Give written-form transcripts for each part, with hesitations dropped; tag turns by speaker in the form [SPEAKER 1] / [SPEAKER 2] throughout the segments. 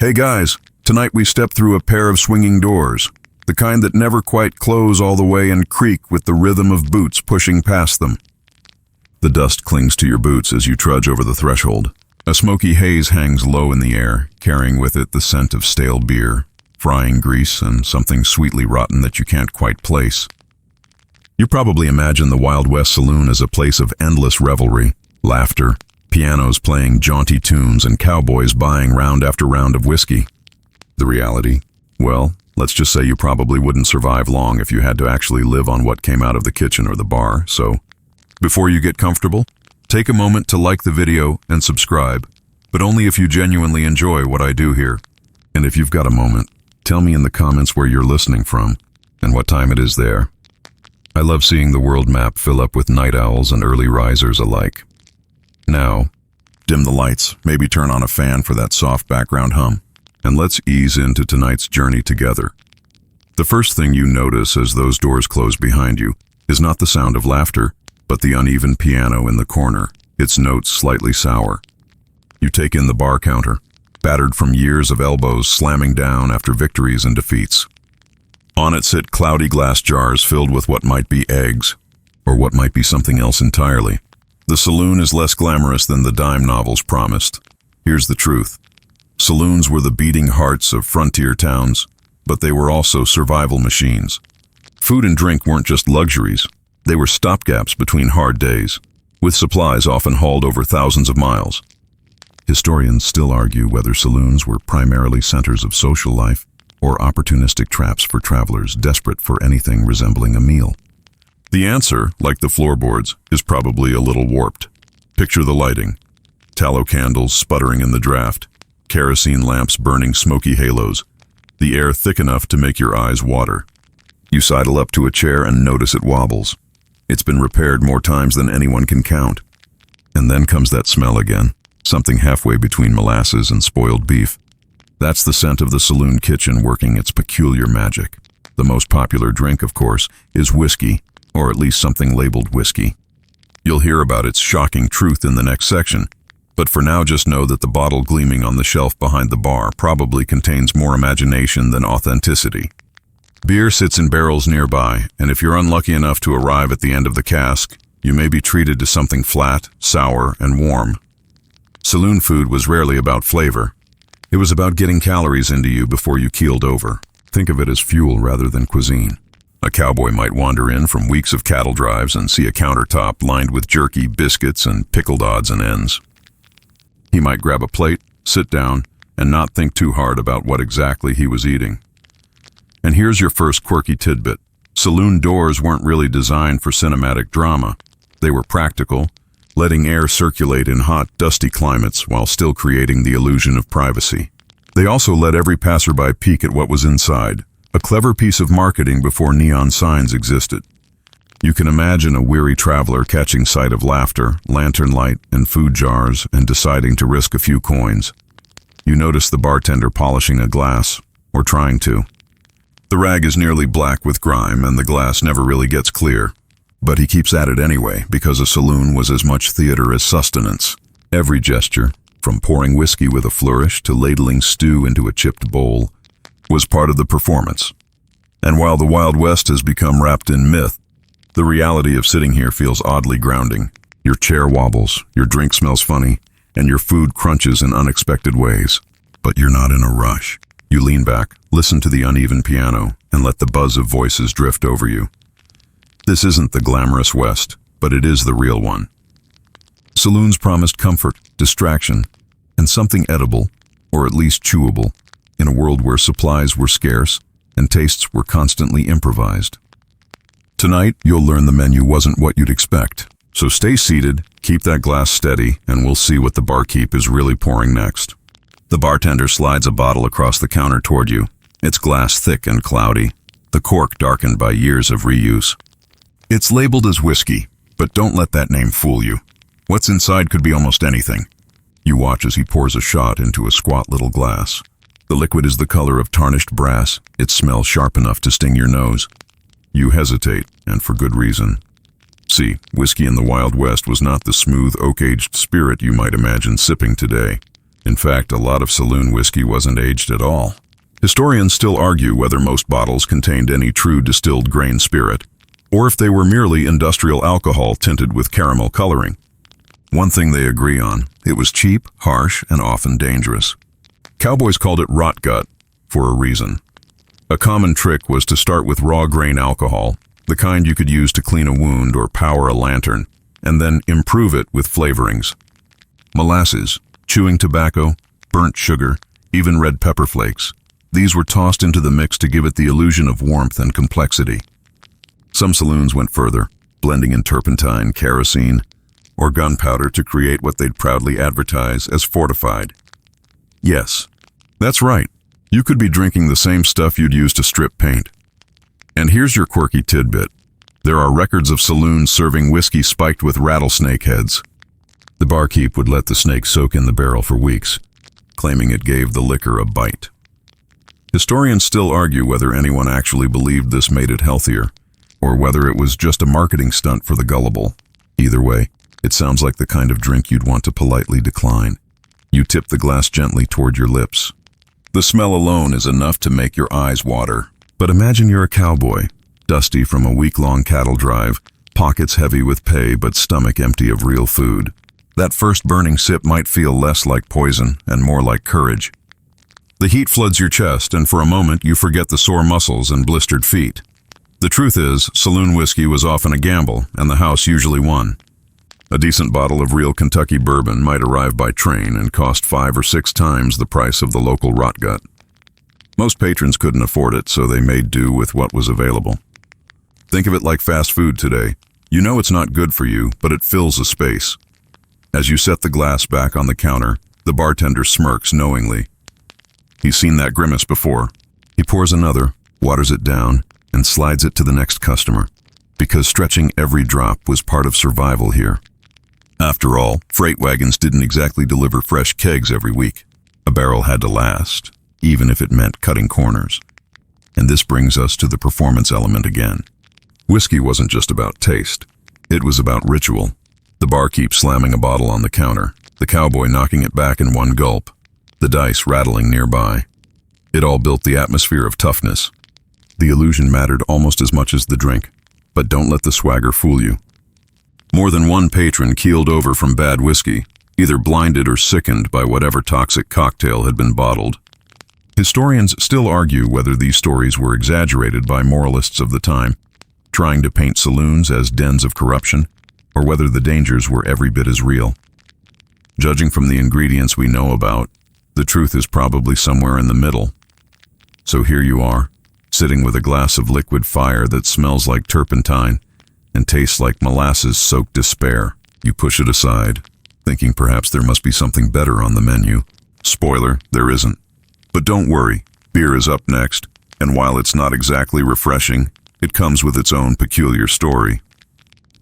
[SPEAKER 1] Hey guys, tonight we step through a pair of swinging doors, the kind that never quite close all the way and creak with the rhythm of boots pushing past them. The dust clings to your boots as you trudge over the threshold. A smoky haze hangs low in the air, carrying with it the scent of stale beer, frying grease, and something sweetly rotten that you can't quite place. You probably imagine the Wild West Saloon as a place of endless revelry, laughter, pianos playing jaunty tunes, and cowboys buying round after round of whiskey. The reality? Well, let's just say you probably wouldn't survive long if you had to actually live on what came out of the kitchen or the bar, so before you get comfortable, take a moment to like the video and subscribe, but only if you genuinely enjoy what I do here. And if you've got a moment, tell me in the comments where you're listening from and what time it is there. I love seeing the world map fill up with night owls and early risers alike. Now, dim the lights, maybe turn on a fan for that soft background hum, and let's ease into tonight's journey together. The first thing you notice as those doors close behind you is not the sound of laughter, but the uneven piano in the corner, its notes slightly sour. You take in the bar counter, battered from years of elbows slamming down after victories and defeats. On it sit cloudy glass jars filled with what might be eggs, or what might be something else entirely. The saloon is less glamorous than the dime novels promised. Here's the truth. Saloons were the beating hearts of frontier towns, but they were also survival machines. Food and drink weren't just luxuries. They were stopgaps between hard days, with supplies often hauled over thousands of miles. Historians still argue whether saloons were primarily centers of social life or opportunistic traps for travelers desperate for anything resembling a meal. The answer, like the floorboards, is probably a little warped. Picture the lighting. Tallow candles sputtering in the draft, kerosene lamps burning smoky halos, the air thick enough to make your eyes water. You sidle up to a chair and notice it wobbles. It's been repaired more times than anyone can count. And then comes that smell again, something halfway between molasses and spoiled beef. That's the scent of the saloon kitchen working its peculiar magic. The most popular drink, of course, is whiskey, or at least something labeled whiskey. You'll hear about its shocking truth in the next section, but for now just know that the bottle gleaming on the shelf behind the bar probably contains more imagination than authenticity. Beer sits in barrels nearby, and if you're unlucky enough to arrive at the end of the cask, you may be treated to something flat, sour, and warm. Saloon food was rarely about flavor. It was about getting calories into you before you keeled over. Think of it as fuel rather than cuisine. A cowboy might wander in from weeks of cattle drives and see a countertop lined with jerky, biscuits, and pickled odds and ends. He might grab a plate, sit down, and not think too hard about what exactly he was eating. And here's your first quirky tidbit. Saloon doors weren't really designed for cinematic drama. They were practical, letting air circulate in hot, dusty climates while still creating the illusion of privacy. They also let every passerby peek at what was inside, a clever piece of marketing before neon signs existed. You can imagine a weary traveler catching sight of laughter, lantern light, and food jars and deciding to risk a few coins. You notice the bartender polishing a glass, or trying to. The rag is nearly black with grime and the glass never really gets clear. But he keeps at it anyway, because a saloon was as much theater as sustenance. Every gesture, from pouring whiskey with a flourish to ladling stew into a chipped bowl, was part of the performance. And while the Wild West has become wrapped in myth, the reality of sitting here feels oddly grounding. Your chair wobbles, your drink smells funny, and your food crunches in unexpected ways. But you're not in a rush. You lean back, listen to the uneven piano, and let the buzz of voices drift over you. This isn't the glamorous West, but it is the real one. Saloons promised comfort, distraction, and something edible, or at least chewable, in a world where supplies were scarce and tastes were constantly improvised. Tonight, you'll learn the menu wasn't what you'd expect. So stay seated, keep that glass steady, and we'll see what the barkeep is really pouring next. The bartender slides a bottle across the counter toward you, its glass thick and cloudy, the cork darkened by years of reuse. It's labeled as whiskey, but don't let that name fool you. What's inside could be almost anything. You watch as he pours a shot into a squat little glass. The liquid is the color of tarnished brass. It smells sharp enough to sting your nose. You hesitate, and for good reason. See, whiskey in the Wild West was not the smooth, oak-aged spirit you might imagine sipping today. In fact, a lot of saloon whiskey wasn't aged at all. Historians still argue whether most bottles contained any true distilled grain spirit, or if they were merely industrial alcohol tinted with caramel coloring. One thing they agree on, it was cheap, harsh, and often dangerous. Cowboys called it rot gut for a reason. A common trick was to start with raw grain alcohol, the kind you could use to clean a wound or power a lantern, and then improve it with flavorings. Molasses, chewing tobacco, burnt sugar, even red pepper flakes. These were tossed into the mix to give it the illusion of warmth and complexity. Some saloons went further, blending in turpentine, kerosene, or gunpowder to create what they'd proudly advertise as fortified. Yes, that's right. You could be drinking the same stuff you'd use to strip paint. And here's your quirky tidbit. There are records of saloons serving whiskey spiked with rattlesnake heads. The barkeep would let the snake soak in the barrel for weeks, claiming it gave the liquor a bite. Historians still argue whether anyone actually believed this made it healthier, or whether it was just a marketing stunt for the gullible. Either way, it sounds like the kind of drink you'd want to politely decline. You tip the glass gently toward your lips. The smell alone is enough to make your eyes water. But imagine you're a cowboy, dusty from a week-long cattle drive, pockets heavy with pay but stomach empty of real food. That first burning sip might feel less like poison and more like courage. The heat floods your chest, and for a moment you forget the sore muscles and blistered feet. The truth is, saloon whiskey was often a gamble, and the house usually won. A decent bottle of real Kentucky bourbon might arrive by train and cost 5 or 6 times the price of the local rot gut. Most patrons couldn't afford it, so they made do with what was available. Think of it like fast food today. You know it's not good for you, but it fills a space. As you set the glass back on the counter, the bartender smirks knowingly. He's seen that grimace before. He pours another, waters it down, and slides it to the next customer, because stretching every drop was part of survival here. After all, freight wagons didn't exactly deliver fresh kegs every week. A barrel had to last, even if it meant cutting corners. And this brings us to the performance element again. Whiskey wasn't just about taste. It was about ritual. The barkeep slamming a bottle on the counter, the cowboy knocking it back in one gulp, the dice rattling nearby. It all built the atmosphere of toughness. The illusion mattered almost as much as the drink, but don't let the swagger fool you. More than one patron keeled over from bad whiskey, either blinded or sickened by whatever toxic cocktail had been bottled. Historians still argue whether these stories were exaggerated by moralists of the time, trying to paint saloons as dens of corruption, or whether the dangers were every bit as real. Judging from the ingredients we know about, the truth is probably somewhere in the middle. So here you are, sitting with a glass of liquid fire that smells like turpentine and tastes like molasses-soaked despair. You push it aside, thinking perhaps there must be something better on the menu. Spoiler, there isn't. But don't worry, beer is up next, and while it's not exactly refreshing, it comes with its own peculiar story.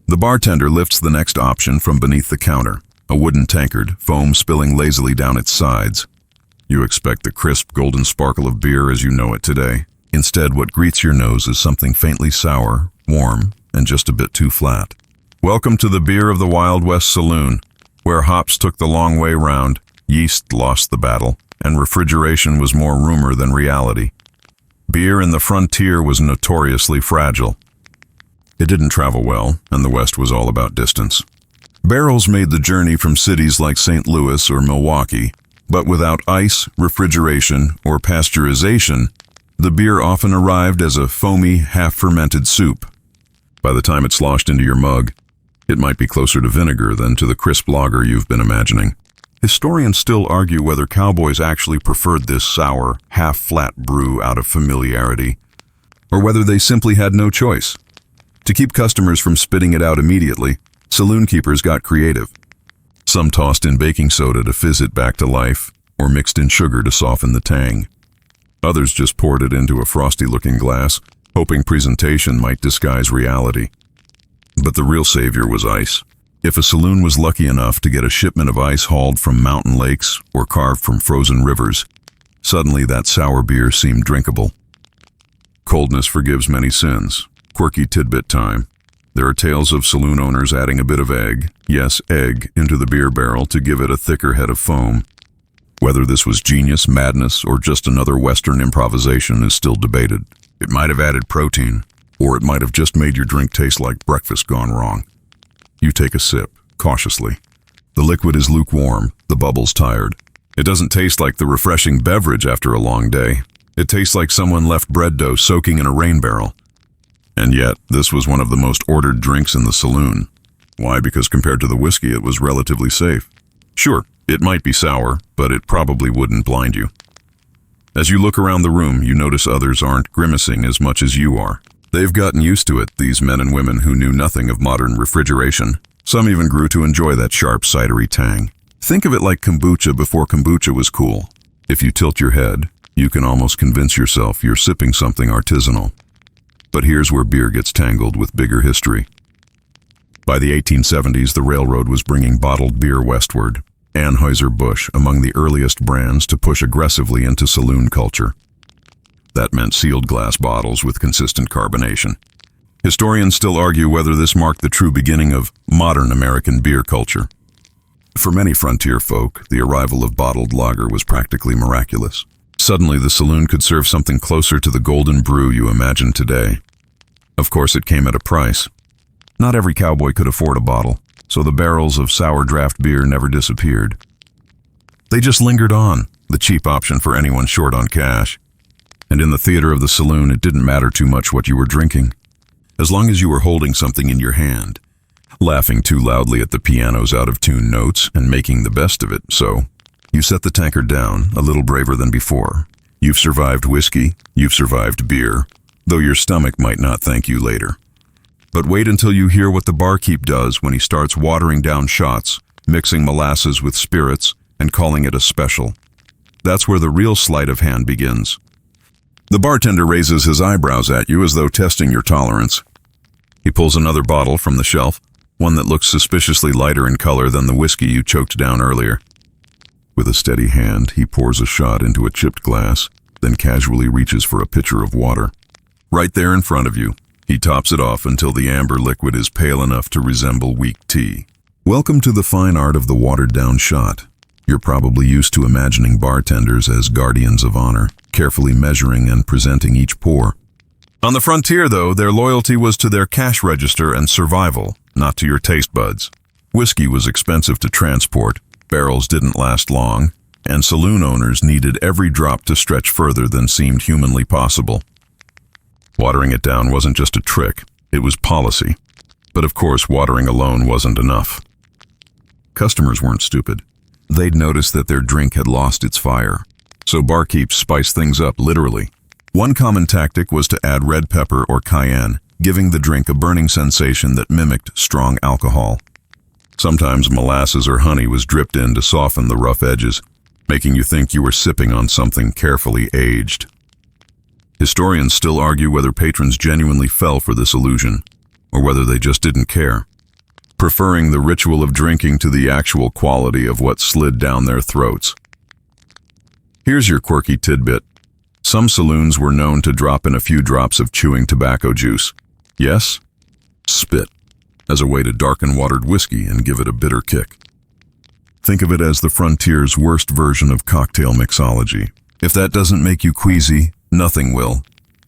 [SPEAKER 1] The bartender lifts the next option from beneath the counter, a wooden tankard, foam spilling lazily down its sides. You expect the crisp golden sparkle of beer as you know it today. Instead, what greets your nose is something faintly sour, warm, and just a bit too flat. Welcome to the beer of the Wild West Saloon, where hops took the long way round, yeast lost the battle, and refrigeration was more rumor than reality. Beer in the frontier was notoriously fragile. It didn't travel well, and the West was all about distance. Barrels made the journey from cities like St. Louis or Milwaukee, but without ice, refrigeration, or pasteurization, the beer often arrived as a foamy, half-fermented soup. By the time it sloshed into your mug, it might be closer to vinegar than to the crisp lager you've been imagining. Historians still argue whether cowboys actually preferred this sour, half-flat brew out of familiarity, or whether they simply had no choice. To keep customers from spitting it out immediately, saloon keepers got creative. Some tossed in baking soda to fizz it back to life, or mixed in sugar to soften the tang. Others just poured it into a frosty-looking glass, hoping presentation might disguise reality. But the real savior was ice. If a saloon was lucky enough to get a shipment of ice hauled from mountain lakes or carved from frozen rivers, suddenly that sour beer seemed drinkable. Coldness forgives many sins. Quirky tidbit time. There are tales of saloon owners adding a bit of egg, yes, egg, into the beer barrel to give it a thicker head of foam. Whether this was genius, madness, or just another Western improvisation is still debated. It might have added protein, or it might have just made your drink taste like breakfast gone wrong. You take a sip, cautiously. The liquid is lukewarm, the bubbles tired. It doesn't taste like the refreshing beverage after a long day. It tastes like someone left bread dough soaking in a rain barrel. And yet, this was one of the most ordered drinks in the saloon. Why? Because compared to the whiskey, it was relatively safe. Sure, it might be sour, but it probably wouldn't blind you. As you look around the room, you notice others aren't grimacing as much as you are. They've gotten used to it, these men and women who knew nothing of modern refrigeration. Some even grew to enjoy that sharp cidery tang. Think of it like kombucha before kombucha was cool. If you tilt your head, you can almost convince yourself you're sipping something artisanal. But here's where beer gets tangled with bigger history. By the 1870s, the railroad was bringing bottled beer westward. Anheuser-Busch among the earliest brands to push aggressively into saloon culture. That meant sealed glass bottles with consistent carbonation. Historians still argue whether this marked the true beginning of modern American beer culture. For many frontier folk, the arrival of bottled lager was practically miraculous. Suddenly, the saloon could serve something closer to the golden brew you imagine today. Of course, it came at a price. Not every cowboy could afford a bottle, so the barrels of sour draft beer never disappeared. They just lingered on, the cheap option for anyone short on cash. And in the theater of the saloon, it didn't matter too much what you were drinking, as long as you were holding something in your hand, laughing too loudly at the piano's out-of-tune notes and making the best of it. So, you set the tankard down, a little braver than before. You've survived whiskey, you've survived beer, though your stomach might not thank you later. But wait until you hear what the barkeep does when he starts watering down shots, mixing molasses with spirits, and calling it a special. That's where the real sleight of hand begins. The bartender raises his eyebrows at you as though testing your tolerance. He pulls another bottle from the shelf, one that looks suspiciously lighter in color than the whiskey you choked down earlier. With a steady hand, he pours a shot into a chipped glass, then casually reaches for a pitcher of water. Right there in front of you, he tops it off until the amber liquid is pale enough to resemble weak tea. Welcome to the fine art of the watered-down shot. You're probably used to imagining bartenders as guardians of honor, carefully measuring and presenting each pour. On the frontier, though, their loyalty was to their cash register and survival, not to your taste buds. Whiskey was expensive to transport, barrels didn't last long, and saloon owners needed every drop to stretch further than seemed humanly possible. Watering it down wasn't just a trick, it was policy. But of course, watering alone wasn't enough. Customers weren't stupid. They'd noticed that their drink had lost its fire. So barkeeps spiced things up literally. One common tactic was to add red pepper or cayenne, giving the drink a burning sensation that mimicked strong alcohol. Sometimes molasses or honey was dripped in to soften the rough edges, making you think you were sipping on something carefully aged. Historians still argue whether patrons genuinely fell for this illusion, or whether they just didn't care, preferring the ritual of drinking to the actual quality of what slid down their throats. Here's your quirky tidbit. Some saloons were known to drop in a few drops of chewing tobacco juice. Yes, spit, as a way to darken watered whiskey and give it a bitter kick. Think of it as the frontier's worst version of cocktail mixology. If that doesn't make you queasy, nothing will.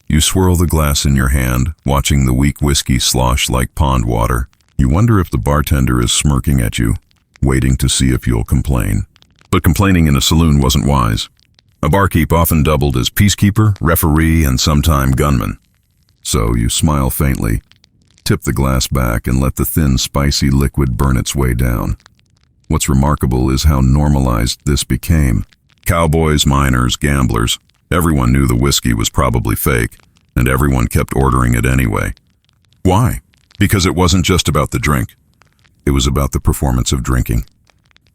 [SPEAKER 1] You swirl the glass in your hand, watching the weak whiskey slosh like pond water. You wonder if the bartender is smirking at you, waiting to see if you'll complain. But complaining in a saloon wasn't wise. A barkeep often doubled as peacekeeper, referee, and sometime gunman. So you smile faintly, tip the glass back, and let the thin, spicy liquid burn its way down. What's remarkable is how normalized this became. Cowboys, miners, gamblers, everyone knew the whiskey was probably fake, and everyone kept ordering it anyway. Why? Because it wasn't just about the drink. It was about the performance of drinking.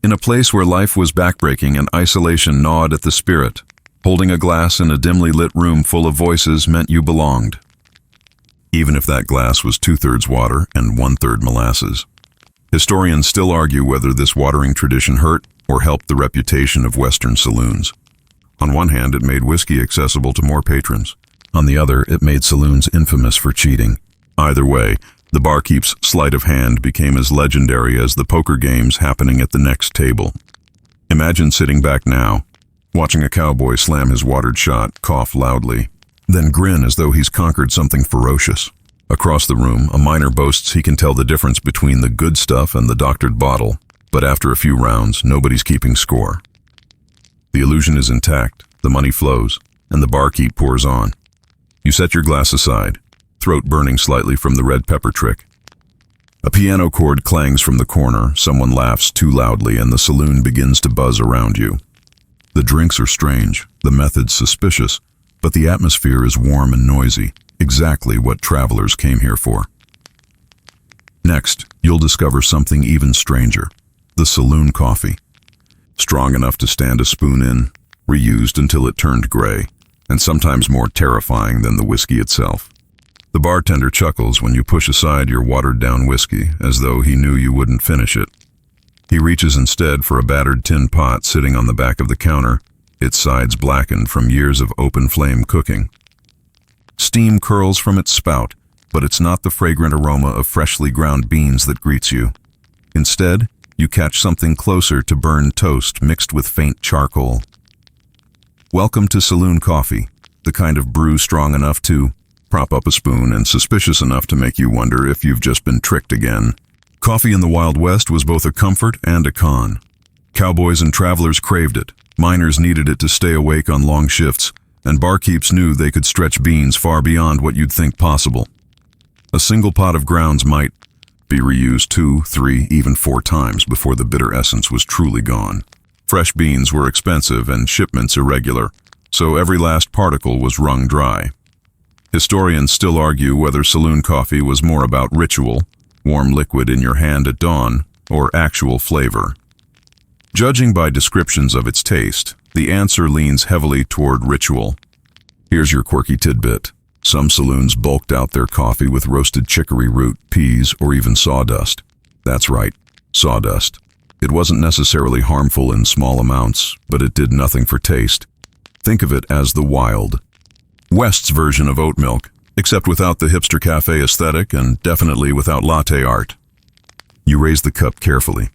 [SPEAKER 1] In a place where life was backbreaking and isolation gnawed at the spirit, holding a glass in a dimly lit room full of voices meant you belonged. Even if that glass was 2/3 water and 1/3 molasses. Historians still argue whether this watering tradition hurt or helped the reputation of Western saloons. On one hand, it made whiskey accessible to more patrons. On the other, it made saloons infamous for cheating. Either way, the barkeep's sleight of hand became as legendary as the poker games happening at the next table. Imagine sitting back now, watching a cowboy slam his watered shot, cough loudly, then grin as though he's conquered something ferocious. Across the room, a miner boasts he can tell the difference between the good stuff and the doctored bottle, but after a few rounds, nobody's keeping score. The illusion is intact, the money flows, and the barkeep pours on. You set your glass aside, throat burning slightly from the red pepper trick. A piano chord clangs from the corner, someone laughs too loudly, and the saloon begins to buzz around you. The drinks are strange, the methods suspicious, but the atmosphere is warm and noisy, exactly what travelers came here for. Next, you'll discover something even stranger, the saloon coffee. Strong enough to stand a spoon in, reused until it turned gray, and sometimes more terrifying than the whiskey itself. The bartender chuckles when you push aside your watered-down whiskey, as though he knew you wouldn't finish it. He reaches instead for a battered tin pot sitting on the back of the counter, its sides blackened from years of open-flame cooking. Steam curls from its spout, but it's not the fragrant aroma of freshly ground beans that greets you. Instead, you catch something closer to burned toast mixed with faint charcoal. Welcome to saloon coffee, the kind of brew strong enough to prop up a spoon and suspicious enough to make you wonder if you've just been tricked again. Coffee in the Wild West was both a comfort and a con. Cowboys and travelers craved it, miners needed it to stay awake on long shifts, and barkeeps knew they could stretch beans far beyond what you'd think possible. A single pot of grounds might be reused 2, 3, even 4 times before the bitter essence was truly gone. Fresh beans were expensive and shipments irregular, so every last particle was wrung dry. Historians still argue whether saloon coffee was more about ritual, warm liquid in your hand at dawn, or actual flavor. Judging by descriptions of its taste, the answer leans heavily toward ritual. Here's your quirky tidbit. Some saloons bulked out their coffee with roasted chicory root, peas, or even sawdust. That's right, sawdust. It wasn't necessarily harmful in small amounts, but it did nothing for taste. Think of it as the Wild West's version of oat milk, except without the hipster cafe aesthetic and definitely without latte art. You raise the cup carefully.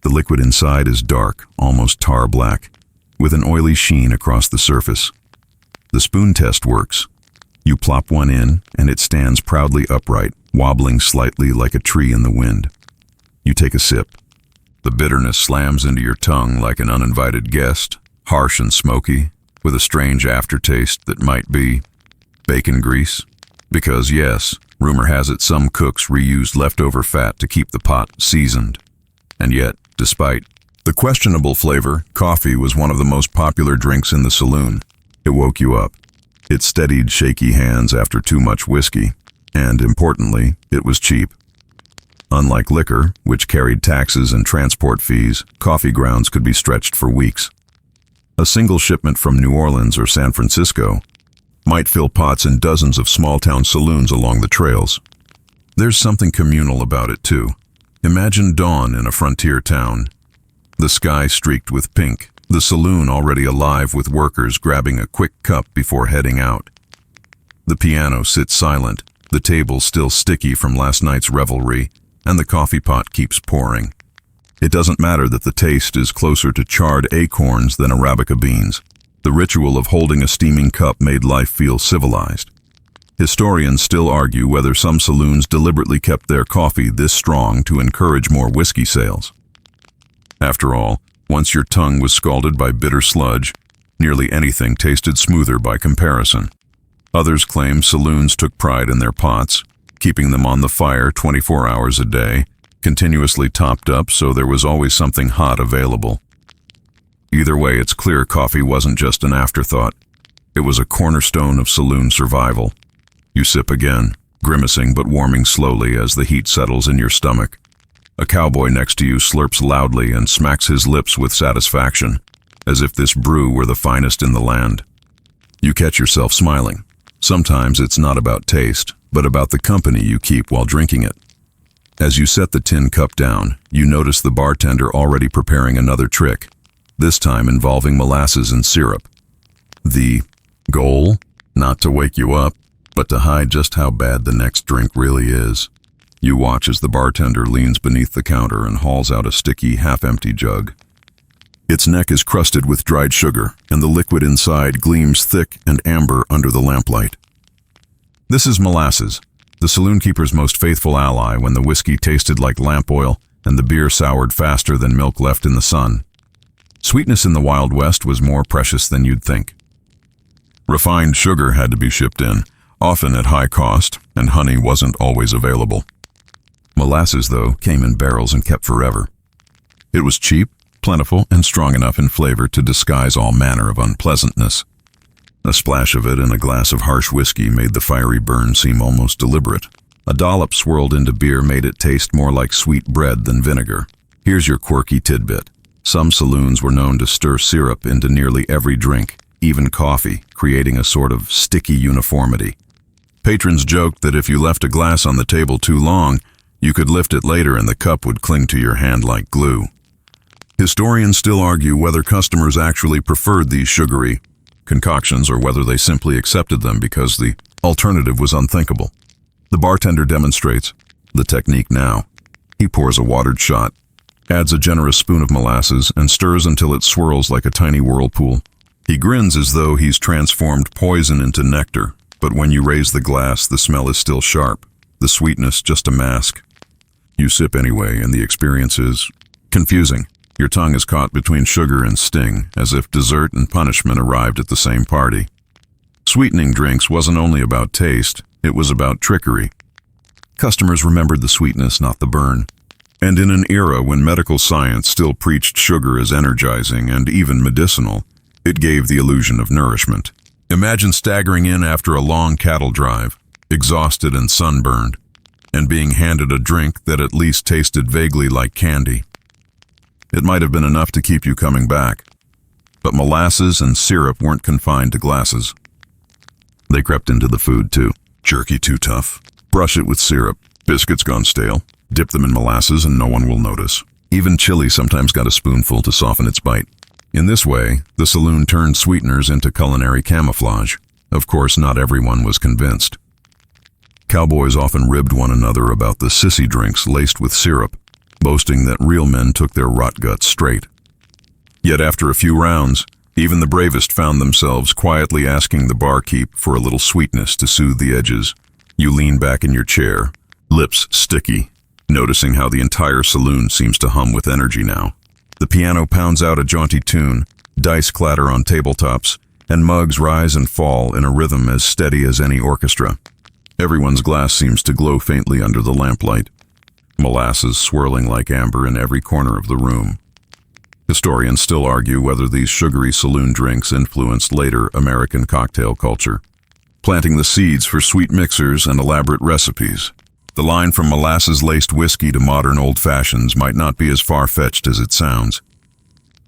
[SPEAKER 1] The liquid inside is dark, almost tar black, with an oily sheen across the surface. The spoon test works. You plop one in, and it stands proudly upright, wobbling slightly like a tree in the wind. You take a sip. The bitterness slams into your tongue like an uninvited guest, harsh and smoky, with a strange aftertaste that might be bacon grease. Because yes, rumor has it some cooks reused leftover fat to keep the pot seasoned. And yet, despite the questionable flavor, coffee was one of the most popular drinks in the saloon. It woke you up. It steadied shaky hands after too much whiskey. And, importantly, it was cheap. Unlike liquor, which carried taxes and transport fees, coffee grounds could be stretched for weeks. A single shipment from New Orleans or San Francisco might fill pots in dozens of small-town saloons along the trails. There's something communal about it, too. Imagine dawn in a frontier town. The sky streaked with pink, the saloon already alive with workers grabbing a quick cup before heading out. The piano sits silent, the table still sticky from last night's revelry, and the coffee pot keeps pouring. It doesn't matter that the taste is closer to charred acorns than Arabica beans. The ritual of holding a steaming cup made life feel civilized. Historians still argue whether some saloons deliberately kept their coffee this strong to encourage more whiskey sales. After all, once your tongue was scalded by bitter sludge, nearly anything tasted smoother by comparison. Others claim saloons took pride in their pots, keeping them on the fire 24 hours a day, continuously topped up so there was always something hot available. Either way, it's clear coffee wasn't just an afterthought. It was a cornerstone of saloon survival. You sip again, grimacing but warming slowly as the heat settles in your stomach. A cowboy next to you slurps loudly and smacks his lips with satisfaction, as if this brew were the finest in the land. You catch yourself smiling. Sometimes it's not about taste, but about the company you keep while drinking it. As you set the tin cup down, you notice the bartender already preparing another trick, this time involving molasses and syrup. The goal? Not to wake you up, but to hide just how bad the next drink really is. You watch as the bartender leans beneath the counter and hauls out a sticky, half-empty jug. Its neck is crusted with dried sugar, and the liquid inside gleams thick and amber under the lamplight. This is molasses, the saloon keeper's most faithful ally when the whiskey tasted like lamp oil and the beer soured faster than milk left in the sun. Sweetness in the Wild West was more precious than you'd think. Refined sugar had to be shipped in, often at high cost, and honey wasn't always available. Molasses, though, came in barrels and kept forever. It was cheap, plentiful, and strong enough in flavor to disguise all manner of unpleasantness. A splash of it in a glass of harsh whiskey made the fiery burn seem almost deliberate. A dollop swirled into beer made it taste more like sweet bread than vinegar. Here's your quirky tidbit. Some saloons were known to stir syrup into nearly every drink, even coffee, creating a sort of sticky uniformity. Patrons joked that if you left a glass on the table too long, you could lift it later and the cup would cling to your hand like glue. Historians still argue whether customers actually preferred these sugary concoctions or whether they simply accepted them because the alternative was unthinkable. The bartender demonstrates the technique now. He pours a watered shot, adds a generous spoon of molasses, and stirs until it swirls like a tiny whirlpool. He grins as though he's transformed poison into nectar, but when you raise the glass, the smell is still sharp, the sweetness just a mask. You sip anyway, and the experience is confusing. Your tongue is caught between sugar and sting, as if dessert and punishment arrived at the same party. Sweetening drinks wasn't only about taste, it was about trickery. Customers remembered the sweetness, not the burn. And in an era when medical science still preached sugar as energizing and even medicinal, it gave the illusion of nourishment. Imagine staggering in after a long cattle drive, exhausted and sunburned, and being handed a drink that at least tasted vaguely like candy. It might have been enough to keep you coming back, but molasses and syrup weren't confined to glasses. They crept into the food too. Jerky too tough. Brush it with syrup. Biscuits gone stale. Dip them in molasses and no one will notice. Even chili sometimes got a spoonful to soften its bite. In this way, the saloon turned sweeteners into culinary camouflage. Of course, not everyone was convinced. Cowboys often ribbed one another about the sissy drinks laced with syrup, boasting that real men took their rot guts straight. Yet after a few rounds, even the bravest found themselves quietly asking the barkeep for a little sweetness to soothe the edges. You lean back in your chair, lips sticky, noticing how the entire saloon seems to hum with energy now. The piano pounds out a jaunty tune, dice clatter on tabletops, and mugs rise and fall in a rhythm as steady as any orchestra. Everyone's glass seems to glow faintly under the lamplight, molasses swirling like amber in every corner of the room. Historians still argue whether these sugary saloon drinks influenced later American cocktail culture, planting the seeds for sweet mixers and elaborate recipes. The line from molasses-laced whiskey to modern old fashions might not be as far-fetched as it sounds.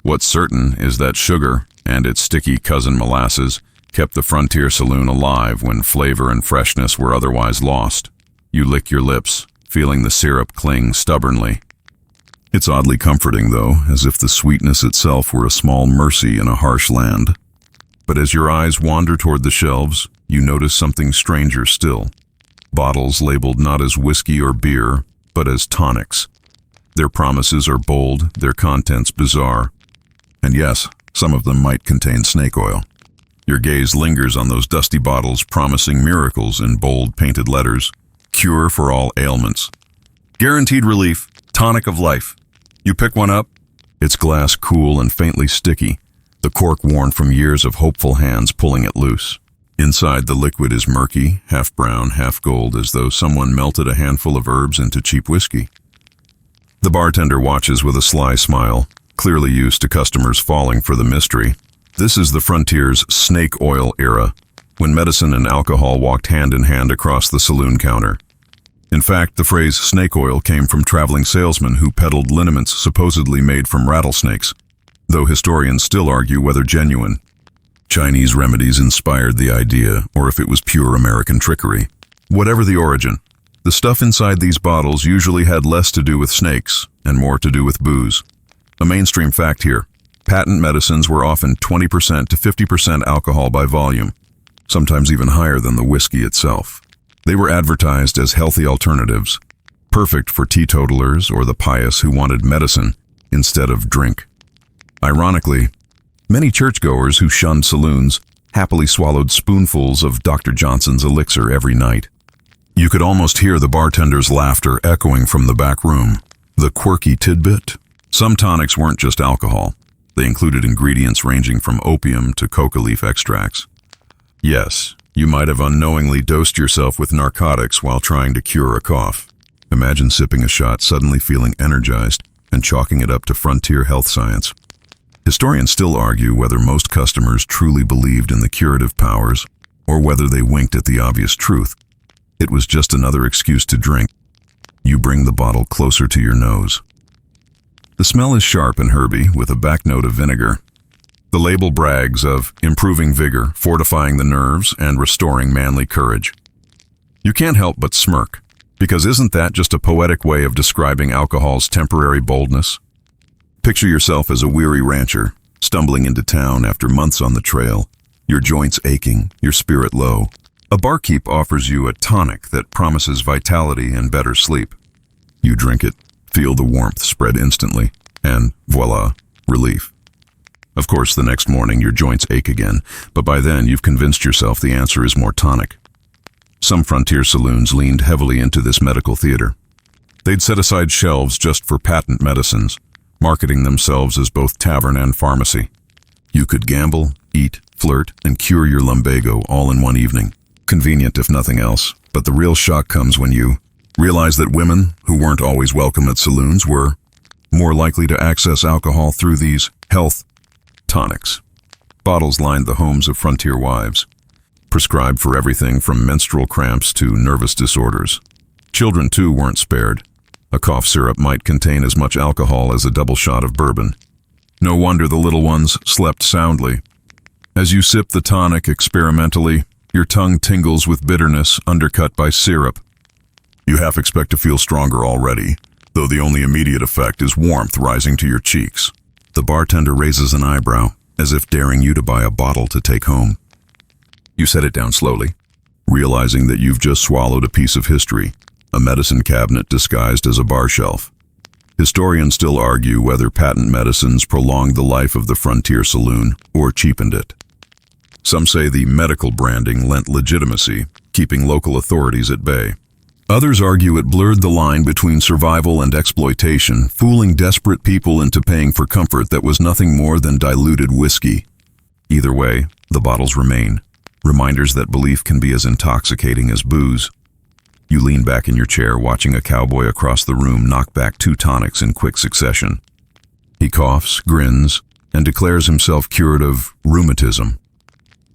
[SPEAKER 1] What's certain is that sugar, and its sticky cousin molasses, kept the frontier saloon alive when flavor and freshness were otherwise lost. You lick your lips, feeling the syrup cling stubbornly. It's oddly comforting, though, as if the sweetness itself were a small mercy in a harsh land. But as your eyes wander toward the shelves, you notice something stranger still. Bottles labeled not as whiskey or beer, but as tonics. Their promises are bold, their contents bizarre. And yes, some of them might contain snake oil. Your gaze lingers on those dusty bottles promising miracles in bold painted letters. Cure for all ailments. Guaranteed relief, tonic of life. You pick one up, its glass cool and faintly sticky, the cork worn from years of hopeful hands pulling it loose. Inside, the liquid is murky, half brown, half gold, as though someone melted a handful of herbs into cheap whiskey. The bartender watches with a sly smile, clearly used to customers falling for the mystery. This is the frontier's snake oil era, when medicine and alcohol walked hand in hand across the saloon counter. In fact, the phrase snake oil came from traveling salesmen who peddled liniments supposedly made from rattlesnakes, though historians still argue whether genuine. Chinese remedies inspired the idea, or if it was pure American trickery. Whatever the origin, the stuff inside these bottles usually had less to do with snakes and more to do with booze. A mainstream fact here, patent medicines were often 20% to 50% alcohol by volume, sometimes even higher than the whiskey itself. They were advertised as healthy alternatives, perfect for teetotalers or the pious who wanted medicine instead of drink. Ironically, many churchgoers who shunned saloons happily swallowed spoonfuls of Dr. Johnson's elixir every night. You could almost hear the bartender's laughter echoing from the back room. The quirky tidbit? Some tonics weren't just alcohol. They included ingredients ranging from opium to coca leaf extracts. Yes, you might have unknowingly dosed yourself with narcotics while trying to cure a cough. Imagine sipping a shot, suddenly feeling energized, and chalking it up to frontier health science. Historians still argue whether most customers truly believed in the curative powers, or whether they winked at the obvious truth. It was just another excuse to drink. You bring the bottle closer to your nose. The smell is sharp and herby, with a back note of vinegar. The label brags of improving vigor, fortifying the nerves, and restoring manly courage. You can't help but smirk, because isn't that just a poetic way of describing alcohol's temporary boldness? Picture yourself as a weary rancher, stumbling into town after months on the trail, your joints aching, your spirit low. A barkeep offers you a tonic that promises vitality and better sleep. You drink it, feel the warmth spread instantly, and voila, relief. Of course, the next morning your joints ache again, but by then you've convinced yourself the answer is more tonic. Some frontier saloons leaned heavily into this medical theater. They'd set aside shelves just for patent medicines, marketing themselves as both tavern and pharmacy. You could gamble, eat, flirt, and cure your lumbago all in one evening. Convenient if nothing else, but the real shock comes when you realize that women, who weren't always welcome at saloons, were more likely to access alcohol through these health tonics. Bottles lined the homes of frontier wives, prescribed for everything from menstrual cramps to nervous disorders. Children, too, weren't spared. A cough syrup might contain as much alcohol as a double shot of bourbon. No wonder the little ones slept soundly. As you sip the tonic experimentally, your tongue tingles with bitterness undercut by syrup. You half expect to feel stronger already, though the only immediate effect is warmth rising to your cheeks. The bartender raises an eyebrow, as if daring you to buy a bottle to take home. You set it down slowly, realizing that you've just swallowed a piece of history, a medicine cabinet disguised as a bar shelf. Historians still argue whether patent medicines prolonged the life of the frontier saloon or cheapened it. Some say the medical branding lent legitimacy, keeping local authorities at bay. Others argue it blurred the line between survival and exploitation, fooling desperate people into paying for comfort that was nothing more than diluted whiskey. Either way, the bottles remain, reminders that belief can be as intoxicating as booze. You lean back in your chair, watching a cowboy across the room knock back 2 tonics in quick succession. He coughs, grins, and declares himself cured of rheumatism.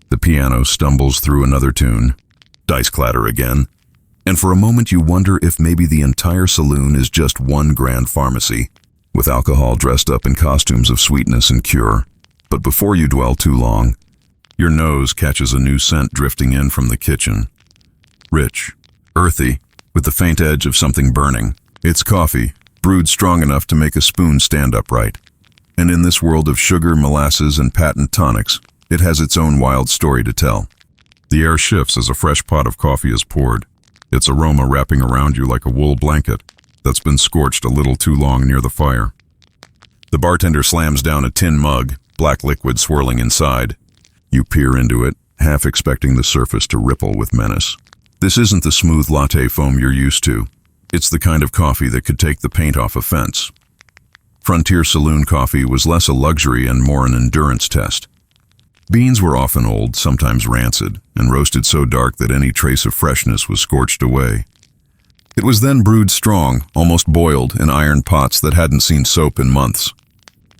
[SPEAKER 1] The piano stumbles through another tune. Dice clatter again. And for a moment you wonder if maybe the entire saloon is just one grand pharmacy, with alcohol dressed up in costumes of sweetness and cure. But before you dwell too long, your nose catches a new scent drifting in from the kitchen. Rich, earthy, with the faint edge of something burning. It's coffee, brewed strong enough to make a spoon stand upright. And in this world of sugar, molasses, and patent tonics, it has its own wild story to tell. The air shifts as a fresh pot of coffee is poured, its aroma wrapping around you like a wool blanket that's been scorched a little too long near the fire. The bartender slams down a tin mug, black liquid swirling inside. You peer into it, half expecting the surface to ripple with menace. This isn't the smooth latte foam you're used to. It's the kind of coffee that could take the paint off a fence. Frontier saloon coffee was less a luxury and more an endurance test. Beans were often old, sometimes rancid, and roasted so dark that any trace of freshness was scorched away. It was then brewed strong, almost boiled, in iron pots that hadn't seen soap in months.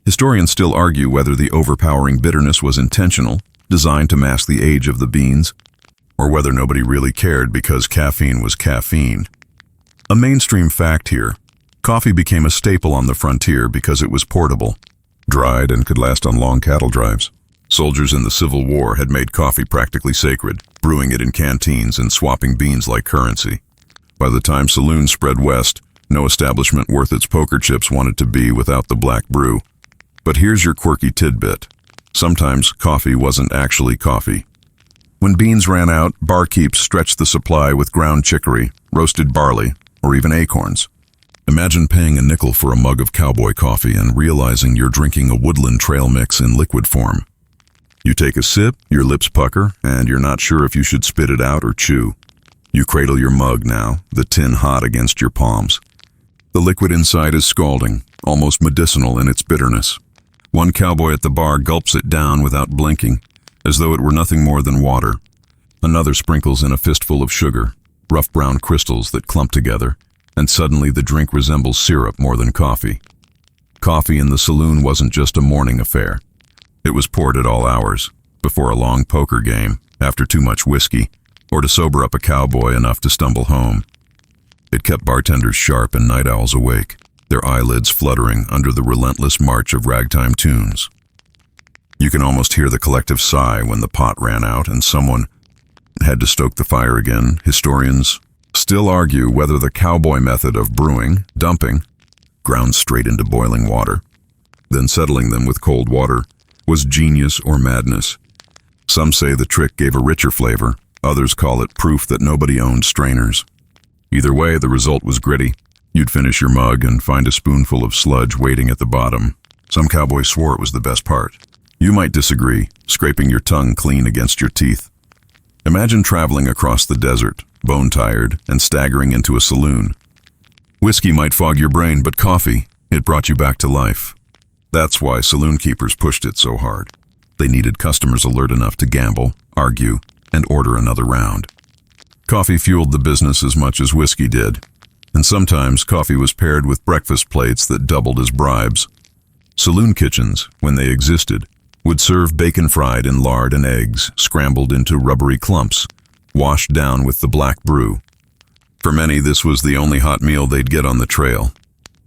[SPEAKER 1] Historians still argue whether the overpowering bitterness was intentional, designed to mask the age of the beans, or whether nobody really cared because caffeine was caffeine. A mainstream fact here: coffee became a staple on the frontier because it was portable, dried, and could last on long cattle drives. Soldiers in the Civil War had made coffee practically sacred, brewing it in canteens and swapping beans like currency. By the time saloons spread west, no establishment worth its poker chips wanted to be without the black brew. But here's your quirky tidbit. Sometimes coffee wasn't actually coffee. When beans ran out, barkeeps stretched the supply with ground chicory, roasted barley, or even acorns. Imagine paying a nickel for a mug of cowboy coffee and realizing you're drinking a woodland trail mix in liquid form. You take a sip, your lips pucker, and you're not sure if you should spit it out or chew. You cradle your mug now, the tin hot against your palms. The liquid inside is scalding, almost medicinal in its bitterness. One cowboy at the bar gulps it down without blinking, as though it were nothing more than water. Another sprinkles in a fistful of sugar, rough brown crystals that clump together, and suddenly the drink resembles syrup more than coffee. Coffee in the saloon wasn't just a morning affair. It was poured at all hours, before a long poker game, after too much whiskey, or to sober up a cowboy enough to stumble home. It kept bartenders sharp and night owls awake, their eyelids fluttering under the relentless march of ragtime tunes. You can almost hear the collective sigh when the pot ran out and someone had to stoke the fire again. Historians still argue whether the cowboy method of brewing, dumping, ground straight into boiling water, then settling them with cold water, was genius or madness. Some say the trick gave a richer flavor, others call it proof that nobody owned strainers. Either way, the result was gritty. You'd finish your mug and find a spoonful of sludge waiting at the bottom. Some cowboys swore it was the best part. You might disagree, scraping your tongue clean against your teeth. Imagine traveling across the desert, bone-tired, and staggering into a saloon. Whiskey might fog your brain, but coffee, it brought you back to life. That's why saloon keepers pushed it so hard. They needed customers alert enough to gamble, argue, and order another round. Coffee fueled the business as much as whiskey did, and sometimes coffee was paired with breakfast plates that doubled as bribes. Saloon kitchens, when they existed, would serve bacon fried in lard and eggs, scrambled into rubbery clumps, washed down with the black brew. For many, this was the only hot meal they'd get on the trail.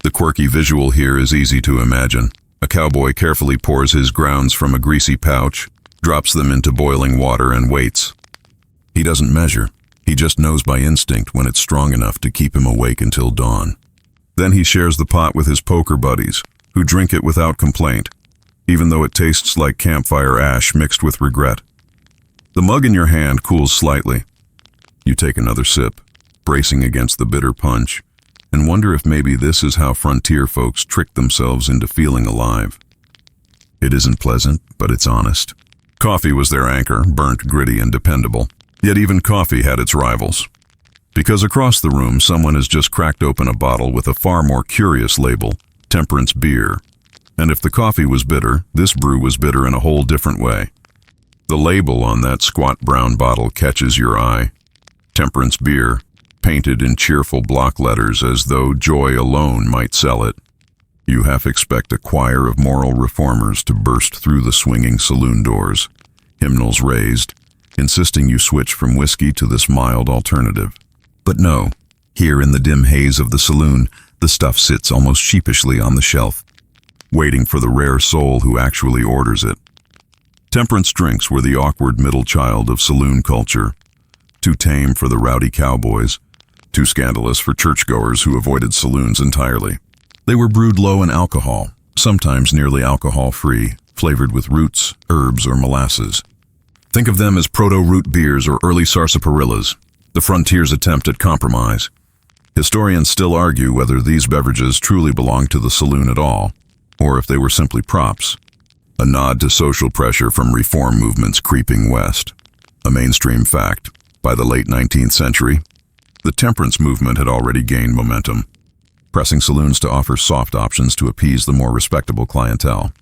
[SPEAKER 1] The quirky visual here is easy to imagine. A cowboy carefully pours his grounds from a greasy pouch, drops them into boiling water, and waits. He doesn't measure. He just knows by instinct when it's strong enough to keep him awake until dawn. Then he shares the pot with his poker buddies, who drink it without complaint, even though it tastes like campfire ash mixed with regret. The mug in your hand cools slightly. You take another sip, bracing against the bitter punch, and wonder if maybe this is how frontier folks tricked themselves into feeling alive. It isn't pleasant, but it's honest. Coffee was their anchor, burnt, gritty, and dependable. Yet even coffee had its rivals. Because across the room, someone has just cracked open a bottle with a far more curious label, temperance beer. And if the coffee was bitter, this brew was bitter in a whole different way. The label on that squat brown bottle catches your eye. Temperance beer, painted in cheerful block letters as though joy alone might sell it. You half expect a choir of moral reformers to burst through the swinging saloon doors, hymnals raised, insisting you switch from whiskey to this mild alternative. But no, here in the dim haze of the saloon, the stuff sits almost sheepishly on the shelf, waiting for the rare soul who actually orders it. Temperance drinks were the awkward middle child of saloon culture, too tame for the rowdy cowboys, too scandalous for churchgoers who avoided saloons entirely. They were brewed low in alcohol, sometimes nearly alcohol-free, flavored with roots, herbs, or molasses. Think of them as proto-root beers or early sarsaparillas, the frontier's attempt at compromise. Historians still argue whether these beverages truly belonged to the saloon at all, or if they were simply props, a nod to social pressure from reform movements creeping west. A mainstream fact, by the late 19th century, the temperance movement had already gained momentum, pressing saloons to offer soft options to appease the more respectable clientele.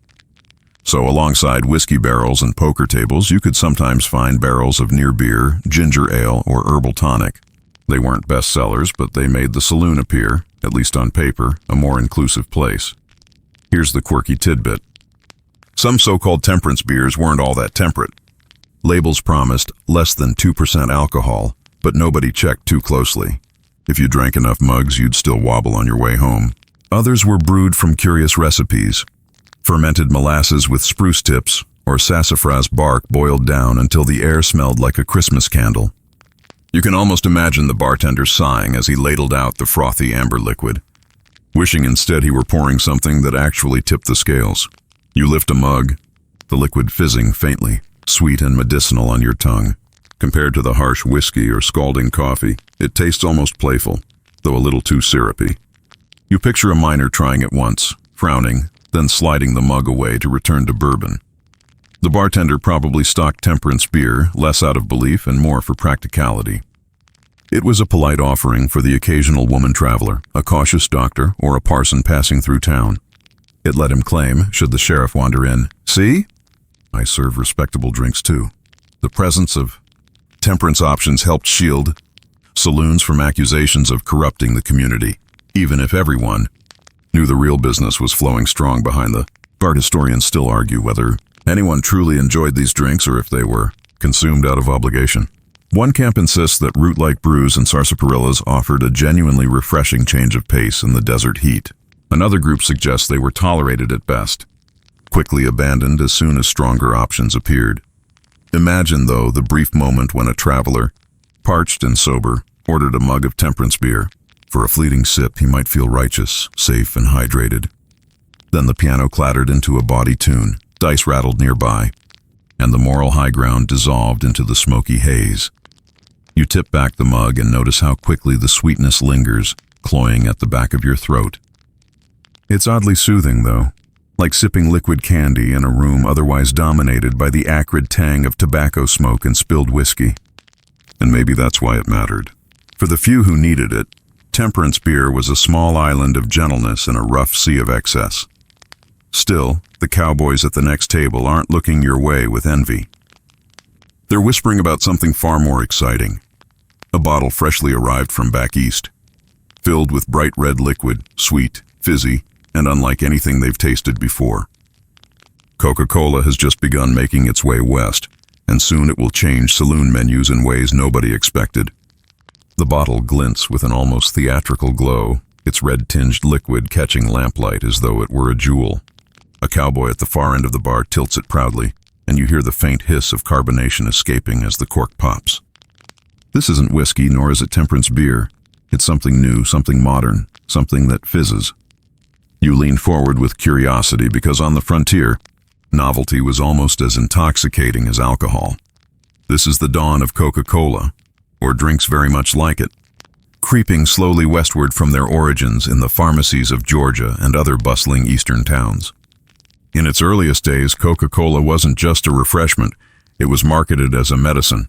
[SPEAKER 1] So alongside whiskey barrels and poker tables, you could sometimes find barrels of near beer, ginger ale, or herbal tonic. They weren't bestsellers, but they made the saloon appear, at least on paper, a more inclusive place. Here's the quirky tidbit. Some so-called temperance beers weren't all that temperate. Labels promised less than 2% alcohol, but nobody checked too closely. If you drank enough mugs, you'd still wobble on your way home. Others were brewed from curious recipes. Fermented molasses with spruce tips, or sassafras bark boiled down until the air smelled like a Christmas candle. You can almost imagine the bartender sighing as he ladled out the frothy amber liquid, wishing instead he were pouring something that actually tipped the scales. You lift a mug, the liquid fizzing faintly, sweet and medicinal on your tongue. Compared to the harsh whiskey or scalding coffee, it tastes almost playful, though a little too syrupy. You picture a miner trying it once, frowning, then sliding the mug away to return to bourbon. The bartender probably stocked temperance beer, less out of belief and more for practicality. It was a polite offering for the occasional woman traveler, a cautious doctor, or a parson passing through town. It let him claim, should the sheriff wander in, "See? I serve respectable drinks too." The presence of temperance options helped shield saloons from accusations of corrupting the community, even if everyone knew the real business was flowing strong behind the bar. Historians still argue whether anyone truly enjoyed these drinks or if they were consumed out of obligation. One camp insists that root-like brews and sarsaparillas offered a genuinely refreshing change of pace in the desert heat. Another group suggests they were tolerated at best, quickly abandoned as soon as stronger options appeared. Imagine, though, the brief moment when a traveler, parched and sober, ordered a mug of temperance beer. For a fleeting sip, he might feel righteous, safe, and hydrated. Then the piano clattered into a bawdy tune, dice rattled nearby, and the moral high ground dissolved into the smoky haze. You tip back the mug and notice how quickly the sweetness lingers, cloying at the back of your throat. It's oddly soothing, though, like sipping liquid candy in a room otherwise dominated by the acrid tang of tobacco smoke and spilled whiskey. And maybe that's why it mattered. For the few who needed it, temperance beer was a small island of gentleness in a rough sea of excess. Still, the cowboys at the next table aren't looking your way with envy. They're whispering about something far more exciting. A bottle freshly arrived from back east, filled with bright red liquid, sweet, fizzy, and unlike anything they've tasted before. Coca-Cola has just begun making its way west, and soon it will change saloon menus in ways nobody expected. The bottle glints with an almost theatrical glow, its red-tinged liquid catching lamplight as though it were a jewel. A cowboy at the far end of the bar tilts it proudly, and you hear the faint hiss of carbonation escaping as the cork pops. This isn't whiskey, nor is it temperance beer. It's something new, something modern, something that fizzes. You lean forward with curiosity because on the frontier, novelty was almost as intoxicating as alcohol. This is the dawn of Coca-Cola, or drinks very much like it, creeping slowly westward from their origins in the pharmacies of Georgia and other bustling eastern towns. In its earliest days, Coca-Cola wasn't just a refreshment, it was marketed as a medicine.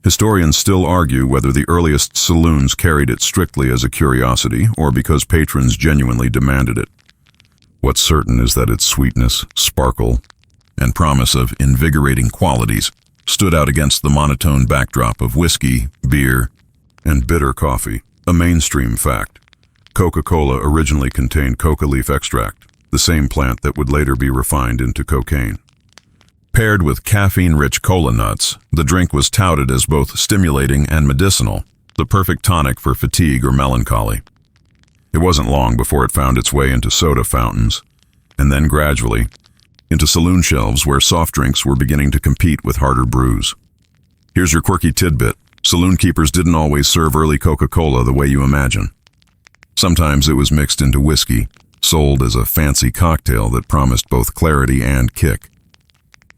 [SPEAKER 1] Historians still argue whether the earliest saloons carried it strictly as a curiosity or because patrons genuinely demanded it. What's certain is that its sweetness, sparkle, and promise of invigorating qualities stood out against the monotone backdrop of whiskey, beer, and bitter coffee. A mainstream fact: Coca-Cola originally contained coca leaf extract, the same plant that would later be refined into cocaine. Paired with caffeine-rich cola nuts, the drink was touted as both stimulating and medicinal, the perfect tonic for fatigue or melancholy. It wasn't long before it found its way into soda fountains, and then gradually into saloon shelves where soft drinks were beginning to compete with harder brews. Here's your quirky tidbit: saloon keepers didn't always serve early Coca-Cola the way you imagine. Sometimes it was mixed into whiskey, sold as a fancy cocktail that promised both clarity and kick.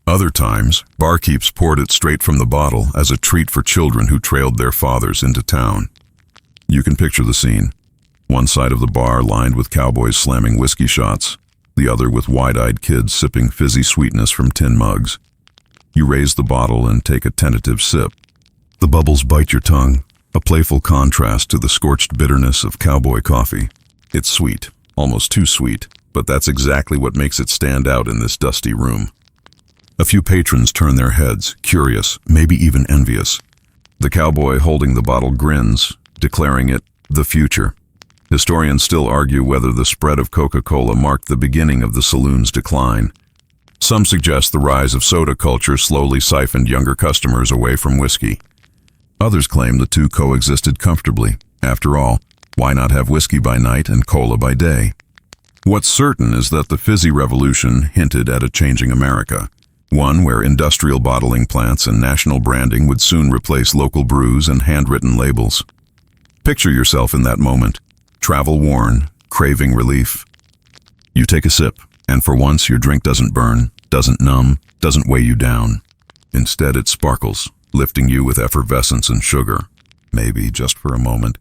[SPEAKER 1] Other times, barkeeps poured it straight from the bottle as a treat for children who trailed their fathers into town. You can picture the scene. One side of the bar lined with cowboys slamming whiskey shots, the other with wide-eyed kids sipping fizzy sweetness from tin mugs. You raise the bottle and take a tentative sip. The bubbles bite your tongue, a playful contrast to the scorched bitterness of cowboy coffee. It's sweet, almost too sweet, but that's exactly what makes it stand out in this dusty room. A few patrons turn their heads, curious, maybe even envious. The cowboy holding the bottle grins, declaring it the future. Historians still argue whether the spread of Coca-Cola marked the beginning of the saloon's decline. Some suggest the rise of soda culture slowly siphoned younger customers away from whiskey. Others claim the two coexisted comfortably. After all, why not have whiskey by night and cola by day? What's certain is that the fizzy revolution hinted at a changing America, one where industrial bottling plants and national branding would soon replace local brews and handwritten labels. Picture yourself in that moment, travel-worn, craving relief. You take a sip, and for once your drink doesn't burn, doesn't numb, doesn't weigh you down. Instead, it sparkles, lifting you with effervescence and sugar. Maybe, just for a moment,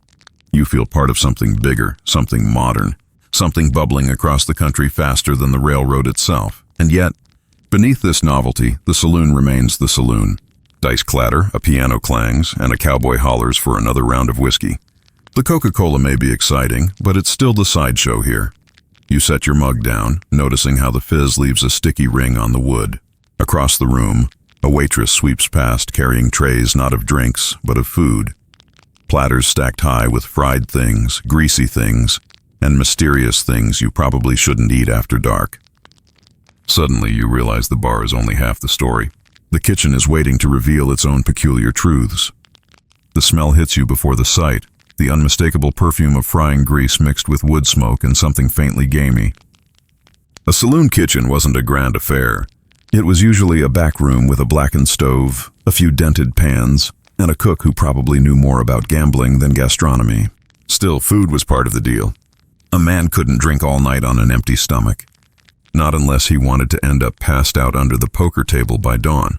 [SPEAKER 1] You feel part of something bigger, something modern, something bubbling across the country faster than the railroad itself. And yet, beneath this novelty, the saloon remains the saloon. Dice clatter, a piano clangs, and a cowboy hollers for another round of whiskey. The Coca-Cola may be exciting, but it's still the sideshow here. You set your mug down, noticing how the fizz leaves a sticky ring on the wood. Across the room, a waitress sweeps past carrying trays not of drinks, but of food. Platters stacked high with fried things, greasy things, and mysterious things you probably shouldn't eat after dark. Suddenly, you realize the bar is only half the story. The kitchen is waiting to reveal its own peculiar truths. The smell hits you before the sight, the unmistakable perfume of frying grease mixed with wood smoke and something faintly gamey. A saloon kitchen wasn't a grand affair. It was usually a back room with a blackened stove, a few dented pans, and a cook who probably knew more about gambling than gastronomy. Still, food was part of the deal. A man couldn't drink all night on an empty stomach. Not unless he wanted to end up passed out under the poker table by dawn.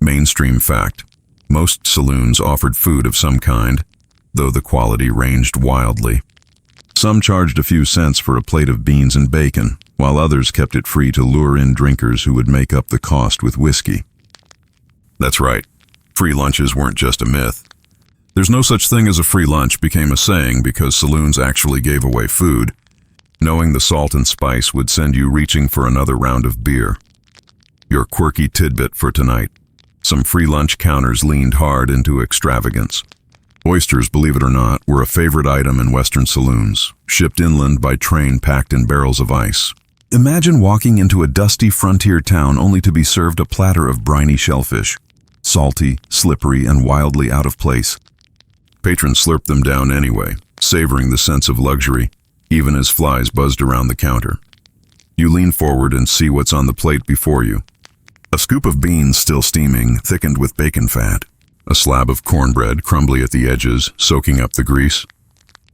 [SPEAKER 1] Mainstream fact. Most saloons offered food of some kind, though the quality ranged wildly. Some charged a few cents for a plate of beans and bacon, while others kept it free to lure in drinkers who would make up the cost with whiskey. That's right, free lunches weren't just a myth. There's no such thing as a free lunch became a saying because saloons actually gave away food, knowing the salt and spice would send you reaching for another round of beer. Your quirky tidbit for tonight. Some free lunch counters leaned hard into extravagance. Oysters, believe it or not, were a favorite item in Western saloons, shipped inland by train packed in barrels of ice. Imagine walking into a dusty frontier town only to be served a platter of briny shellfish, salty, slippery, and wildly out of place. Patrons slurped them down anyway, savoring the sense of luxury, even as flies buzzed around the counter. You lean forward and see what's on the plate before you. A scoop of beans still steaming, thickened with bacon fat. A slab of cornbread, crumbly at the edges, soaking up the grease.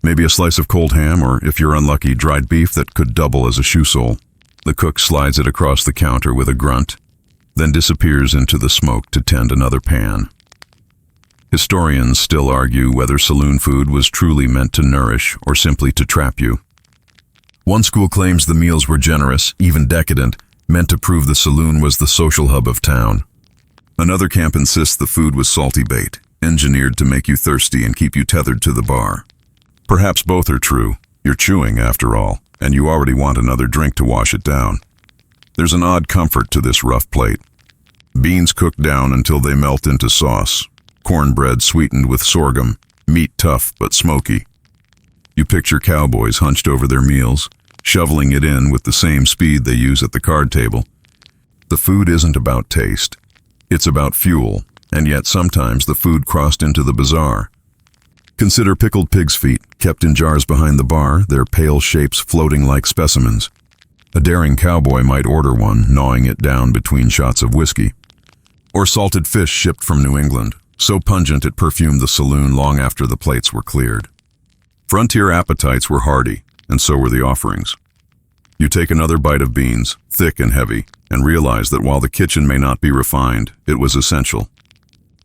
[SPEAKER 1] Maybe a slice of cold ham, or if you're unlucky, dried beef that could double as a shoe sole. The cook slides it across the counter with a grunt, then disappears into the smoke to tend another pan. Historians still argue whether saloon food was truly meant to nourish or simply to trap you. One school claims the meals were generous, even decadent, meant to prove the saloon was the social hub of town. Another camp insists the food was salty bait, engineered to make you thirsty and keep you tethered to the bar. Perhaps both are true. You're chewing, after all, and you already want another drink to wash it down. There's an odd comfort to this rough plate. Beans cooked down until they melt into sauce. Cornbread sweetened with sorghum, meat tough but smoky. You picture cowboys hunched over their meals, shoveling it in with the same speed they use at the card table. The food isn't about taste. It's about fuel, and yet sometimes the food crossed into the bizarre. Consider pickled pig's feet, kept in jars behind the bar, their pale shapes floating like specimens. A daring cowboy might order one, gnawing it down between shots of whiskey. Or salted fish shipped from New England, so pungent it perfumed the saloon long after the plates were cleared. Frontier appetites were hearty, and so were the offerings. You take another bite of beans, thick and heavy, and realize that while the kitchen may not be refined, it was essential.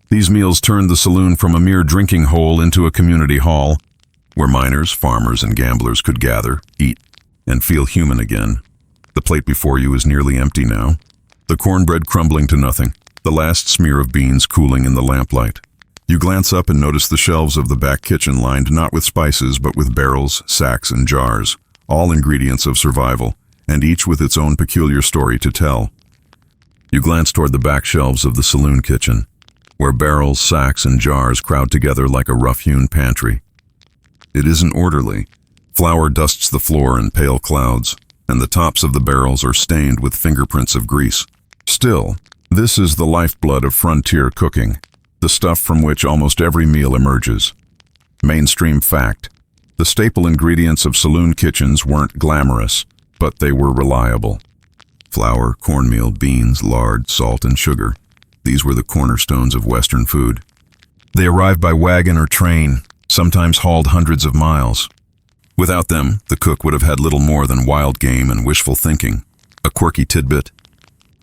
[SPEAKER 1] These meals turned the saloon from a mere drinking hole into a community hall, where miners, farmers, and gamblers could gather, eat, and feel human again. The plate before you is nearly empty now, the cornbread crumbling to nothing, the last smear of beans cooling in the lamplight. You glance up and notice the shelves of the back kitchen lined not with spices but with barrels, sacks, and jars, all ingredients of survival, and each with its own peculiar story to tell. You glance toward the back shelves of the saloon kitchen, where barrels, sacks, and jars crowd together like a rough-hewn pantry. It isn't orderly. Flour dusts the floor in pale clouds, and the tops of the barrels are stained with fingerprints of grease. Still, this is the lifeblood of frontier cooking, the stuff from which almost every meal emerges. Mainstream fact. The staple ingredients of saloon kitchens weren't glamorous, but they were reliable. Flour, cornmeal, beans, lard, salt, and sugar. These were the cornerstones of Western food. They arrived by wagon or train, sometimes hauled hundreds of miles. Without them, the cook would have had little more than wild game and wishful thinking. A quirky tidbit.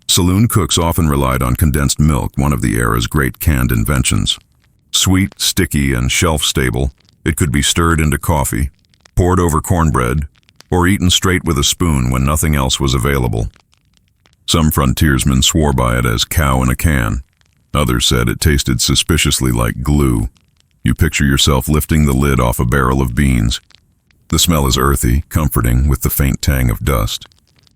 [SPEAKER 1] Saloon cooks often relied on condensed milk, one of the era's great canned inventions. Sweet, sticky, and shelf-stable, It could be stirred into coffee, poured over cornbread, or eaten straight with a spoon when nothing else was available. Some frontiersmen swore by it as cow in a can. Others said it tasted suspiciously like glue. You picture yourself lifting the lid off a barrel of beans. The smell is earthy, comforting, with the faint tang of dust.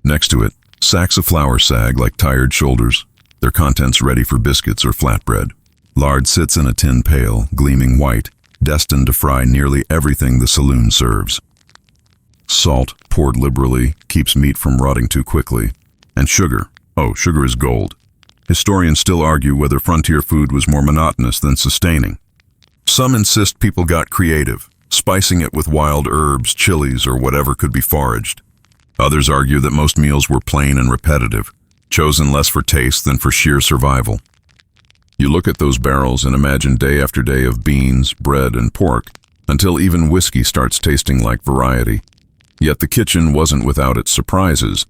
[SPEAKER 1] Next to it, sacks of flour sag like tired shoulders, their contents ready for biscuits or flatbread. Lard sits in a tin pail, gleaming white, destined to fry nearly everything the saloon serves. Salt, poured liberally, keeps meat from rotting too quickly. And sugar. Oh, sugar is gold. Historians still argue whether frontier food was more monotonous than sustaining. Some insist people got creative, spicing it with wild herbs, chilies, or whatever could be foraged. Others argue that most meals were plain and repetitive, chosen less for taste than for sheer survival. You look at those barrels and imagine day after day of beans, bread, and pork, until even whiskey starts tasting like variety. Yet the kitchen wasn't without its surprises.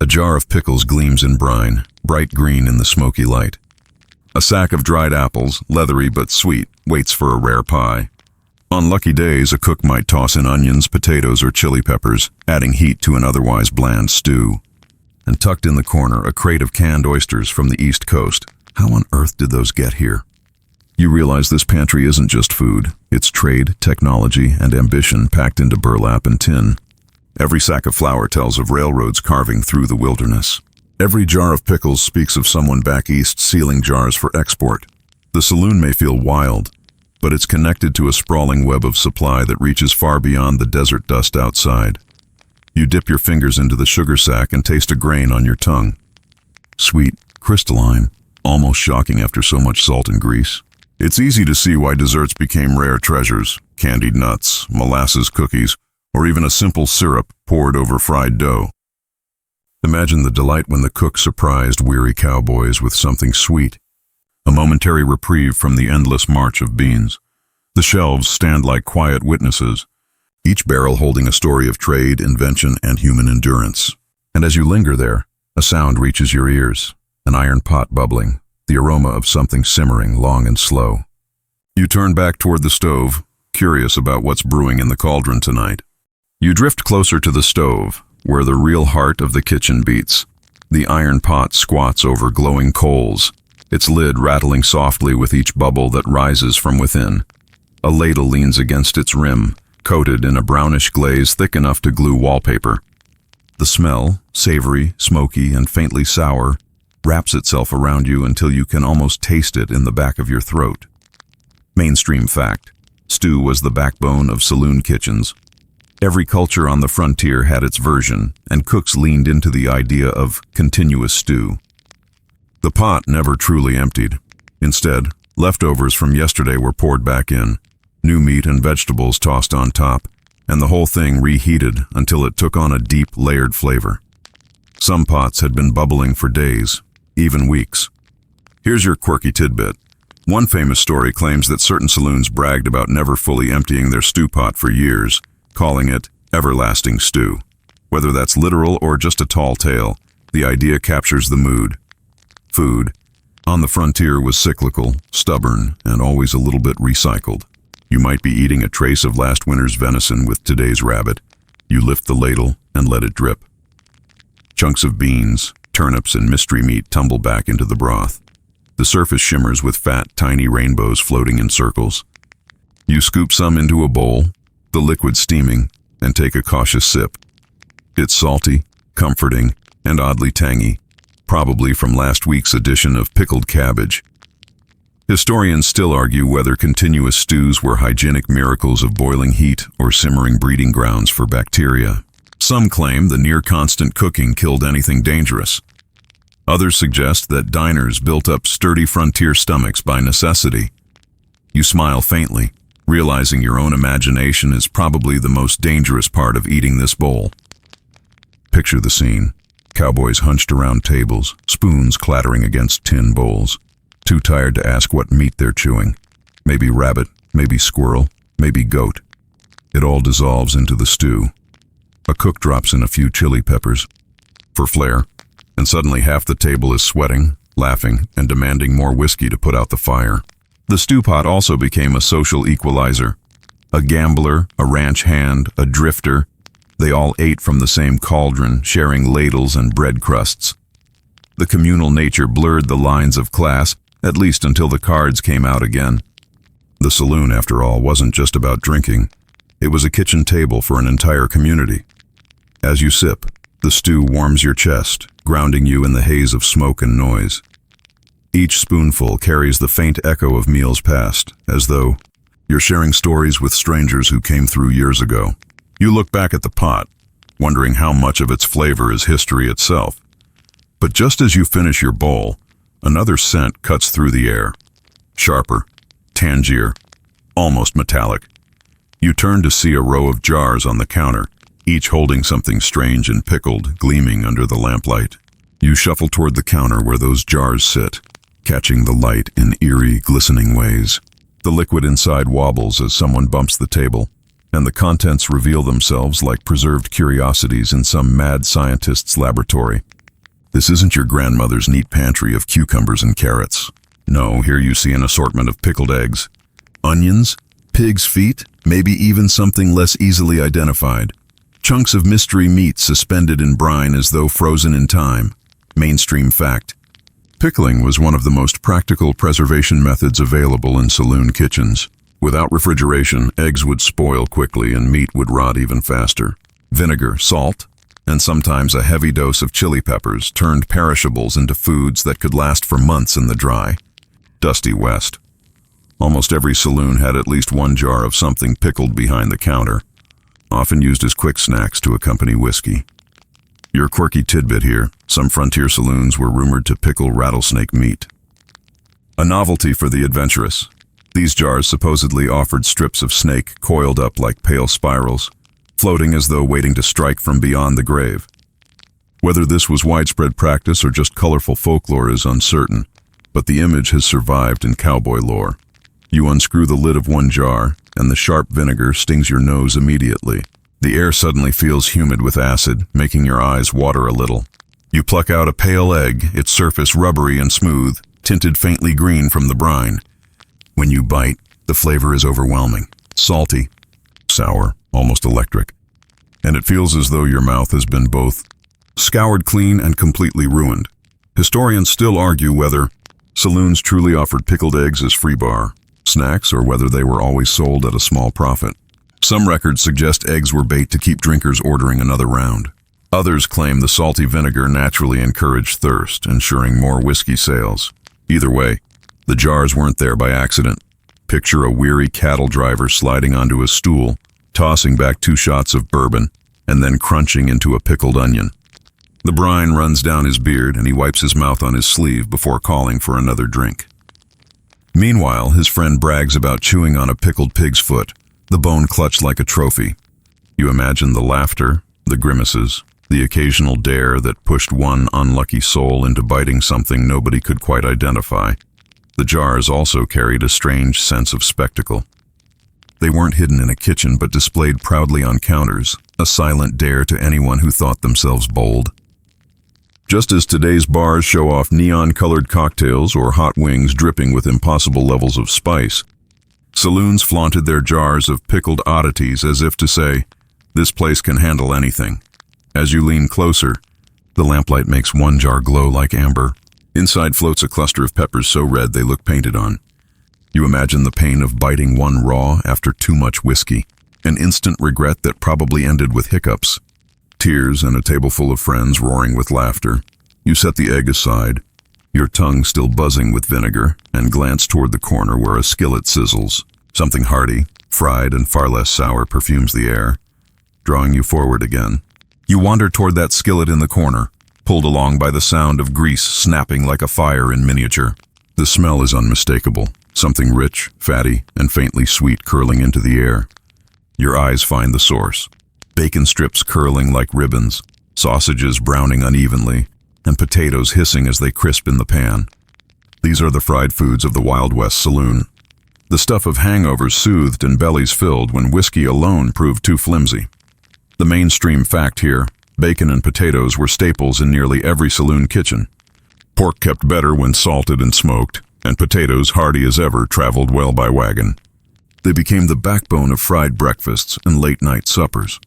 [SPEAKER 1] A jar of pickles gleams in brine, bright green in the smoky light. A sack of dried apples, leathery but sweet, waits for a rare pie. On lucky days, a cook might toss in onions, potatoes, or chili peppers, adding heat to an otherwise bland stew. And tucked in the corner, a crate of canned oysters from the East Coast. How on earth did those get here? You realize this pantry isn't just food. It's trade, technology, and ambition packed into burlap and tin. Every sack of flour tells of railroads carving through the wilderness. Every jar of pickles speaks of someone back east sealing jars for export. The saloon may feel wild, but it's connected to a sprawling web of supply that reaches far beyond the desert dust outside. You dip your fingers into the sugar sack and taste a grain on your tongue. Sweet, crystalline, almost shocking after so much salt and grease. It's easy to see why desserts became rare treasures: candied nuts, molasses cookies, or even a simple syrup poured over fried dough. Imagine the delight when the cook surprised weary cowboys with something sweet, a momentary reprieve from the endless march of beans. The shelves stand like quiet witnesses, each barrel holding a story of trade, invention, and human endurance. And as you linger there, a sound reaches your ears, an iron pot bubbling, the aroma of something simmering long and slow. You turn back toward the stove, curious about what's brewing in the cauldron tonight. You drift closer to the stove, where the real heart of the kitchen beats. The iron pot squats over glowing coals, its lid rattling softly with each bubble that rises from within. A ladle leans against its rim, coated in a brownish glaze thick enough to glue wallpaper. The smell, savory, smoky, and faintly sour, wraps itself around you until you can almost taste it in the back of your throat. Mainstream fact: stew was the backbone of saloon kitchens. Every culture on the frontier had its version, and cooks leaned into the idea of continuous stew. The pot never truly emptied. Instead, leftovers from yesterday were poured back in, new meat and vegetables tossed on top, and the whole thing reheated until it took on a deep, layered flavor. Some pots had been bubbling for days, even weeks. Here's your quirky tidbit. One famous story claims that certain saloons bragged about never fully emptying their stew pot for years, calling it everlasting stew. Whether that's literal or just a tall tale, the idea captures the mood. Food, on the frontier, was cyclical, stubborn, and always a little bit recycled. You might be eating a trace of last winter's venison with today's rabbit. You lift the ladle and let it drip. Chunks of beans, turnips, and mystery meat tumble back into the broth. The surface shimmers with fat, tiny rainbows floating in circles. You scoop some into a bowl, the liquid steaming, and take a cautious sip. It's salty, comforting, and oddly tangy, probably from last week's edition of pickled cabbage. Historians still argue whether continuous stews were hygienic miracles of boiling heat or simmering breeding grounds for bacteria. Some claim the near-constant cooking killed anything dangerous. Others suggest that diners built up sturdy frontier stomachs by necessity. You smile faintly, realizing your own imagination is probably the most dangerous part of eating this bowl. Picture the scene. Cowboys hunched around tables, spoons clattering against tin bowls, too tired to ask what meat they're chewing. Maybe rabbit, maybe squirrel, maybe goat. It all dissolves into the stew. A cook drops in a few chili peppers for flair, and suddenly half the table is sweating, laughing, and demanding more whiskey to put out the fire. The stew pot also became a social equalizer. A gambler, a ranch hand, a drifter, they all ate from the same cauldron, sharing ladles and bread crusts. The communal nature blurred the lines of class, at least until the cards came out again. The saloon, after all, wasn't just about drinking. It was a kitchen table for an entire community. As you sip, the stew warms your chest, grounding you in the haze of smoke and noise. Each spoonful carries the faint echo of meals past, as though you're sharing stories with strangers who came through years ago. You look back at the pot, wondering how much of its flavor is history itself. But just as you finish your bowl, another scent cuts through the air. Sharper, tangier, almost metallic. You turn to see a row of jars on the counter, each holding something strange and pickled, gleaming under the lamplight. You shuffle toward the counter where those jars sit, catching the light in eerie, glistening ways. The liquid inside wobbles as someone bumps the table, and the contents reveal themselves like preserved curiosities in some mad scientist's laboratory. This isn't your grandmother's neat pantry of cucumbers and carrots. No, here you see an assortment of pickled eggs, onions, pig's feet, maybe even something less easily identified. Chunks of mystery meat suspended in brine as though frozen in time. Mainstream fact. Pickling was one of the most practical preservation methods available in saloon kitchens. Without refrigeration, eggs would spoil quickly and meat would rot even faster. Vinegar, salt, and sometimes a heavy dose of chili peppers turned perishables into foods that could last for months in the dry. Dusty West. Almost every saloon had at least one jar of something pickled behind the counter, often used as quick snacks to accompany whiskey. Your quirky tidbit here, some frontier saloons were rumored to pickle rattlesnake meat. A novelty for the adventurous. These jars supposedly offered strips of snake coiled up like pale spirals, floating as though waiting to strike from beyond the grave. Whether this was widespread practice or just colorful folklore is uncertain, but the image has survived in cowboy lore. You unscrew the lid of one jar, and the sharp vinegar stings your nose immediately. The air suddenly feels humid with acid, making your eyes water a little. You pluck out a pale egg, its surface rubbery and smooth, tinted faintly green from the brine. When you bite, the flavor is overwhelming, salty, sour, almost electric. And it feels as though your mouth has been both scoured clean and completely ruined. Historians still argue whether saloons truly offered pickled eggs as free bar snacks or whether they were always sold at a small profit. Some records suggest eggs were bait to keep drinkers ordering another round. Others claim the salty vinegar naturally encouraged thirst, ensuring more whiskey sales. Either way, the jars weren't there by accident. Picture a weary cattle driver sliding onto a stool, tossing back 2 shots of bourbon, and then crunching into a pickled onion. The brine runs down his beard and he wipes his mouth on his sleeve before calling for another drink. Meanwhile, his friend brags about chewing on a pickled pig's foot, the bone clutched like a trophy. You imagine the laughter, the grimaces, the occasional dare that pushed one unlucky soul into biting something nobody could quite identify. The jars also carried a strange sense of spectacle. They weren't hidden in a kitchen but displayed proudly on counters, a silent dare to anyone who thought themselves bold. Just as today's bars show off neon-colored cocktails or hot wings dripping with impossible levels of spice, saloons flaunted their jars of pickled oddities as if to say, "This place can handle anything." As you lean closer, the lamplight makes one jar glow like amber. Inside floats a cluster of peppers so red they look painted on. You imagine the pain of biting one raw after too much whiskey, an instant regret that probably ended with hiccups. Tears and a table full of friends roaring with laughter. You set the egg aside, your tongue still buzzing with vinegar, and glance toward the corner where a skillet sizzles. Something hearty, fried and far less sour perfumes the air, drawing you forward again. You wander toward that skillet in the corner, pulled along by the sound of grease snapping like a fire in miniature. The smell is unmistakable, something rich, fatty, and faintly sweet curling into the air. Your eyes find the source. Bacon strips curling like ribbons, sausages browning unevenly, and potatoes hissing as they crisp in the pan. These are the fried foods of the Wild West Saloon. The stuff of hangovers soothed and bellies filled when whiskey alone proved too flimsy. The mainstream fact here, bacon and potatoes were staples in nearly every saloon kitchen. Pork kept better when salted and smoked, and potatoes, hardy as ever, traveled well by wagon. They became the backbone of fried breakfasts and late-night suppers.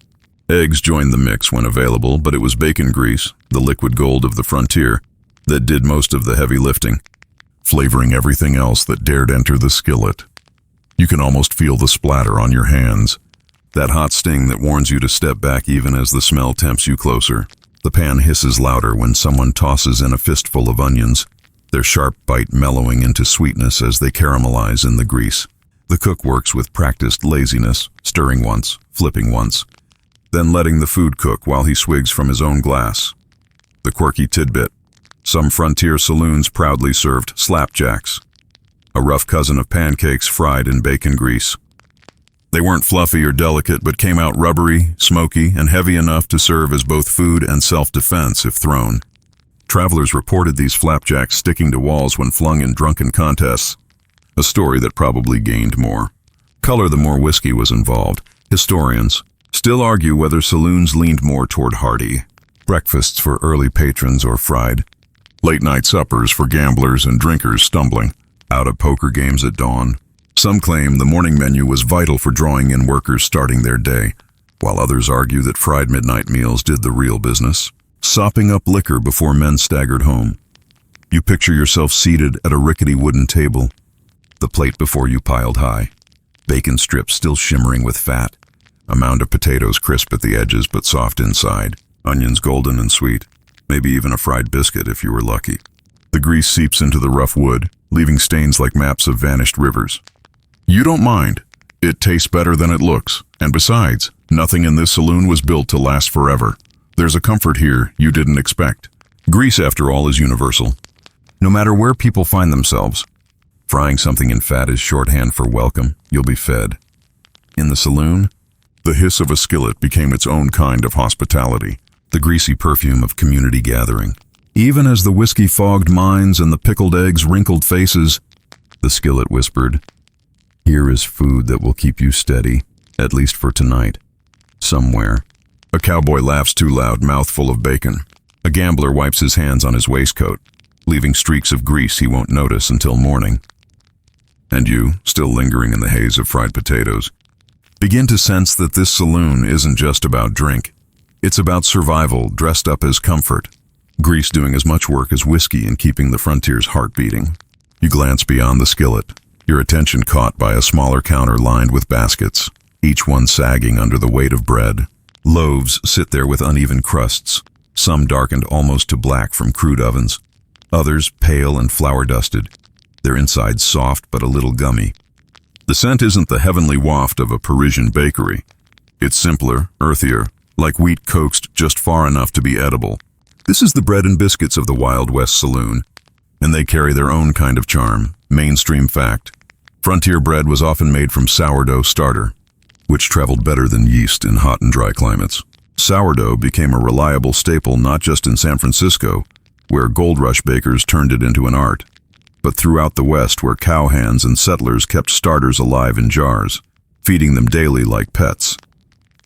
[SPEAKER 1] Eggs joined the mix when available, but it was bacon grease, the liquid gold of the frontier, that did most of the heavy lifting, flavoring everything else that dared enter the skillet. You can almost feel the splatter on your hands, that hot sting that warns you to step back even as the smell tempts you closer. The pan hisses louder when someone tosses in a fistful of onions, their sharp bite mellowing into sweetness as they caramelize in the grease. The cook works with practiced laziness, stirring once, flipping once, then letting the food cook while he swigs from his own glass. The quirky tidbit: some frontier saloons proudly served slapjacks, a rough cousin of pancakes fried in bacon grease. They weren't fluffy or delicate, but came out rubbery, smoky, and heavy enough to serve as both food and self-defense if thrown. Travelers reported these flapjacks sticking to walls when flung in drunken contests, a story that probably gained more color the more whiskey was involved. Historians still argue whether saloons leaned more toward hearty breakfasts for early patrons or fried late-night suppers for gamblers and drinkers stumbling out of poker games at dawn. Some claim the morning menu was vital for drawing in workers starting their day, while others argue that fried midnight meals did the real business, sopping up liquor before men staggered home. You picture yourself seated at a rickety wooden table, the plate before you piled high, bacon strips still shimmering with fat, a mound of potatoes crisp at the edges but soft inside, onions golden and sweet, maybe even a fried biscuit if you were lucky. The grease seeps into the rough wood, leaving stains like maps of vanished rivers. You don't mind. It tastes better than it looks, and besides, nothing in this saloon was built to last forever. There's a comfort here you didn't expect. Grease, after all, is universal. No matter where people find themselves, frying something in fat is shorthand for welcome, you'll be fed. In the saloon, the hiss of a skillet became its own kind of hospitality, the greasy perfume of community gathering. Even as the whiskey fogged minds and the pickled eggs wrinkled faces, the skillet whispered, "Here is food that will keep you steady, at least for tonight. Somewhere." A cowboy laughs too loud, mouthful of bacon. A gambler wipes his hands on his waistcoat, leaving streaks of grease he won't notice until morning. And you, still lingering in the haze of fried potatoes, begin to sense that this saloon isn't just about drink. It's about survival dressed up as comfort. Grease doing as much work as whiskey in keeping the frontier's heart beating. You glance beyond the skillet, your attention caught by a smaller counter lined with baskets, each one sagging under the weight of bread. Loaves sit there with uneven crusts, some darkened almost to black from crude ovens, others pale and flour-dusted, their insides soft but a little gummy. The scent isn't the heavenly waft of a Parisian bakery. It's simpler, earthier, like wheat coaxed just far enough to be edible. This is the bread and biscuits of the Wild West Saloon, and they carry their own kind of charm. Mainstream fact: frontier bread was often made from sourdough starter, which traveled better than yeast in hot and dry climates. Sourdough became a reliable staple not just in San Francisco, where gold rush bakers turned it into an art, but throughout the West, where cowhands and settlers kept starters alive in jars, feeding them daily like pets.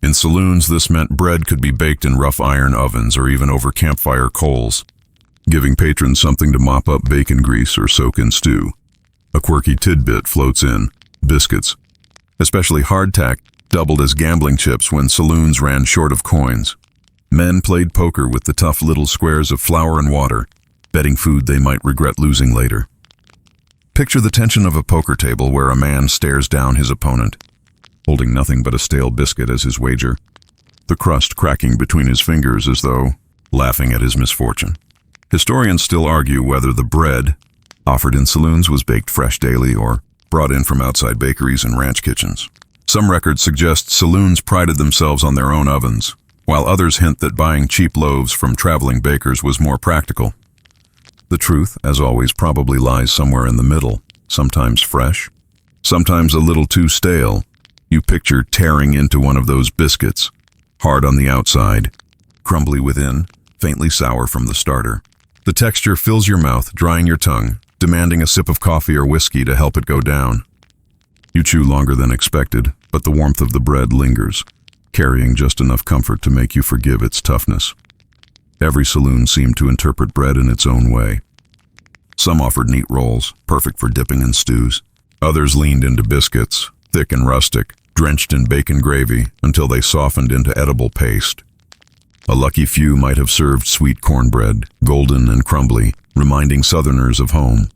[SPEAKER 1] In saloons, this meant bread could be baked in rough iron ovens or even over campfire coals, giving patrons something to mop up bacon grease or soak in stew. A quirky tidbit floats in: biscuits, especially hardtack, doubled as gambling chips when saloons ran short of coins. Men played poker with the tough little squares of flour and water, betting food they might regret losing later. Picture the tension of a poker table where a man stares down his opponent, holding nothing but a stale biscuit as his wager, the crust cracking between his fingers as though laughing at his misfortune. Historians still argue whether the bread offered in saloons was baked fresh daily or brought in from outside bakeries and ranch kitchens. Some records suggest saloons prided themselves on their own ovens, while others hint that buying cheap loaves from traveling bakers was more practical. The truth, as always, probably lies somewhere in the middle, sometimes fresh, sometimes a little too stale. You picture tearing into one of those biscuits, hard on the outside, crumbly within, faintly sour from the starter. The texture fills your mouth, drying your tongue, demanding a sip of coffee or whiskey to help it go down. You chew longer than expected, but the warmth of the bread lingers, carrying just enough comfort to make you forgive its toughness. Every saloon seemed to interpret bread in its own way. Some offered neat rolls, perfect for dipping in stews. Others leaned into biscuits, thick and rustic, drenched in bacon gravy until they softened into edible paste. A lucky few might have served sweet cornbread, golden and crumbly, reminding Southerners of home.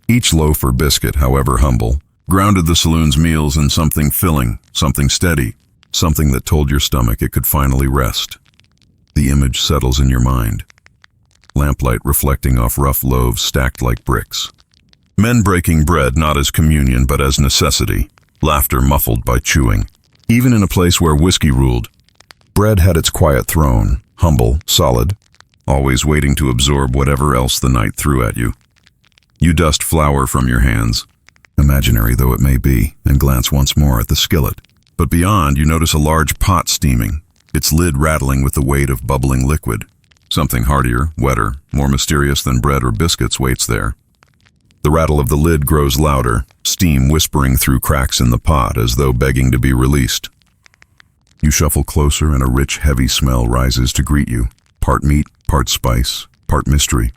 [SPEAKER 1] Each loaf or biscuit, however humble, grounded the saloon's meals in something filling, something steady, something that told your stomach it could finally rest. The image settles in your mind. Lamplight reflecting off rough loaves stacked like bricks. Men breaking bread not as communion but as necessity, laughter muffled by chewing. Even in a place where whiskey ruled, bread had its quiet throne, humble, solid, always waiting to absorb whatever else the night threw at you. You dust flour from your hands, imaginary though it may be, and glance once more at the skillet. But beyond, you notice a large pot steaming, its lid rattling with the weight of bubbling liquid. Something heartier, wetter, more mysterious than bread or biscuits waits there. The rattle of the lid grows louder, steam whispering through cracks in the pot as though begging to be released. You shuffle closer and a rich, heavy smell rises to greet you. Part meat, part spice, part mystery.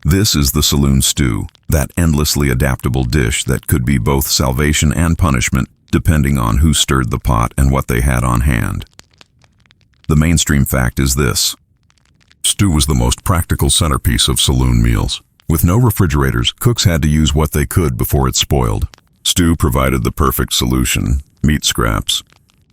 [SPEAKER 1] This is the saloon stew, that endlessly adaptable dish that could be both salvation and punishment depending on who stirred the pot and what they had on hand. The mainstream fact is this. Stew was the most practical centerpiece of saloon meals. With no refrigerators, cooks had to use what they could before it spoiled. Stew provided the perfect solution. Meat scraps,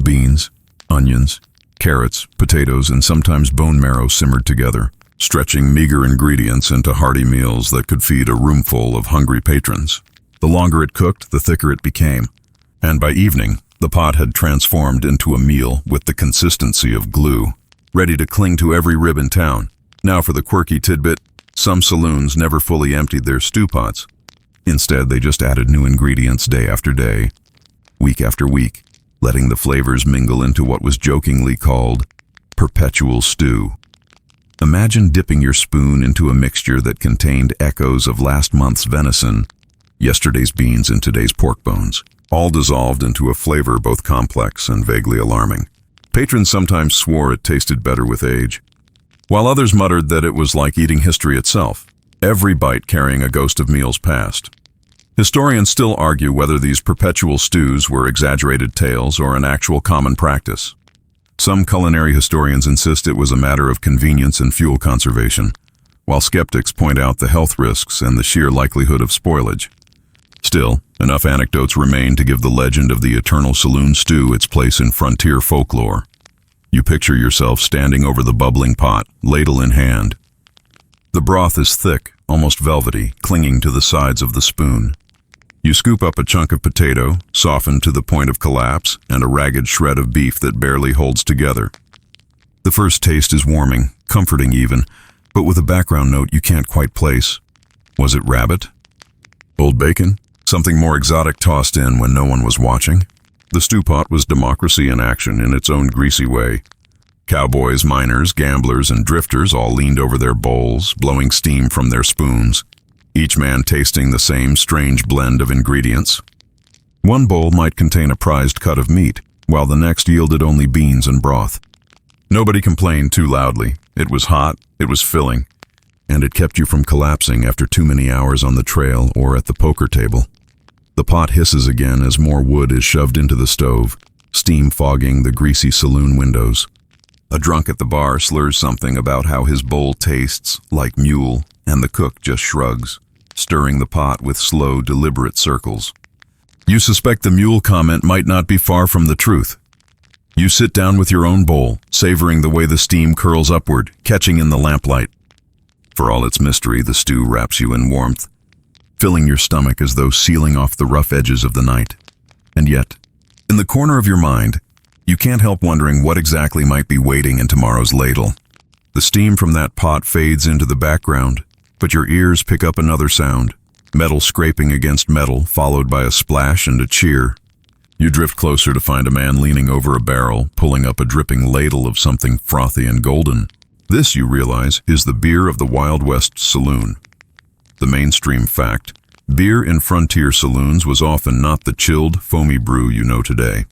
[SPEAKER 1] beans, onions, carrots, potatoes, and sometimes bone marrow simmered together, stretching meager ingredients into hearty meals that could feed a roomful of hungry patrons. The longer it cooked, the thicker it became, and by evening, the pot had transformed into a meal with the consistency of glue, ready to cling to every rib in town. Now for the quirky tidbit, some saloons never fully emptied their stew pots. Instead, they just added new ingredients day after day, week after week, letting the flavors mingle into what was jokingly called perpetual stew. Imagine dipping your spoon into a mixture that contained echoes of last month's venison, yesterday's beans, and today's pork bones, all dissolved into a flavor both complex and vaguely alarming. Patrons sometimes swore it tasted better with age, while others muttered that it was like eating history itself, every bite carrying a ghost of meals past. Historians still argue whether these perpetual stews were exaggerated tales or an actual common practice. Some culinary historians insist it was a matter of convenience and fuel conservation, while skeptics point out the health risks and the sheer likelihood of spoilage. Still, enough anecdotes remain to give the legend of the eternal saloon stew its place in frontier folklore. You picture yourself standing over the bubbling pot, ladle in hand. The broth is thick, almost velvety, clinging to the sides of the spoon. You scoop up a chunk of potato, softened to the point of collapse, and a ragged shred of beef that barely holds together. The first taste is warming, comforting even, but with a background note you can't quite place. Was it rabbit? Old bacon? Something more exotic tossed in when no one was watching? The stew pot was democracy in action in its own greasy way. Cowboys, miners, gamblers, and drifters all leaned over their bowls, blowing steam from their spoons, each man tasting the same strange blend of ingredients. One bowl might contain a prized cut of meat, while the next yielded only beans and broth. Nobody complained too loudly. It was hot, it was filling, and it kept you from collapsing after too many hours on the trail or at the poker table. The pot hisses again as more wood is shoved into the stove, steam fogging the greasy saloon windows. A drunk at the bar slurs something about how his bowl tastes like mule, and the cook just shrugs, stirring the pot with slow, deliberate circles. You suspect the mule comment might not be far from the truth. You sit down with your own bowl, savoring the way the steam curls upward, catching in the lamplight. For all its mystery, the stew wraps you in warmth, filling your stomach as though sealing off the rough edges of the night. And yet, in the corner of your mind, you can't help wondering what exactly might be waiting in tomorrow's ladle. The steam from that pot fades into the background, but your ears pick up another sound, metal scraping against metal, followed by a splash and a cheer. You drift closer to find a man leaning over a barrel, pulling up a dripping ladle of something frothy and golden. This, you realize, is the beer of the Wild West Saloon. The mainstream fact, beer in frontier saloons was often not the chilled, foamy brew you know today.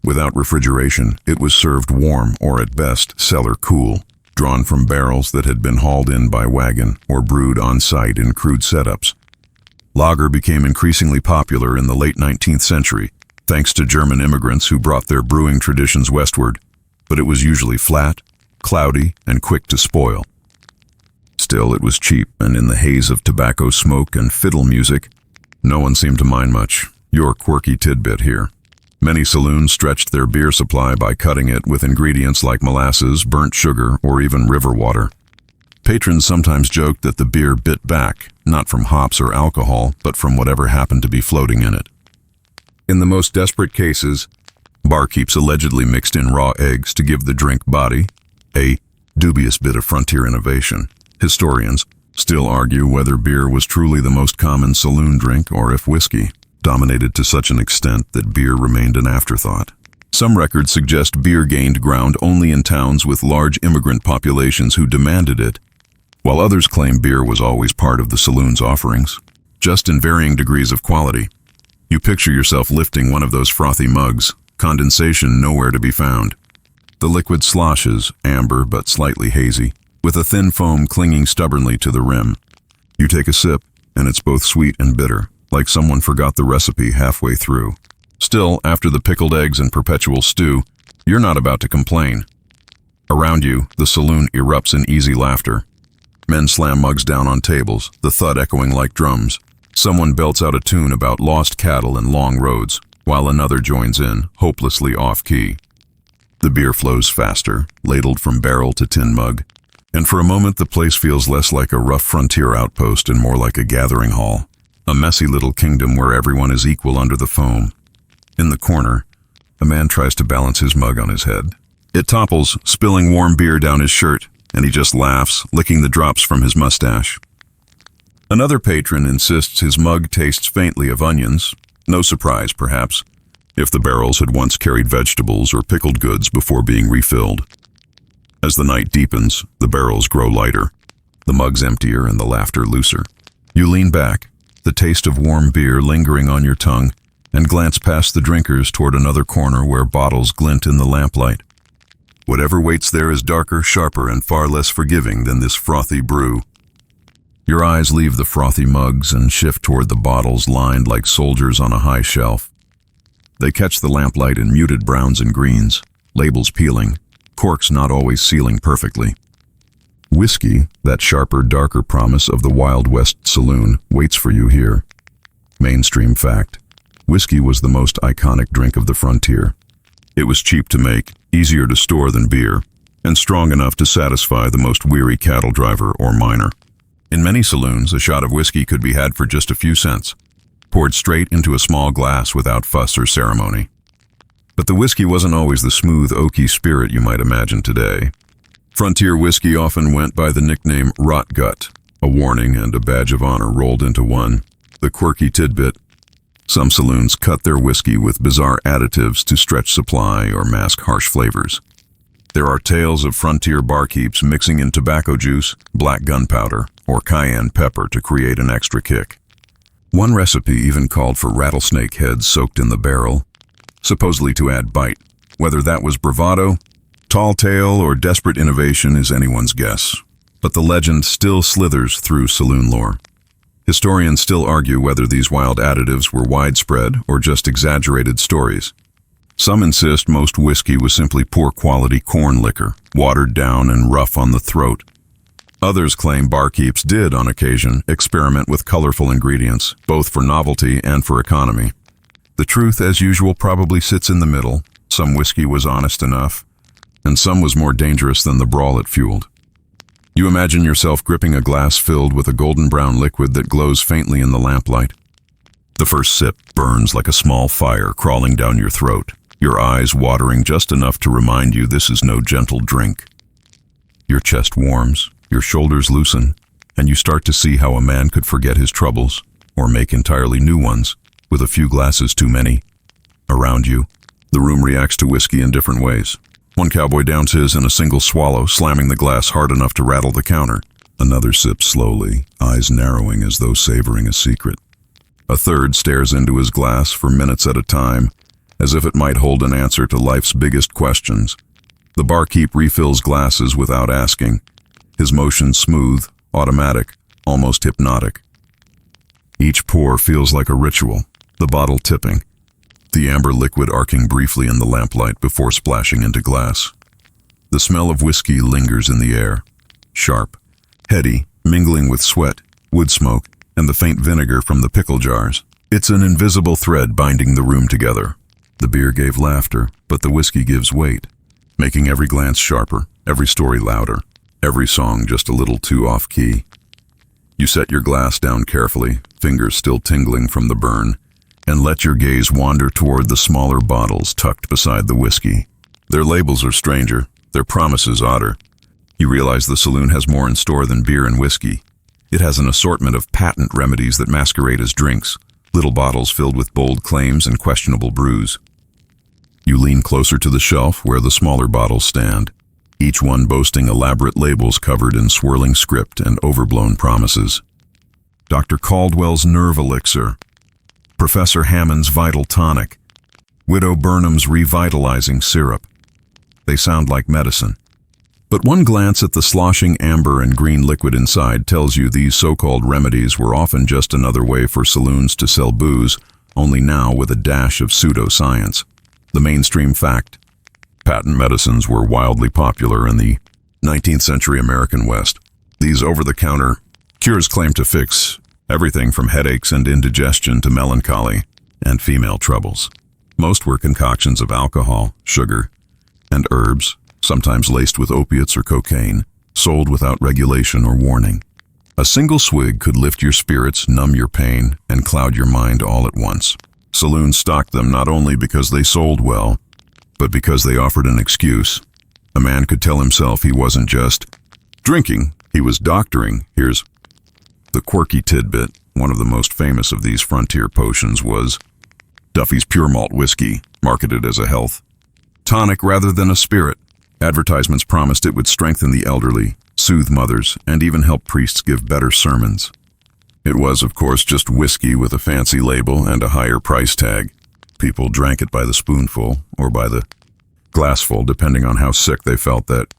[SPEAKER 1] Without refrigeration, it was served warm or at best cellar cool, drawn from barrels that had been hauled in by wagon or brewed on site in crude setups. Lager became increasingly popular in the late 19th century, thanks to German immigrants who brought their brewing traditions westward, but it was usually flat, cloudy, and quick to spoil. Still, it was cheap, and in the haze of tobacco smoke and fiddle music, no one seemed to mind much. Your quirky tidbit here. Many saloons stretched their beer supply by cutting it with ingredients like molasses, burnt sugar, or even river water. Patrons sometimes joked that the beer bit back, not from hops or alcohol, but from whatever happened to be floating in it. In the most desperate cases, barkeeps allegedly mixed in raw eggs to give the drink body, a dubious bit of frontier innovation. Historians still argue whether beer was truly the most common saloon drink or if whiskey dominated to such an extent that beer remained an afterthought. Some records suggest beer gained ground only in towns with large immigrant populations who demanded it, while others claim beer was always part of the saloon's offerings, just in varying degrees of quality. You picture yourself lifting one of those frothy mugs, condensation nowhere to be found. The liquid sloshes, amber but slightly hazy, with a thin foam clinging stubbornly to the rim. You take a sip, and it's both sweet and bitter, like someone forgot the recipe halfway through. Still, after the pickled eggs and perpetual stew, you're not about to complain. Around you, the saloon erupts in easy laughter. Men slam mugs down on tables, the thud echoing like drums. Someone belts out a tune about lost cattle and long roads, while another joins in, hopelessly off-key. The beer flows faster, ladled from barrel to tin mug, and for a moment the place feels less like a rough frontier outpost and more like a gathering hall, a messy little kingdom where everyone is equal under the foam. In the corner, a man tries to balance his mug on his head. It topples, spilling warm beer down his shirt, and he just laughs, licking the drops from his mustache. Another patron insists his mug tastes faintly of onions. No surprise, perhaps, if the barrels had once carried vegetables or pickled goods before being refilled. As the night deepens, the barrels grow lighter, the mugs emptier and the laughter looser. You lean back, the taste of warm beer lingering on your tongue, and glance past the drinkers toward another corner where bottles glint in the lamplight. Whatever waits there is darker, sharper, and far less forgiving than this frothy brew. Your eyes leave the frothy mugs and shift toward the bottles lined like soldiers on a high shelf. They catch the lamplight in muted browns and greens, labels peeling, corks not always sealing perfectly. Whiskey, that sharper, darker promise of the Wild West Saloon, waits for you here. Mainstream fact. Whiskey was the most iconic drink of the frontier. It was cheap to make, easier to store than beer, and strong enough to satisfy the most weary cattle driver or miner. In many saloons, a shot of whiskey could be had for just a few cents, poured straight into a small glass without fuss or ceremony. But the whiskey wasn't always the smooth, oaky spirit you might imagine today. Frontier whiskey often went by the nickname rot gut, a warning and a badge of honor rolled into one. The quirky tidbit: some saloons cut their whiskey with bizarre additives to stretch supply or mask harsh flavors. There are tales of frontier barkeeps mixing in tobacco juice, black gunpowder, or cayenne pepper to create an extra kick. One recipe even called for rattlesnake heads soaked in the barrel, supposedly to add bite. Whether that was bravado, tall tale, or desperate innovation is anyone's guess. But the legend still slithers through saloon lore. Historians still argue whether these wild additives were widespread or just exaggerated stories. Some insist most whiskey was simply poor quality corn liquor, watered down and rough on the throat. Others claim barkeeps did, on occasion, experiment with colorful ingredients, both for novelty and for economy. The truth, as usual, probably sits in the middle. Some whiskey was honest enough, and some was more dangerous than the brawl it fueled. You imagine yourself gripping a glass filled with a golden brown liquid that glows faintly in the lamplight. The first sip burns like a small fire crawling down your throat, your eyes watering just enough to remind you this is no gentle drink. Your chest warms, your shoulders loosen, and you start to see how a man could forget his troubles, or make entirely new ones, with a few glasses too many. Around you, the room reacts to whiskey in different ways. One cowboy downs his in a single swallow, slamming the glass hard enough to rattle the counter. Another sips slowly, eyes narrowing as though savoring a secret. A third stares into his glass for minutes at a time, as if it might hold an answer to life's biggest questions. The barkeep refills glasses without asking, his motions smooth, automatic, almost hypnotic. Each pour feels like a ritual, the bottle tipping, the amber liquid arcing briefly in the lamplight before splashing into glass. The smell of whiskey lingers in the air, sharp, heady, mingling with sweat, wood smoke, and the faint vinegar from the pickle jars. It's an invisible thread binding the room together. The beer gave laughter, but the whiskey gives weight, making every glance sharper, every story louder, every song just a little too off-key. You set your glass down carefully, fingers still tingling from the burn, and let your gaze wander toward the smaller bottles tucked beside the whiskey. Their labels are stranger, their promises odder. You realize the saloon has more in store than beer and whiskey. It has an assortment of patent remedies that masquerade as drinks, little bottles filled with bold claims and questionable brews. You lean closer to the shelf where the smaller bottles stand, each one boasting elaborate labels covered in swirling script and overblown promises. Dr. Caldwell's Nerve Elixir, Professor Hammond's Vital Tonic, Widow Burnham's Revitalizing Syrup. They sound like medicine. But one glance at the sloshing amber and green liquid inside tells you these so-called remedies were often just another way for saloons to sell booze, only now with a dash of pseudoscience. The mainstream fact: patent medicines were wildly popular in the 19th century American West. These over-the-counter cures claim to fix everything from headaches and indigestion to melancholy and female troubles. Most were concoctions of alcohol, sugar, and herbs, sometimes laced with opiates or cocaine, sold without regulation or warning. A single swig could lift your spirits, numb your pain, and cloud your mind all at once. Saloons stocked them not only because they sold well, but because they offered an excuse. A man could tell himself he wasn't just drinking, he was doctoring. Here's the quirky tidbit. One of the most famous of these frontier potions was Duffy's Pure Malt Whiskey, marketed as a health tonic rather than a spirit. Advertisements promised it would strengthen the elderly, soothe mothers, and even help priests give better sermons. It was, of course, just whiskey with a fancy label and a higher price tag. People drank it by the spoonful or by the glassful, depending on how sick they felt that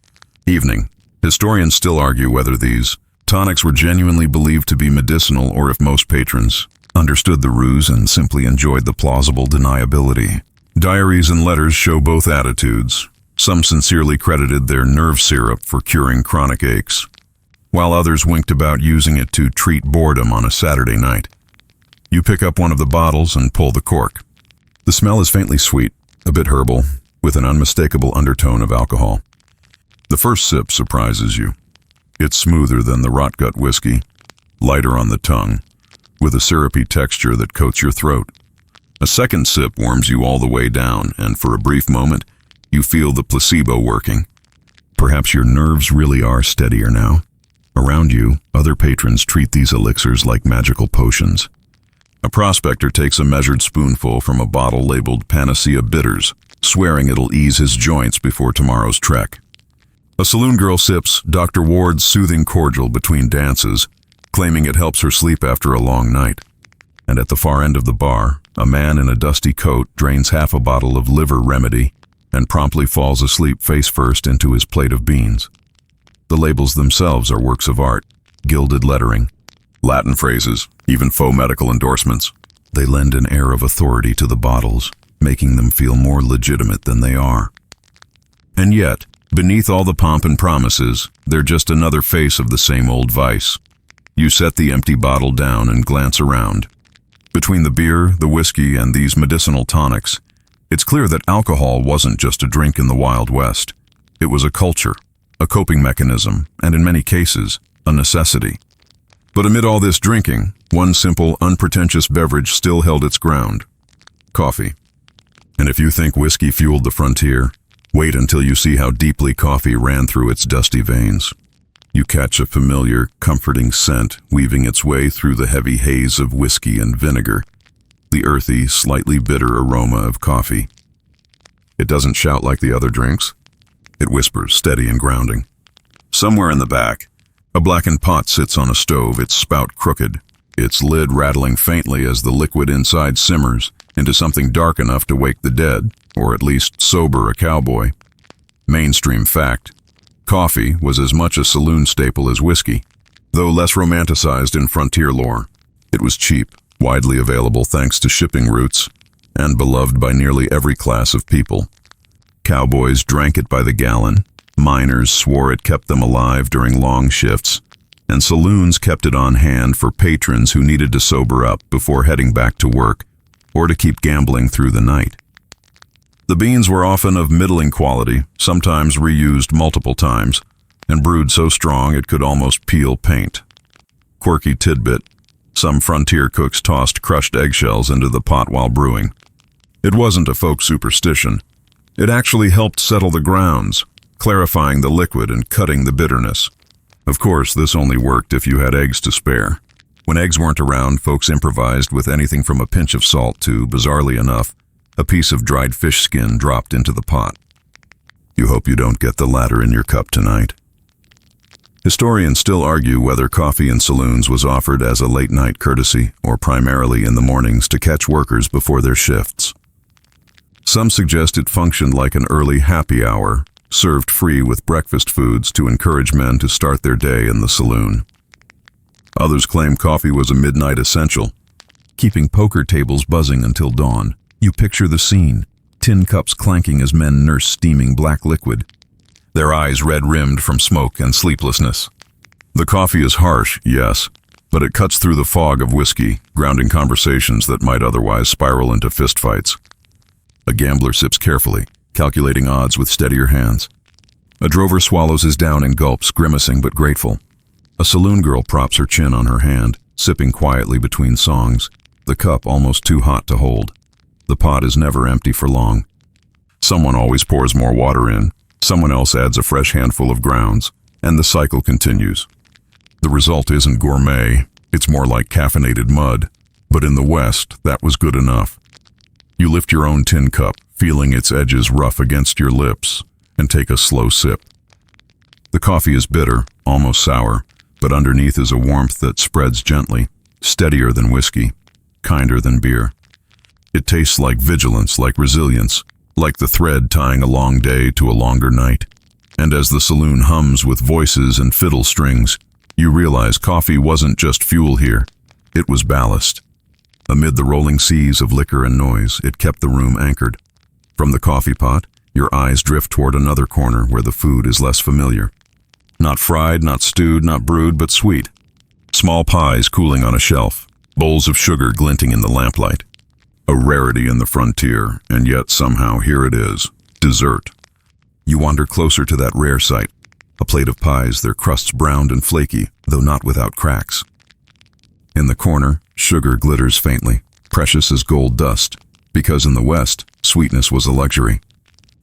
[SPEAKER 1] evening. Historians still argue whether these tonics were genuinely believed to be medicinal or if most patrons understood the ruse and simply enjoyed the plausible deniability. Diaries and letters show both attitudes. Some sincerely credited their nerve syrup for curing chronic aches, while others winked about using it to treat boredom on a Saturday night. You pick up one of the bottles and pull the cork. The smell is faintly sweet, a bit herbal, with an unmistakable undertone of alcohol. The first sip surprises you. It's smoother than the rot-gut whiskey, lighter on the tongue, with a syrupy texture that coats your throat. A second sip warms you all the way down, and for a brief moment, you feel the placebo working. Perhaps your nerves really are steadier now. Around you, other patrons treat these elixirs like magical potions. A prospector takes a measured spoonful from a bottle labeled Panacea Bitters, swearing it'll ease his joints before tomorrow's trek. A saloon girl sips Dr. Ward's soothing cordial between dances, claiming it helps her sleep after a long night. And at the far end of the bar, a man in a dusty coat drains half a bottle of liver remedy and promptly falls asleep face first into his plate of beans. The labels themselves are works of art, gilded lettering, Latin phrases, even faux medical endorsements. They lend an air of authority to the bottles, making them feel more legitimate than they are. And yet, beneath all the pomp and promises, they're just another face of the same old vice. You set the empty bottle down and glance around. Between the beer, the whiskey, and these medicinal tonics, it's clear that alcohol wasn't just a drink in the Wild West. It was a culture, a coping mechanism, and in many cases, a necessity. But amid all this drinking, one simple, unpretentious beverage still held its ground: coffee. And if you think whiskey fueled the frontier, wait until you see how deeply coffee ran through its dusty veins. You catch a familiar, comforting scent weaving its way through the heavy haze of whiskey and vinegar, the earthy, slightly bitter aroma of coffee. It doesn't shout like the other drinks. It whispers, steady and grounding. Somewhere in the back, a blackened pot sits on a stove, its spout crooked, its lid rattling faintly as the liquid inside simmers into something dark enough to wake the dead, or at least sober a cowboy. Mainstream fact: coffee was as much a saloon staple as whiskey, though less romanticized in frontier lore. It was cheap, widely available thanks to shipping routes, and beloved by nearly every class of people. Cowboys drank it by the gallon, miners swore it kept them alive during long shifts, and saloons kept it on hand for patrons who needed to sober up before heading back to work or to keep gambling through the night. The beans were often of middling quality, sometimes reused multiple times, and brewed so strong it could almost peel paint. Quirky tidbit: some frontier cooks tossed crushed eggshells into the pot while brewing. It wasn't a folk superstition. It actually helped settle the grounds, clarifying the liquid and cutting the bitterness. Of course, this only worked if you had eggs to spare. When eggs weren't around, folks improvised with anything from a pinch of salt to, bizarrely enough, a piece of dried fish skin dropped into the pot. You hope you don't get the latter in your cup tonight. Historians still argue whether coffee in saloons was offered as a late-night courtesy or primarily in the mornings to catch workers before their shifts. Some suggest it functioned like an early happy hour, served free with breakfast foods to encourage men to start their day in the saloon. Others claim coffee was a midnight essential, keeping poker tables buzzing until dawn. You picture the scene, tin cups clanking as men nurse steaming black liquid, their eyes red-rimmed from smoke and sleeplessness. The coffee is harsh, yes, but it cuts through the fog of whiskey, grounding conversations that might otherwise spiral into fistfights. A gambler sips carefully, calculating odds with steadier hands. A drover swallows his down in gulps, grimacing but grateful. A saloon girl props her chin on her hand, sipping quietly between songs, the cup almost too hot to hold. The pot is never empty for long. Someone always pours more water in, someone else adds a fresh handful of grounds, and the cycle continues. The result isn't gourmet, it's more like caffeinated mud, but in the West, that was good enough. You lift your own tin cup, feeling its edges rough against your lips, and take a slow sip. The coffee is bitter, almost sour, but underneath is a warmth that spreads gently, steadier than whiskey, kinder than beer. It tastes like vigilance, like resilience, like the thread tying a long day to a longer night. And as the saloon hums with voices and fiddle strings, you realize coffee wasn't just fuel here, it was ballast. Amid the rolling seas of liquor and noise, it kept the room anchored. From the coffee pot, your eyes drift toward another corner where the food is less familiar. Not fried, not stewed, not brewed, but sweet. Small pies cooling on a shelf, bowls of sugar glinting in the lamplight. A rarity in the frontier, and yet somehow here it is, dessert. You wander closer to that rare sight, a plate of pies, their crusts browned and flaky, though not without cracks. In the corner, sugar glitters faintly, precious as gold dust, because in the West, sweetness was a luxury.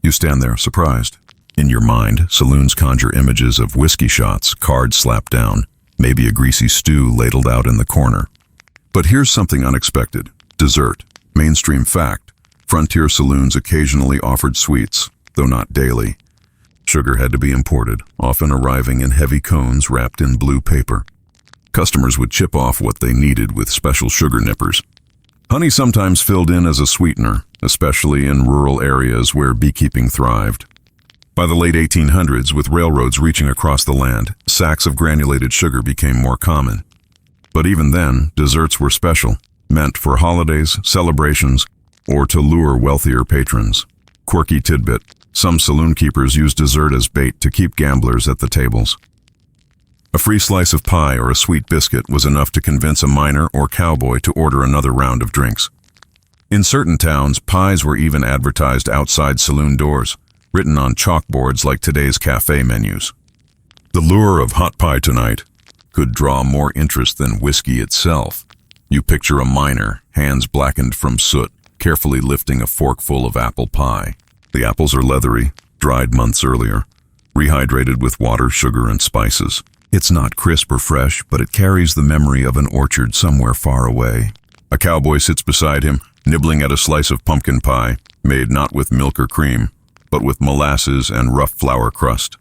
[SPEAKER 1] You stand there, surprised. In your mind, saloons conjure images of whiskey shots, cards slapped down, maybe a greasy stew ladled out in the corner. But here's something unexpected. Dessert. Mainstream fact. Frontier saloons occasionally offered sweets, though not daily. Sugar had to be imported, often arriving in heavy cones wrapped in blue paper. Customers would chip off what they needed with special sugar nippers. Honey sometimes filled in as a sweetener, especially in rural areas where beekeeping thrived. By the late 1800s, with railroads reaching across the land, sacks of granulated sugar became more common. But even then, desserts were special, meant for holidays, celebrations, or to lure wealthier patrons. Quirky tidbit: some saloon keepers used dessert as bait to keep gamblers at the tables. A free slice of pie or a sweet biscuit was enough to convince a miner or cowboy to order another round of drinks. In certain towns, pies were even advertised outside saloon doors, written on chalkboards like today's cafe menus. The lure of hot pie tonight could draw more interest than whiskey itself. You picture a miner, hands blackened from soot, carefully lifting a forkful of apple pie. The apples are leathery, dried months earlier, rehydrated with water, sugar, and spices. It's not crisp or fresh, but it carries the memory of an orchard somewhere far away. A cowboy sits beside him, nibbling at a slice of pumpkin pie, made not with milk or cream, but with molasses and rough flour crust.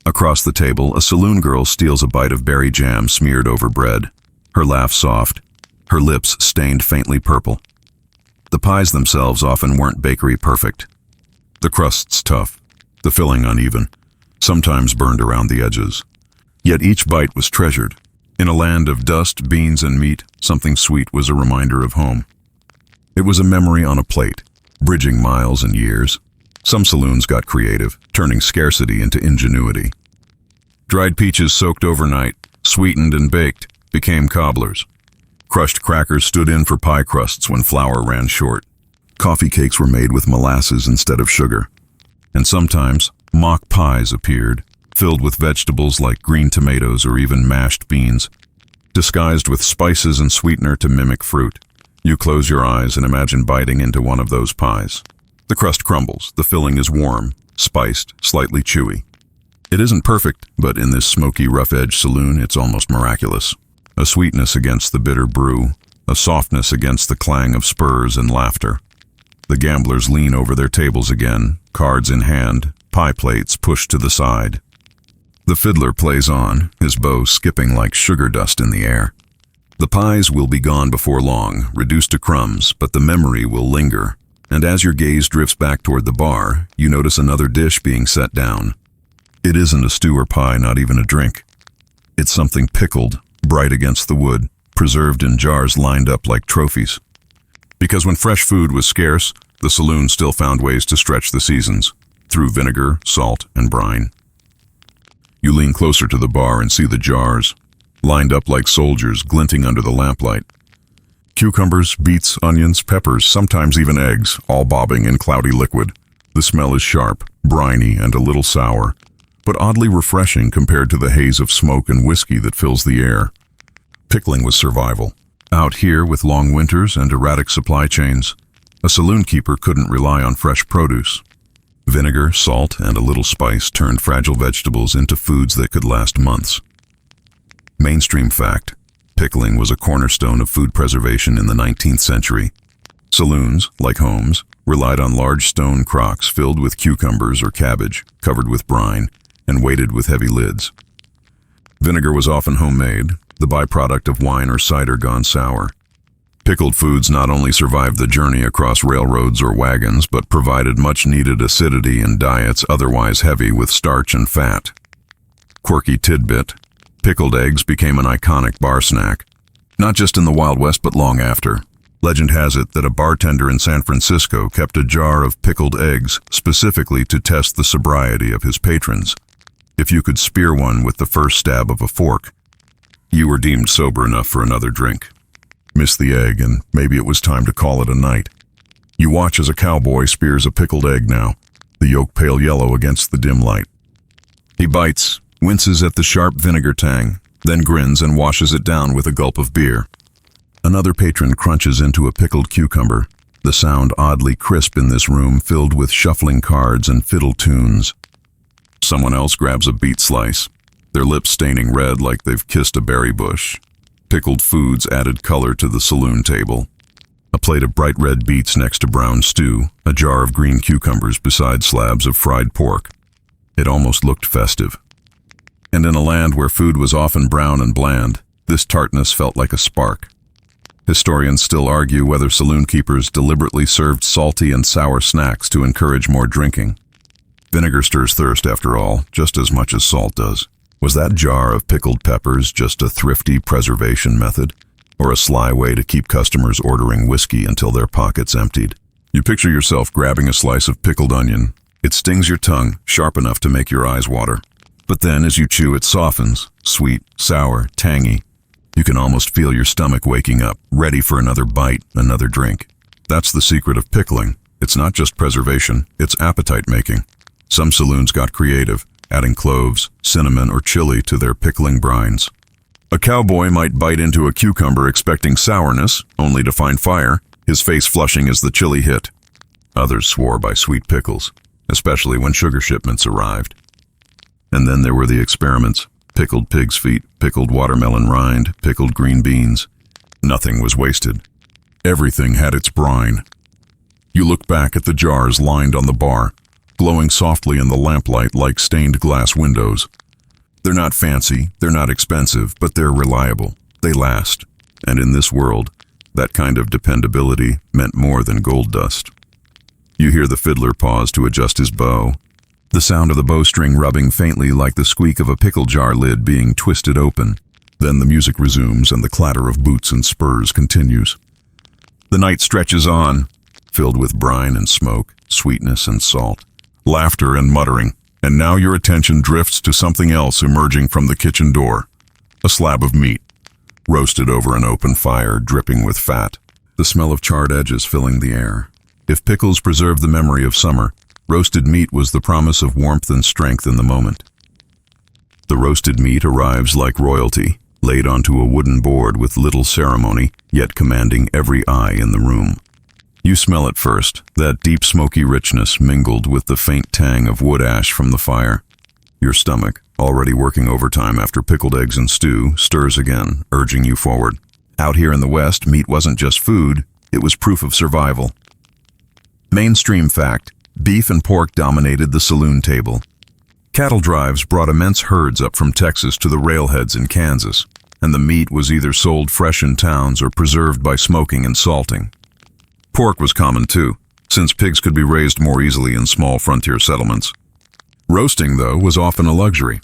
[SPEAKER 1] Across the table, a saloon girl steals a bite of berry jam smeared over bread, her laugh soft, her lips stained faintly purple. The pies themselves often weren't bakery perfect. The crust's tough, the filling uneven, sometimes burned around the edges. Yet each bite was treasured. In a land of dust, beans, and meat, something sweet was a reminder of home. It was a memory on a plate, bridging miles and years. Some saloons got creative, turning scarcity into ingenuity. Dried peaches soaked overnight, sweetened and baked, became cobblers. Crushed crackers stood in for pie crusts when flour ran short. Coffee cakes were made with molasses instead of sugar. And sometimes, mock pies appeared, filled with vegetables like green tomatoes or even mashed beans, disguised with spices and sweetener to mimic fruit. You close your eyes and imagine biting into one of those pies. The crust crumbles, the filling is warm, spiced, slightly chewy. It isn't perfect, but in this smoky, rough-edged saloon, it's almost miraculous. A sweetness against the bitter brew, a softness against the clang of spurs and laughter. The gamblers lean over their tables again, cards in hand, pie plates pushed to the side. The fiddler plays on, his bow skipping like sugar dust in the air. The pies will be gone before long, reduced to crumbs, but the memory will linger. And as your gaze drifts back toward the bar, you notice another dish being set down. It isn't a stew or pie, not even a drink. It's something pickled, bright against the wood, preserved in jars lined up like trophies. Because when fresh food was scarce, the saloon still found ways to stretch the seasons, through vinegar, salt, and brine. You lean closer to the bar and see the jars, lined up like soldiers glinting under the lamplight. Cucumbers, beets, onions, peppers, sometimes even eggs, all bobbing in cloudy liquid. The smell is sharp, briny, and a little sour, but oddly refreshing compared to the haze of smoke and whiskey that fills the air. Pickling was survival. Out here, with long winters and erratic supply chains, a saloon keeper couldn't rely on fresh produce. Vinegar, salt, and a little spice turned fragile vegetables into foods that could last months. Mainstream fact: pickling was a cornerstone of food preservation in the 19th century. Saloons, like homes, relied on large stone crocks filled with cucumbers or cabbage, covered with brine, and weighted with heavy lids. Vinegar was often homemade, the byproduct of wine or cider gone sour. Pickled foods not only survived the journey across railroads or wagons, but provided much-needed acidity in diets otherwise heavy with starch and fat. Quirky tidbit: pickled eggs became an iconic bar snack, not just in the Wild West but long after. Legend has it that a bartender in San Francisco kept a jar of pickled eggs specifically to test the sobriety of his patrons. If you could spear one with the first stab of a fork, you were deemed sober enough for another drink. Miss the egg, and maybe it was time to call it a night. You watch as a cowboy spears a pickled egg now, the yolk pale yellow against the dim light. He bites, winces at the sharp vinegar tang, then grins and washes it down with a gulp of beer. Another patron crunches into a pickled cucumber, the sound oddly crisp in this room filled with shuffling cards and fiddle tunes. Someone else grabs a beet slice, their lips staining red like they've kissed a berry bush. Pickled foods added color to the saloon table. A plate of bright red beets next to brown stew, a jar of green cucumbers beside slabs of fried pork. It almost looked festive. And in a land where food was often brown and bland, this tartness felt like a spark. Historians still argue whether saloon keepers deliberately served salty and sour snacks to encourage more drinking. Vinegar stirs thirst, after all, just as much as salt does. Was that jar of pickled peppers just a thrifty preservation method, or a sly way to keep customers ordering whiskey until their pockets emptied? You picture yourself grabbing a slice of pickled onion. It stings your tongue, sharp enough to make your eyes water. But then, as you chew, it softens, sweet, sour, tangy. You can almost feel your stomach waking up, ready for another bite, another drink. That's the secret of pickling. It's not just preservation, it's appetite-making. Some saloons got creative, adding cloves, cinnamon, or chili to their pickling brines. A cowboy might bite into a cucumber expecting sourness, only to find fire, his face flushing as the chili hit. Others swore by sweet pickles, especially when sugar shipments arrived. And then there were the experiments: pickled pig's feet, pickled watermelon rind, pickled green beans. Nothing was wasted. Everything had its brine. You look back at the jars lined on the bar, glowing softly in the lamplight like stained glass windows. They're not fancy, they're not expensive, but they're reliable. They last. And in this world, that kind of dependability meant more than gold dust. You hear the fiddler pause to adjust his bow, the sound of the bowstring rubbing faintly like the squeak of a pickle jar lid being twisted open. Then the music resumes and the clatter of boots and spurs continues. The night stretches on, filled with brine and smoke, sweetness and salt, laughter and muttering, and now your attention drifts to something else emerging from the kitchen door. A slab of meat, roasted over an open fire, dripping with fat, the smell of charred edges filling the air. If pickles preserved the memory of summer, roasted meat was the promise of warmth and strength in the moment. The roasted meat arrives like royalty, laid onto a wooden board with little ceremony, yet commanding every eye in the room. You smell it first, that deep smoky richness mingled with the faint tang of wood ash from the fire. Your stomach, already working overtime after pickled eggs and stew, stirs again, urging you forward. Out here in the West, meat wasn't just food, it was proof of survival. Mainstream fact, beef and pork dominated the saloon table. Cattle drives brought immense herds up from Texas to the railheads in Kansas, and the meat was either sold fresh in towns or preserved by smoking and salting. Pork was common too, since pigs could be raised more easily in small frontier settlements. Roasting, though, was often a luxury.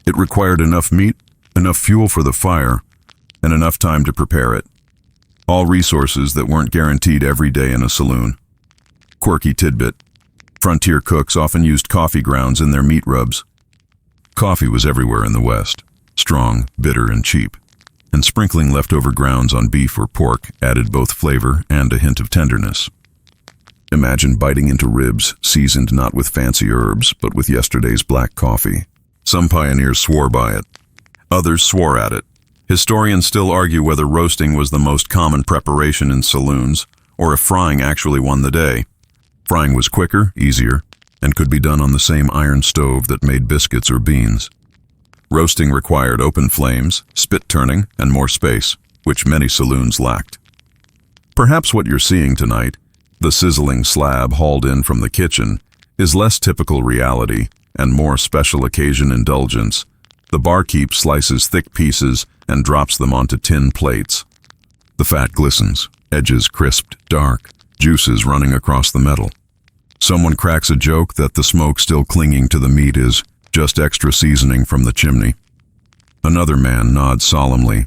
[SPEAKER 1] It required enough meat, enough fuel for the fire, and enough time to prepare it. All resources that weren't guaranteed every day in a saloon. Quirky tidbit. Frontier cooks often used coffee grounds in their meat rubs. Coffee was everywhere in the West, strong, bitter, and cheap, and sprinkling leftover grounds on beef or pork added both flavor and a hint of tenderness. Imagine biting into ribs seasoned not with fancy herbs, but with yesterday's black coffee. Some pioneers swore by it. Others swore at it. Historians still argue whether roasting was the most common preparation in saloons, or if frying actually won the day. Frying was quicker, easier, and could be done on the same iron stove that made biscuits or beans. Roasting required open flames, spit turning, and more space, which many saloons lacked. Perhaps what you're seeing tonight, the sizzling slab hauled in from the kitchen, is less typical reality and more special occasion indulgence. The barkeep slices thick pieces and drops them onto tin plates. The fat glistens, edges crisped, dark, juices running across the metal. Someone cracks a joke that the smoke still clinging to the meat is just extra seasoning from the chimney. Another man nods solemnly,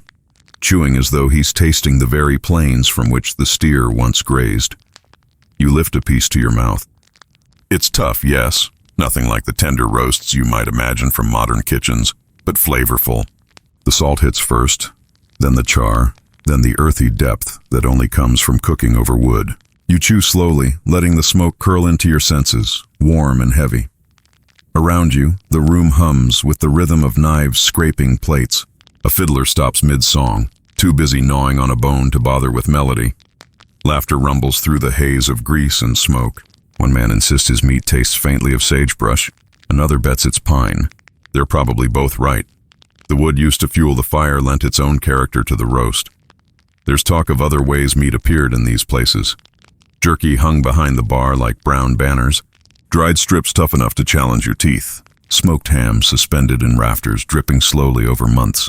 [SPEAKER 1] chewing as though he's tasting the very plains from which the steer once grazed. You lift a piece to your mouth. It's tough, yes, nothing like the tender roasts you might imagine from modern kitchens, but flavorful. The salt hits first, then the char, then the earthy depth that only comes from cooking over wood. You chew slowly, letting the smoke curl into your senses, warm and heavy. Around you, the room hums with the rhythm of knives scraping plates. A fiddler stops mid-song, too busy gnawing on a bone to bother with melody. Laughter rumbles through the haze of grease and smoke. One man insists his meat tastes faintly of sagebrush. Another bets it's pine. They're probably both right. The wood used to fuel the fire lent its own character to the roast. There's talk of other ways meat appeared in these places. Jerky hung behind the bar like brown banners, dried strips tough enough to challenge your teeth, smoked ham suspended in rafters dripping slowly over months.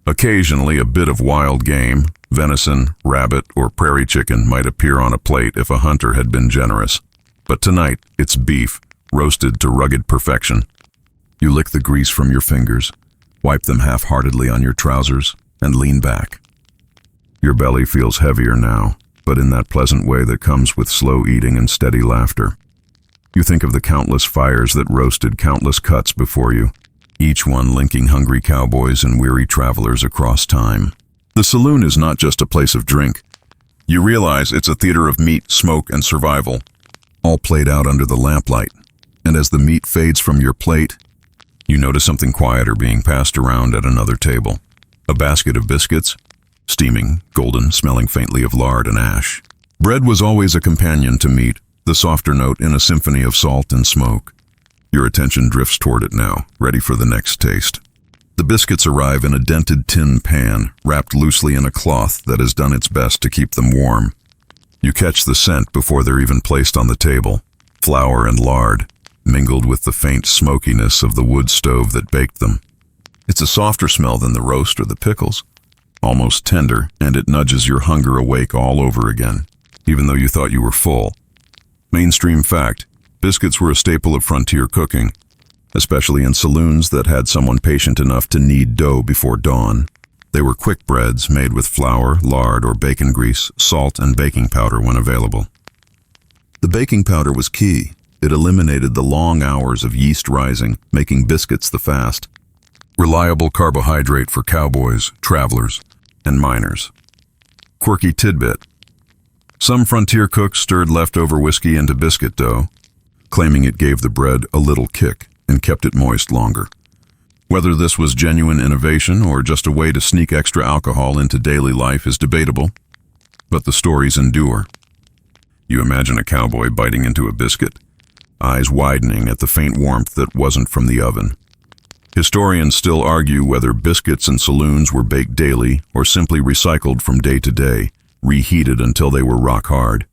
[SPEAKER 1] Occasionally a bit of wild game, venison, rabbit, or prairie chicken might appear on a plate if a hunter had been generous. But tonight, it's beef, roasted to rugged perfection. You lick the grease from your fingers, wipe them half-heartedly on your trousers, and lean back. Your belly feels heavier now, but in that pleasant way that comes with slow eating and steady laughter. You think of the countless fires that roasted countless cuts before you, each one linking hungry cowboys and weary travelers across time. The saloon is not just a place of drink. You realize it's a theater of meat, smoke, and survival, all played out under the lamplight. And as the meat fades from your plate, you notice something quieter being passed around at another table. A basket of biscuits, steaming, golden, smelling faintly of lard and ash. Bread was always a companion to meat, the softer note in a symphony of salt and smoke. Your attention drifts toward it now, ready for the next taste. The biscuits arrive in a dented tin pan, wrapped loosely in a cloth that has done its best to keep them warm. You catch the scent before they're even placed on the table. Flour and lard, mingled with the faint smokiness of the wood stove that baked them. It's a softer smell than the roast or the pickles. Almost tender, and it nudges your hunger awake all over again, even though you thought you were full. Mainstream fact, biscuits were a staple of frontier cooking, especially in saloons that had someone patient enough to knead dough before dawn. They were quick breads made with flour, lard, or bacon grease, salt, and baking powder when available. The baking powder was key. It eliminated the long hours of yeast rising, making biscuits the fast. Reliable carbohydrate for cowboys, travelers, and miners. Quirky tidbit. Some frontier cooks stirred leftover whiskey into biscuit dough, claiming it gave the bread a little kick and kept it moist longer. Whether this was genuine innovation or just a way to sneak extra alcohol into daily life is debatable, but the stories endure. You imagine a cowboy biting into a biscuit, eyes widening at the faint warmth that wasn't from the oven. Historians still argue whether biscuits in saloons were baked daily or simply recycled from day to day, reheated until they were rock hard.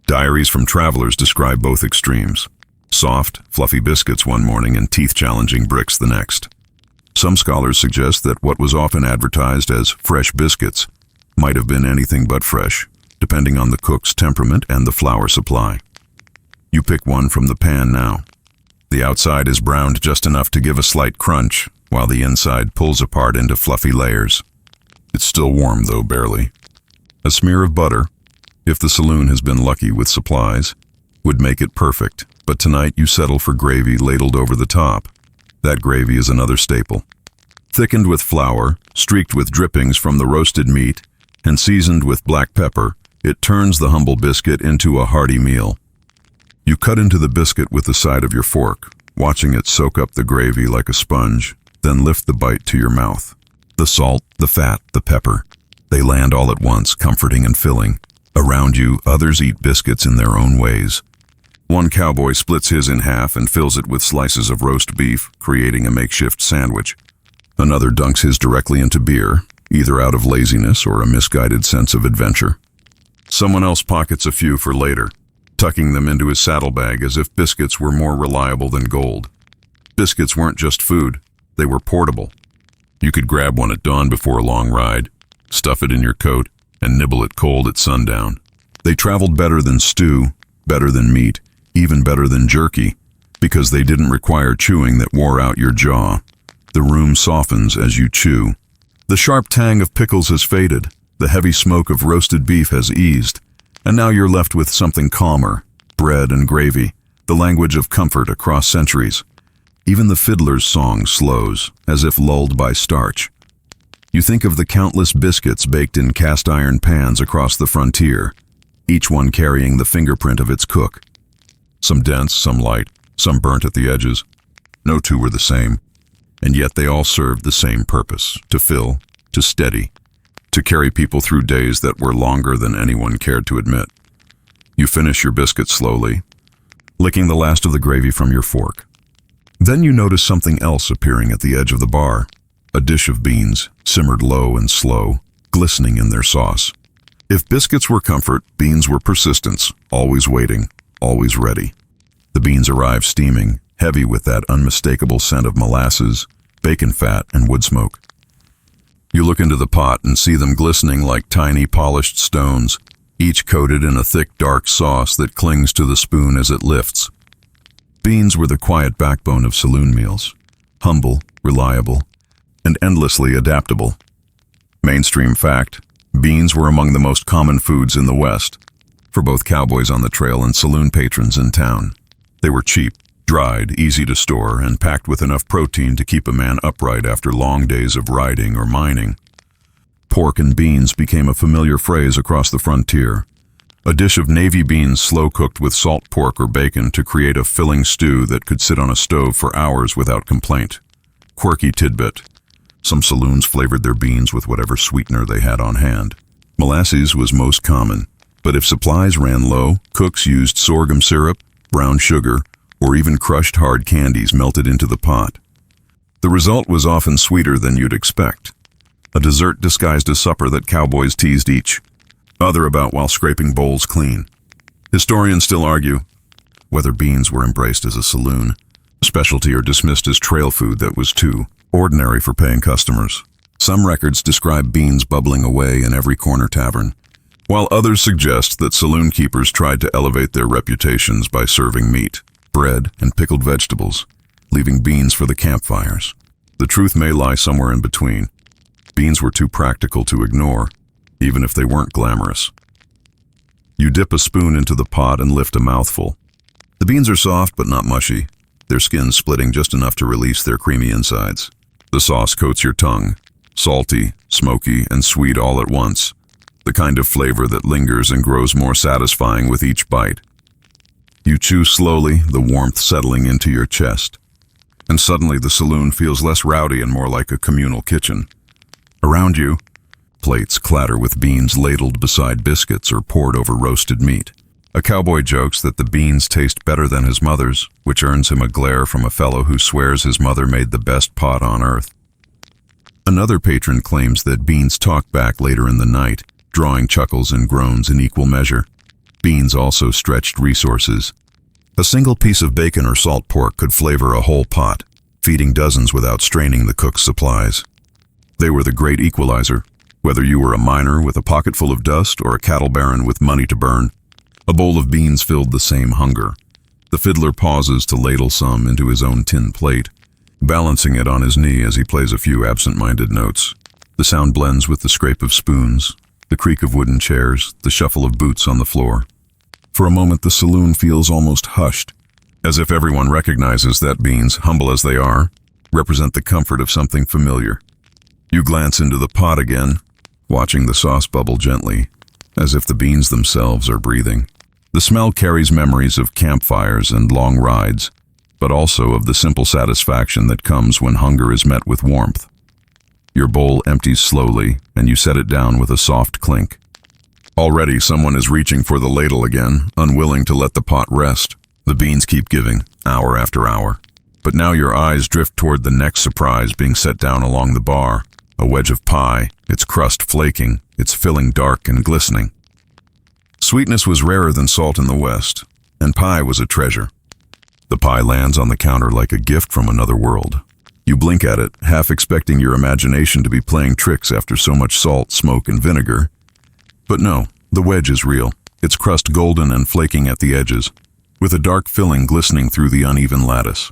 [SPEAKER 1] Diaries from travelers describe both extremes. Soft, fluffy biscuits one morning and teeth-challenging bricks the next. Some scholars suggest that what was often advertised as fresh biscuits might have been anything but fresh, depending on the cook's temperament and the flour supply. You pick one from the pan now. The outside is browned just enough to give a slight crunch, while the inside pulls apart into fluffy layers. It's still warm, though barely. A smear of butter, if the saloon has been lucky with supplies, would make it perfect, but tonight you settle for gravy ladled over the top. That gravy is another staple. Thickened with flour, streaked with drippings from the roasted meat, and seasoned with black pepper, it turns the humble biscuit into a hearty meal. You cut into the biscuit with the side of your fork, watching it soak up the gravy like a sponge, then lift the bite to your mouth. The salt, the fat, the pepper, they land all at once, comforting and filling. Around you, others eat biscuits in their own ways. One cowboy splits his in half and fills it with slices of roast beef, creating a makeshift sandwich. Another dunks his directly into beer, either out of laziness or a misguided sense of adventure. Someone else pockets a few for later, tucking them into his saddlebag as if biscuits were more reliable than gold. Biscuits weren't just food, they were portable. You could grab one at dawn before a long ride, stuff it in your coat, and nibble it cold at sundown. They traveled better than stew, better than meat, even better than jerky, because they didn't require chewing that wore out your jaw. The room softens as you chew. The sharp tang of pickles has faded, the heavy smoke of roasted beef has eased, and now you're left with something calmer, bread and gravy, the language of comfort across centuries. Even the fiddler's song slows, as if lulled by starch. You think of the countless biscuits baked in cast-iron pans across the frontier, each one carrying the fingerprint of its cook. Some dense, some light, some burnt at the edges. No two were the same, and yet they all served the same purpose: to fill, to steady, to carry people through days that were longer than anyone cared to admit. You finish your biscuit slowly, licking the last of the gravy from your fork. Then you notice something else appearing at the edge of the bar, a dish of beans, simmered low and slow, glistening in their sauce. If biscuits were comfort, beans were persistence, always waiting, always ready. The beans arrive steaming, heavy with that unmistakable scent of molasses, bacon fat, and wood smoke. You look into the pot and see them glistening like tiny polished stones, each coated in a thick dark sauce that clings to the spoon as it lifts. Beans were the quiet backbone of saloon meals, humble, reliable, and endlessly adaptable. Mainstream fact, beans were among the most common foods in the West, for both cowboys on the trail and saloon patrons in town. They were cheap, dried, easy to store, and packed with enough protein to keep a man upright after long days of riding or mining. Pork and beans became a familiar phrase across the frontier. A dish of navy beans slow-cooked with salt pork or bacon to create a filling stew that could sit on a stove for hours without complaint. Quirky tidbit. Some saloons flavored their beans with whatever sweetener they had on hand. Molasses was most common, but if supplies ran low, cooks used sorghum syrup, brown sugar, or even crushed hard candies melted into the pot. The result was often sweeter than you'd expect. A dessert disguised as supper that cowboys teased each other about while scraping bowls clean. Historians still argue whether beans were embraced as a saloon specialty or dismissed as trail food that was too ordinary for paying customers. Some records describe beans bubbling away in every corner tavern, while others suggest that saloon keepers tried to elevate their reputations by serving meat, bread, and pickled vegetables, leaving beans for the campfires. The truth may lie somewhere in between. beans were too practical to ignore, even if they weren't glamorous. You dip a spoon into the pot and lift a mouthful. The beans are soft but not mushy, their skin splitting just enough to release their creamy insides. The sauce coats your tongue, salty, smoky, and sweet all at once, the kind of flavor that lingers and grows more satisfying with each bite. You chew slowly, the warmth settling into your chest, and suddenly the saloon feels less rowdy and more like a communal kitchen. Around you, plates clatter with beans ladled beside biscuits or poured over roasted meat. A cowboy jokes that the beans taste better than his mother's, which earns him a glare from a fellow who swears his mother made the best pot on earth. Another patron claims that beans talk back later in the night, drawing chuckles and groans in equal measure. Beans also stretched resources. A single piece of bacon or salt pork could flavor a whole pot, feeding dozens without straining the cook's supplies. They were the great equalizer, whether you were a miner with a pocket full of dust or a cattle baron with money to burn. A bowl of beans filled the same hunger. The fiddler pauses to ladle some into his own tin plate, balancing it on his knee as he plays a few absent-minded notes. The sound blends with the scrape of spoons, the creak of wooden chairs, the shuffle of boots on the floor. For a moment the saloon feels almost hushed, as if everyone recognizes that beans, humble as they are, represent the comfort of something familiar. You glance into the pot again, watching the sauce bubble gently, as if the beans themselves are breathing. The smell carries memories of campfires and long rides, but also of the simple satisfaction that comes when hunger is met with warmth. Your bowl empties slowly, and you set it down with a soft clink. Already someone is reaching for the ladle again, unwilling to let the pot rest. The beans keep giving, hour after hour. But now your eyes drift toward the next surprise being set down along the bar. A wedge of pie, its crust flaking, its filling dark and glistening. Sweetness was rarer than salt in the West, and pie was a treasure. The pie lands on the counter like a gift from another world. You blink at it, half expecting your imagination to be playing tricks after so much salt, smoke, and vinegar. But no, the wedge is real, its crust golden and flaking at the edges, with a dark filling glistening through the uneven lattice.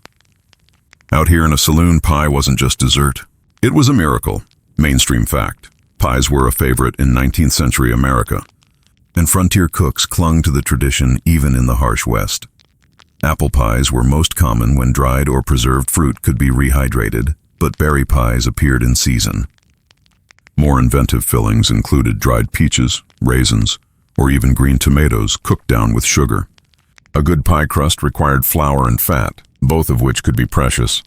[SPEAKER 1] Out here in a saloon, pie wasn't just dessert. It was a miracle. Mainstream fact. Pies were a favorite in 19th century America, and frontier cooks clung to the tradition even in the harsh West. Apple pies were most common when dried or preserved fruit could be rehydrated, but berry pies appeared in season. More inventive fillings included dried peaches, raisins, or even green tomatoes cooked down with sugar. A good pie crust required flour and fat, both of which could be precious.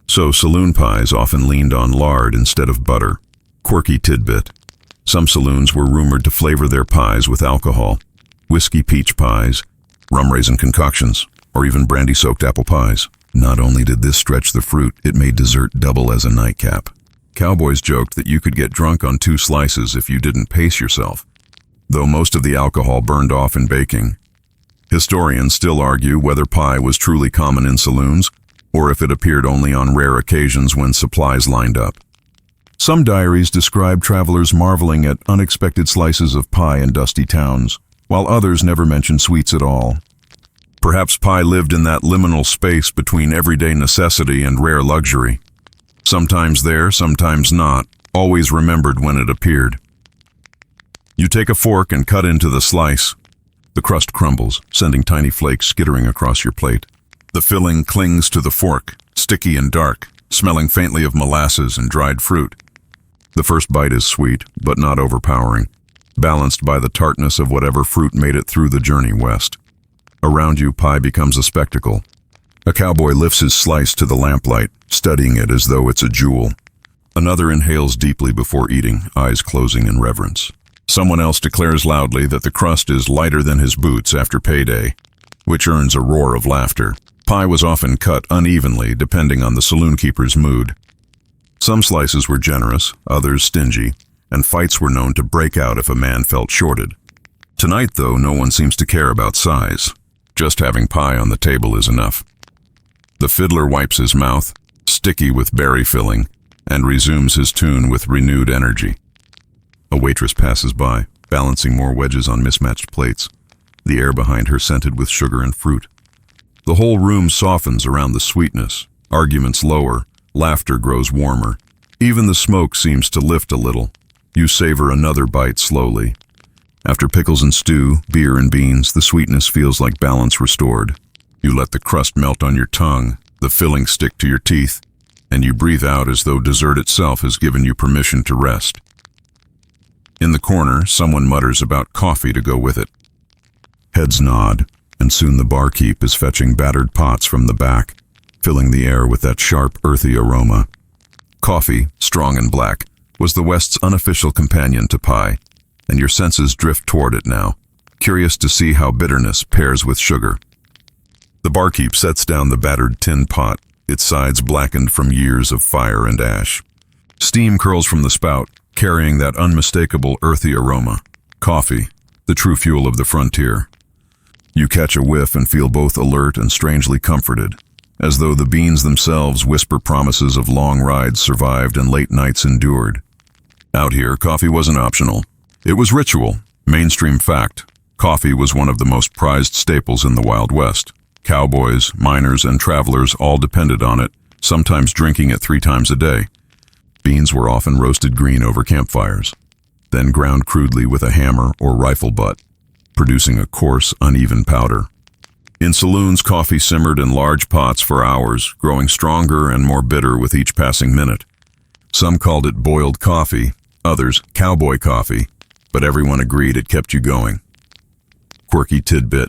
[SPEAKER 1] So saloon pies often leaned on lard instead of butter. Quirky tidbit. Some saloons were rumored to flavor their pies with alcohol. Whiskey peach pies, rum raisin concoctions, or even brandy-soaked apple pies. Not only did this stretch the fruit, it made dessert double as a nightcap. Cowboys joked that you could get drunk on 2 slices if you didn't pace yourself, though most of the alcohol burned off in baking. Historians still argue whether pie was truly common in saloons, or if it appeared only on rare occasions when supplies lined up. Some diaries describe travelers marveling at unexpected slices of pie in dusty towns, while others never mentioned sweets at all. Perhaps pie lived in that liminal space between everyday necessity and rare luxury. Sometimes there, sometimes not, always remembered when it appeared. You take a fork and cut into the slice. The crust crumbles, sending tiny flakes skittering across your plate. The filling clings to the fork, sticky and dark, smelling faintly of molasses and dried fruit. The first bite is sweet, but not overpowering, balanced by the tartness of whatever fruit made it through the journey west. Around you, pie becomes a spectacle. A cowboy lifts his slice to the lamplight, studying it as though it's a jewel. Another inhales deeply before eating, eyes closing in reverence. Someone else declares loudly that the crust is lighter than his boots after payday, which earns a roar of laughter. Pie was often cut unevenly depending on the saloon keeper's mood. Some slices were generous, others stingy, and fights were known to break out if a man felt shorted. Tonight, though, no one seems to care about size. Just having pie on the table is enough. The fiddler wipes his mouth, sticky with berry filling, and resumes his tune with renewed energy. A waitress passes by, balancing more wedges on mismatched plates, the air behind her scented with sugar and fruit. The whole room softens around the sweetness, arguments lower, laughter grows warmer, Even the smoke seems to lift a little. You savor another bite slowly. After pickles and stew, beer and beans, the sweetness feels like balance restored. You let the crust melt on your tongue, the filling stick to your teeth, and you breathe out as though dessert itself has given you permission to rest. In the corner, someone mutters about coffee to go with it. Heads nod, and soon the barkeep is fetching battered pots from the back, filling the air with that sharp, earthy aroma. Coffee, strong and black, was the West's unofficial companion to pie, and your senses drift toward it now, curious to see how bitterness pairs with sugar. The barkeep sets down the battered tin pot, its sides blackened from years of fire and ash. Steam curls from the spout, carrying that unmistakable earthy aroma. Coffee, the true fuel of the frontier. You catch a whiff and feel both alert and strangely comforted, as though the beans themselves whisper promises of long rides survived and late nights endured. Out here, coffee wasn't optional. It was ritual, mainstream fact. Coffee was one of the most prized staples in the Wild West. Cowboys, miners, and travelers all depended on it, sometimes drinking it 3 times a day. Beans were often roasted green over campfires, then ground crudely with a hammer or rifle butt, producing a coarse, uneven powder. In saloons, coffee simmered in large pots for hours, growing stronger and more bitter with each passing minute. Some called it boiled coffee, others cowboy coffee, but everyone agreed it kept you going. Quirky tidbit.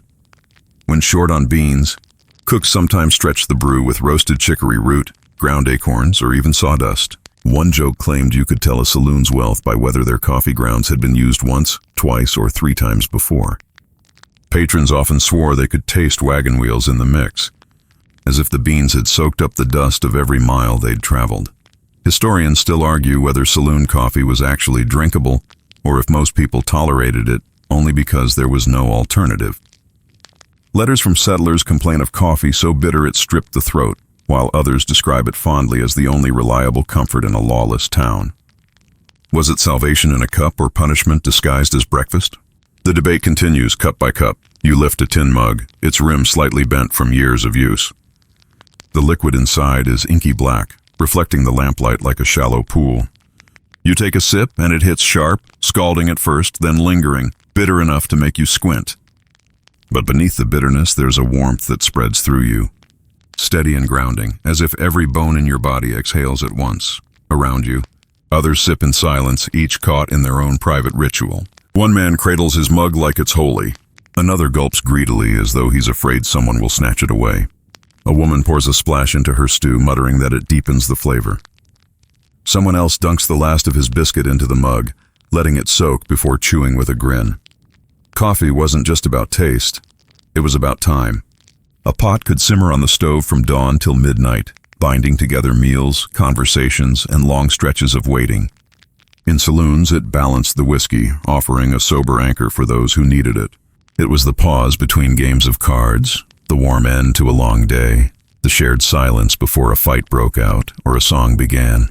[SPEAKER 1] When short on beans, cooks sometimes stretched the brew with roasted chicory root, ground acorns, or even sawdust. One joke claimed you could tell a saloon's wealth by whether their coffee grounds had been used once, twice, or 3 times before. Patrons often swore they could taste wagon wheels in the mix, as if the beans had soaked up the dust of every mile they'd traveled. Historians still argue whether saloon coffee was actually drinkable, or if most people tolerated it only because there was no alternative. Letters from settlers complain of coffee so bitter it stripped the throat, while others describe it fondly as the only reliable comfort in a lawless town. Was it salvation in a cup or punishment disguised as breakfast? The debate continues cup by cup. You lift a tin mug, its rim slightly bent from years of use. The liquid inside is inky black, reflecting the lamplight like a shallow pool. You take a sip and it hits sharp, scalding at first, then lingering, bitter enough to make you squint. But beneath the bitterness, there's a warmth that spreads through you. Steady and grounding, as if every bone in your body exhales at once. Around you, others sip in silence, each caught in their own private ritual. One man cradles his mug like it's holy. Another gulps greedily as though he's afraid someone will snatch it away. A woman pours a splash into her stew, muttering that it deepens the flavor. Someone else dunks the last of his biscuit into the mug, letting it soak before chewing with a grin. Coffee wasn't just about taste, it was about time. A pot could simmer on the stove from dawn till midnight, binding together meals, conversations, and long stretches of waiting. In saloons, it balanced the whiskey, offering a sober anchor for those who needed it. It was the pause between games of cards, the warm end to a long day, the shared silence before a fight broke out or a song began.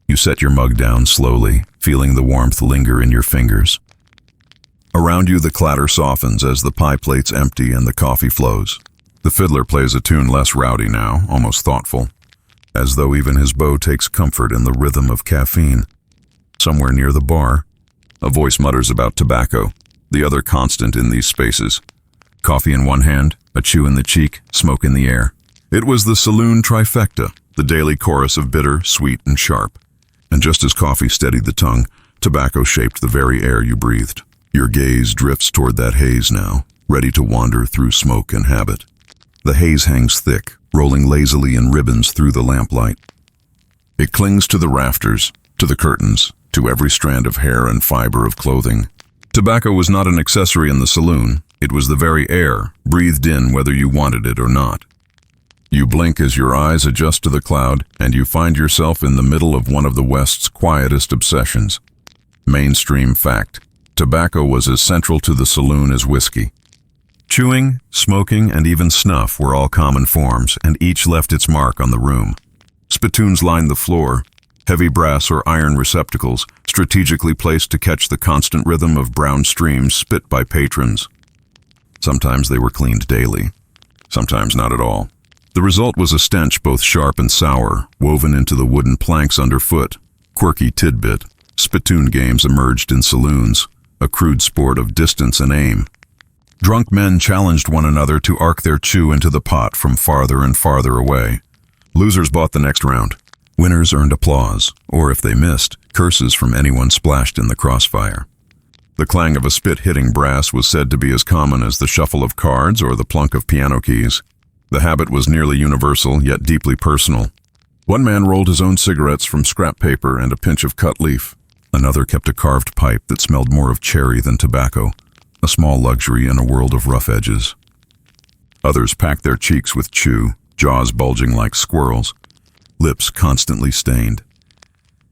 [SPEAKER 1] You set your mug down slowly, feeling the warmth linger in your fingers. Around you, the clatter softens as the pie plates empty and the coffee flows. The fiddler plays a tune less rowdy now, almost thoughtful, as though even his bow takes comfort in the rhythm of caffeine. Somewhere near the bar, a voice mutters about tobacco, the other constant in these spaces. Coffee in one hand, a chew in the cheek, smoke in the air. It was the saloon trifecta, the daily chorus of bitter, sweet, and sharp. And just as coffee steadied the tongue, tobacco shaped the very air you breathed. Your gaze drifts toward that haze now, ready to wander through smoke and habit. The haze hangs thick, rolling lazily in ribbons through the lamplight. It clings to the rafters, to the curtains, to every strand of hair and fiber of clothing. Tobacco was not an accessory in the saloon. It was the very air, breathed in whether you wanted it or not. You blink as your eyes adjust to the cloud, and you find yourself in the middle of one of the West's quietest obsessions. Mainstream fact. Tobacco was as central to the saloon as whiskey. Chewing, smoking, and even snuff were all common forms, and each left its mark on the room. Spittoons lined the floor, heavy brass or iron receptacles, strategically placed to catch the constant rhythm of brown streams spit by patrons. Sometimes they were cleaned daily, sometimes not at all. The result was a stench both sharp and sour, woven into the wooden planks underfoot, Quirky tidbit: spittoon games emerged in saloons, a crude sport of distance and aim. Drunk men challenged one another to arc their chew into the pot from farther and farther away. Losers bought the next round. Winners earned applause, or if they missed, curses from anyone splashed in the crossfire. The clang of a spit hitting brass was said to be as common as the shuffle of cards or the plunk of piano keys. The habit was nearly universal, yet deeply personal. One man rolled his own cigarettes from scrap paper and a pinch of cut leaf. Another kept a carved pipe that smelled more of cherry than tobacco, a small luxury in a world of rough edges. Others packed their cheeks with chew, jaws bulging like squirrels, lips constantly stained.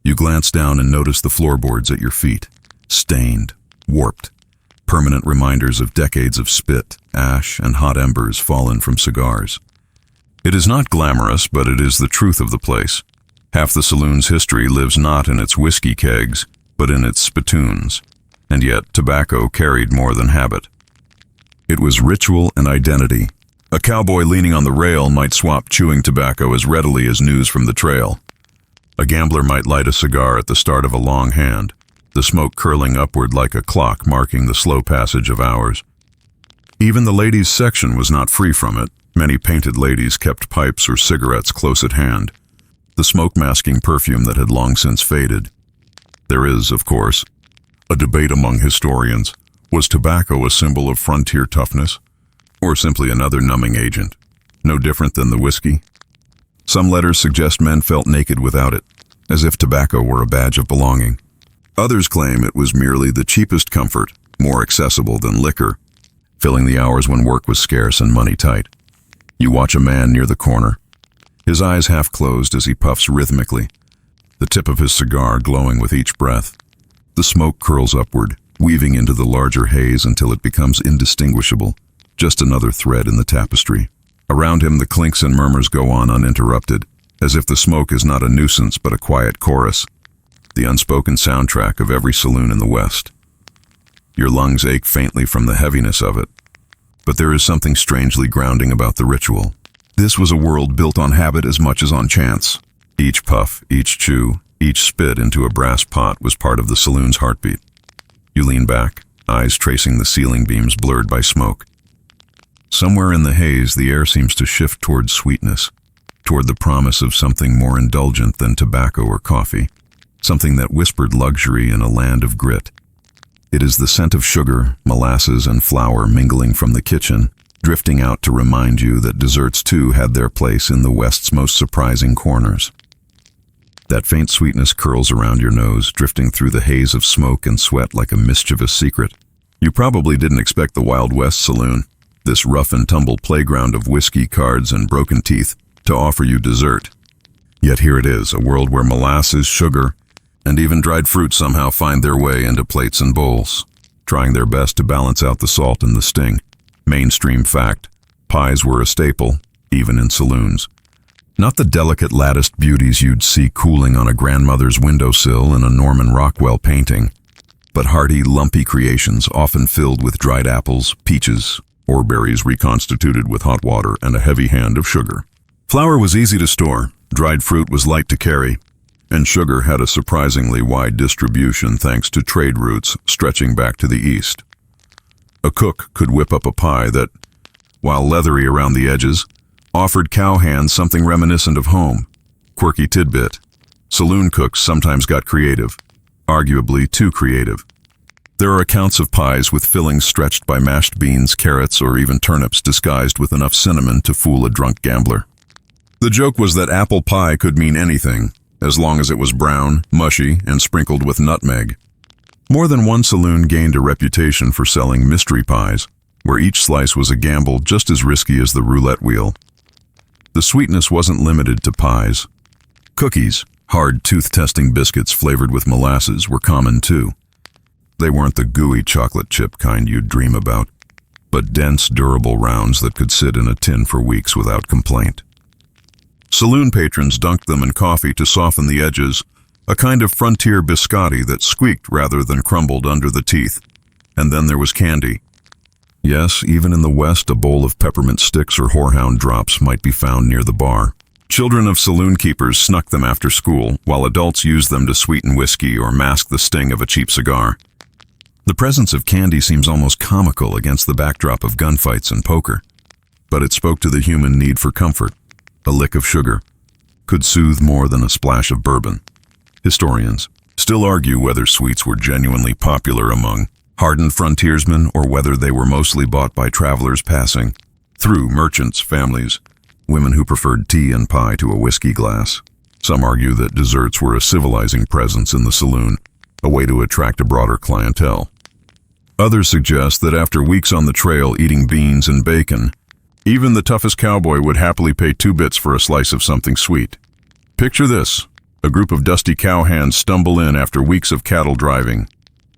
[SPEAKER 1] You glance down and notice the floorboards at your feet, stained, warped, permanent reminders of decades of spit, ash, and hot embers fallen from cigars. It is not glamorous, but it is the truth of the place. Half the saloon's history lives not in its whiskey kegs, but in its spittoons. And yet, tobacco carried more than habit. It was ritual and identity. A cowboy leaning on the rail might swap chewing tobacco as readily as news from the trail. A gambler might light a cigar at the start of a long hand, the smoke curling upward like a clock marking the slow passage of hours. Even the ladies' section was not free from it. Many painted ladies kept pipes or cigarettes close at hand, the smoke-masking perfume that had long since faded. There is, of course, a debate among historians. Was tobacco a symbol of frontier toughness, or simply another numbing agent, no different than the whiskey? Some letters suggest men felt naked without it, as if tobacco were a badge of belonging. Others claim it was merely the cheapest comfort, more accessible than liquor, filling the hours when work was scarce and money tight. You watch a man near the corner, his eyes half closed as he puffs rhythmically, the tip of his cigar glowing with each breath. The smoke curls upward, weaving into the larger haze until it becomes indistinguishable, just another thread in the tapestry. Around him the clinks and murmurs go on uninterrupted, as if the smoke is not a nuisance but a quiet chorus, the unspoken soundtrack of every saloon in the West. Your lungs ache faintly from the heaviness of it, but there is something strangely grounding about the ritual. This was a world built on habit as much as on chance. Each puff, each chew, each spit into a brass pot was part of the saloon's heartbeat. You lean back, eyes tracing the ceiling beams blurred by smoke. Somewhere in the haze, the air seems to shift toward sweetness, toward the promise of something more indulgent than tobacco or coffee, something that whispered luxury in a land of grit. It is the scent of sugar, molasses, and flour mingling from the kitchen, drifting out to remind you that desserts too had their place in the West's most surprising corners. That faint sweetness curls around your nose, drifting through the haze of smoke and sweat like a mischievous secret. You probably didn't expect the Wild West Saloon, this rough-and-tumble playground of whiskey, cards, and broken teeth, to offer you dessert. Yet here it is, a world where molasses, sugar, and even dried fruit somehow find their way into plates and bowls, trying their best to balance out the salt and the sting. Mainstream fact: pies were a staple, even in saloons. Not the delicate latticed beauties you'd see cooling on a grandmother's windowsill in a Norman Rockwell painting, but hearty, lumpy creations often filled with dried apples, peaches, or berries reconstituted with hot water and a heavy hand of sugar. Flour was easy to store, dried fruit was light to carry, and sugar had a surprisingly wide distribution thanks to trade routes stretching back to the east. A cook could whip up a pie that, while leathery around the edges, offered cowhands something reminiscent of home. Quirky tidbit: saloon cooks sometimes got creative, arguably too creative. There are accounts of pies with fillings stretched by mashed beans, carrots, or even turnips disguised with enough cinnamon to fool a drunk gambler. The joke was that apple pie could mean anything, as long as it was brown, mushy, and sprinkled with nutmeg. More than one saloon gained a reputation for selling mystery pies, where each slice was a gamble just as risky as the roulette wheel. The sweetness wasn't limited to pies. Cookies, hard tooth-testing biscuits flavored with molasses, were common too. They weren't the gooey chocolate chip kind you'd dream about, but dense, durable rounds that could sit in a tin for weeks without complaint. Saloon patrons dunked them in coffee to soften the edges, a kind of frontier biscotti that squeaked rather than crumbled under the teeth. And then there was candy. Yes, even in the West, a bowl of peppermint sticks or horehound drops might be found near the bar. Children of saloon keepers snuck them after school, while adults used them to sweeten whiskey or mask the sting of a cheap cigar. The presence of candy seems almost comical against the backdrop of gunfights and poker. But it spoke to the human need for comfort. A lick of sugar could soothe more than a splash of bourbon. Historians still argue whether sweets were genuinely popular among hardened frontiersmen or whether they were mostly bought by travelers passing through, merchants, families, women who preferred tea and pie to a whiskey glass. Some argue that desserts were a civilizing presence in the saloon, a way to attract a broader clientele. Others suggest that after weeks on the trail eating beans and bacon, even the toughest cowboy would happily pay 2 bits for a slice of something sweet. Picture this: a group of dusty cowhands stumble in after weeks of cattle driving,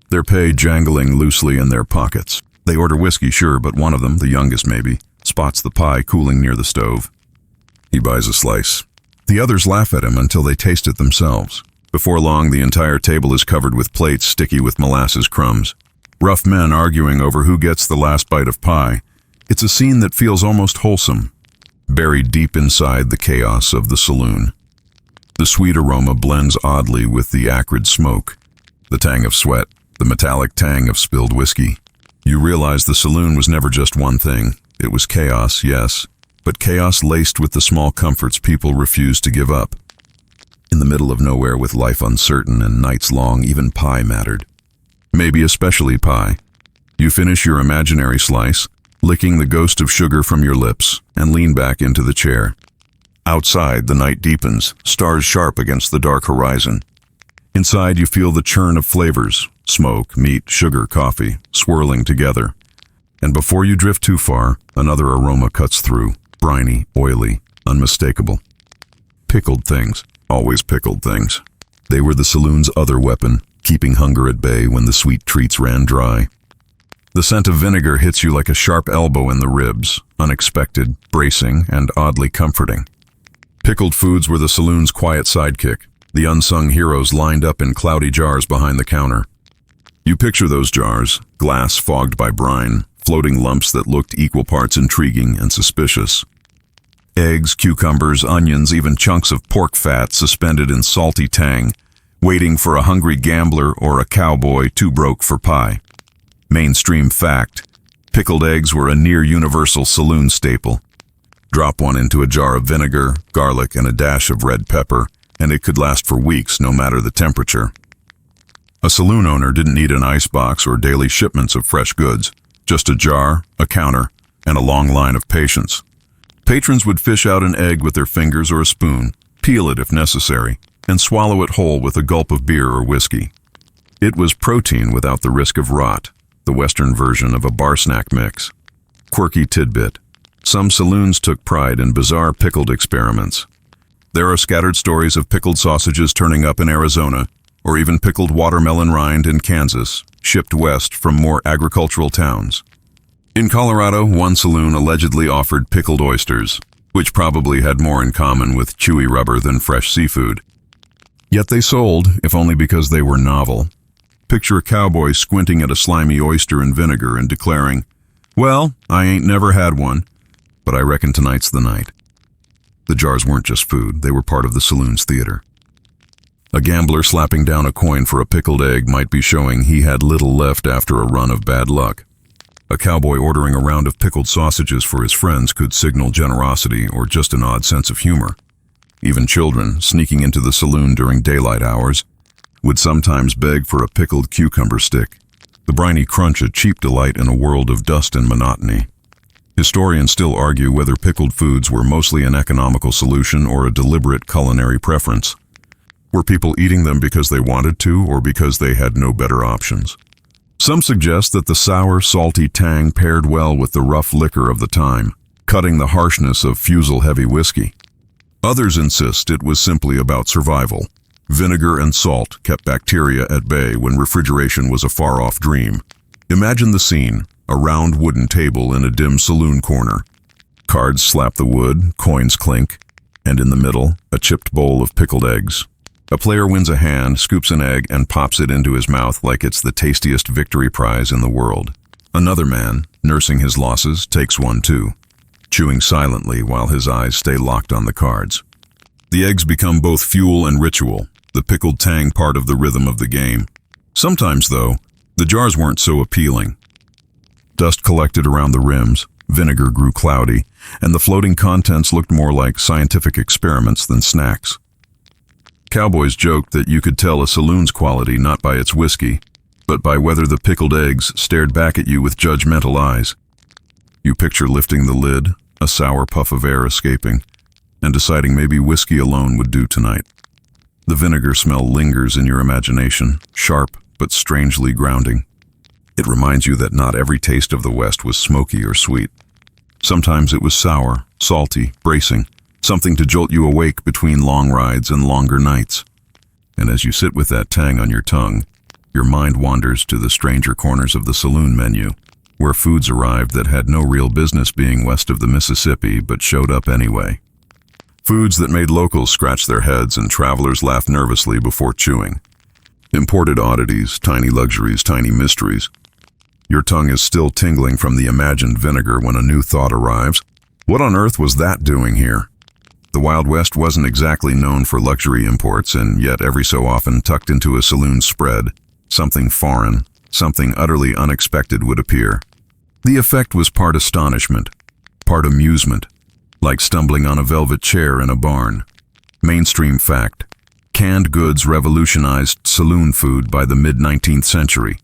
[SPEAKER 1] their pay jangling loosely in their pockets. They order whiskey, sure, but one of them, the youngest maybe, spots the pie cooling near the stove. He buys a slice. The others laugh at him until they taste it themselves. Before long, the entire table is covered with plates sticky with molasses crumbs. Rough men arguing over who gets the last bite of pie. It's a scene that feels almost wholesome, buried deep inside the chaos of the saloon. The sweet aroma blends oddly with the acrid smoke, the tang of sweat, the metallic tang of spilled whiskey. You realize the saloon was never just one thing. It was chaos, yes, but chaos laced with the small comforts people refused to give up. In the middle of nowhere with life uncertain and nights long, even pie mattered. Maybe especially pie. You finish your imaginary slice, licking the ghost of sugar from your lips, and lean back into the chair. Outside, the night deepens, stars sharp against the dark horizon. Inside, you feel the churn of flavors, smoke, meat, sugar, coffee, swirling together. And before you drift too far, another aroma cuts through, briny, oily, unmistakable. Pickled things, always pickled things. They were the saloon's other weapon, keeping hunger at bay when the sweet treats ran dry. The scent of vinegar hits you like a sharp elbow in the ribs, unexpected, bracing, and oddly comforting. Pickled foods were the saloon's quiet sidekick, the unsung heroes lined up in cloudy jars behind the counter. You picture those jars, glass fogged by brine, floating lumps that looked equal parts intriguing and suspicious. Eggs, cucumbers, onions, even chunks of pork fat suspended in salty tang, waiting for a hungry gambler or a cowboy too broke for pie. Mainstream fact: pickled eggs were a near-universal saloon staple. Drop one into a jar of vinegar, garlic, and a dash of red pepper, and it could last for weeks no matter the temperature. A saloon owner didn't need an icebox or daily shipments of fresh goods, just a jar, a counter, and a long line of patience. Patrons would fish out an egg with their fingers or a spoon, peel it if necessary, and swallow it whole with a gulp of beer or whiskey. It was protein without the risk of rot, the Western version of a bar snack mix. Quirky tidbit: some saloons took pride in bizarre pickled experiments. There are scattered stories of pickled sausages turning up in Arizona, or even pickled watermelon rind in Kansas, shipped west from more agricultural towns. In Colorado, one saloon allegedly offered pickled oysters, which probably had more in common with chewy rubber than fresh seafood. Yet they sold, if only because they were novel. Picture a cowboy squinting at a slimy oyster in vinegar and declaring, "Well, I ain't never had one, but I reckon tonight's the night." The jars weren't just food, they were part of the saloon's theater. A gambler slapping down a coin for a pickled egg might be showing he had little left after a run of bad luck. A cowboy ordering a round of pickled sausages for his friends could signal generosity or just an odd sense of humor. Even children, sneaking into the saloon during daylight hours, would sometimes beg for a pickled cucumber stick, the briny crunch a cheap delight in a world of dust and monotony. Historians still argue whether pickled foods were mostly an economical solution or a deliberate culinary preference. Were people eating them because they wanted to or because they had no better options? Some suggest that the sour, salty tang paired well with the rough liquor of the time, cutting the harshness of fusel-heavy whiskey. Others insist it was simply about survival. Vinegar and salt kept bacteria at bay when refrigeration was a far-off dream. Imagine the scene: a round wooden table in a dim saloon corner. Cards slap the wood, coins clink, and in the middle, a chipped bowl of pickled eggs. A player wins a hand, scoops an egg, and pops it into his mouth like it's the tastiest victory prize in the world. Another man, nursing his losses, takes one too, chewing silently while his eyes stay locked on the cards. The eggs become both fuel and ritual, the pickled tang part of the rhythm of the game. Sometimes, though, the jars weren't so appealing. Dust collected around the rims, vinegar grew cloudy, and the floating contents looked more like scientific experiments than snacks. Cowboys joked that you could tell a saloon's quality not by its whiskey, but by whether the pickled eggs stared back at you with judgmental eyes. You picture lifting the lid, a sour puff of air escaping, and deciding maybe whiskey alone would do tonight. The vinegar smell lingers in your imagination, sharp but strangely grounding. It reminds you that not every taste of the West was smoky or sweet. Sometimes it was sour, salty, bracing, something to jolt you awake between long rides and longer nights. And as you sit with that tang on your tongue, your mind wanders to the stranger corners of the saloon menu, where foods arrived that had no real business being west of the Mississippi but showed up anyway. Foods that made locals scratch their heads and travelers laugh nervously before chewing. Imported oddities, tiny luxuries, tiny mysteries. Your tongue is still tingling from the imagined vinegar when a new thought arrives. What on earth was that doing here? The Wild West wasn't exactly known for luxury imports, and yet every so often tucked into a saloon spread, something foreign, something utterly unexpected would appear. The effect was part astonishment, part amusement, like stumbling on a velvet chair in a barn. Mainstream fact: canned goods revolutionized saloon food by the mid-19th century.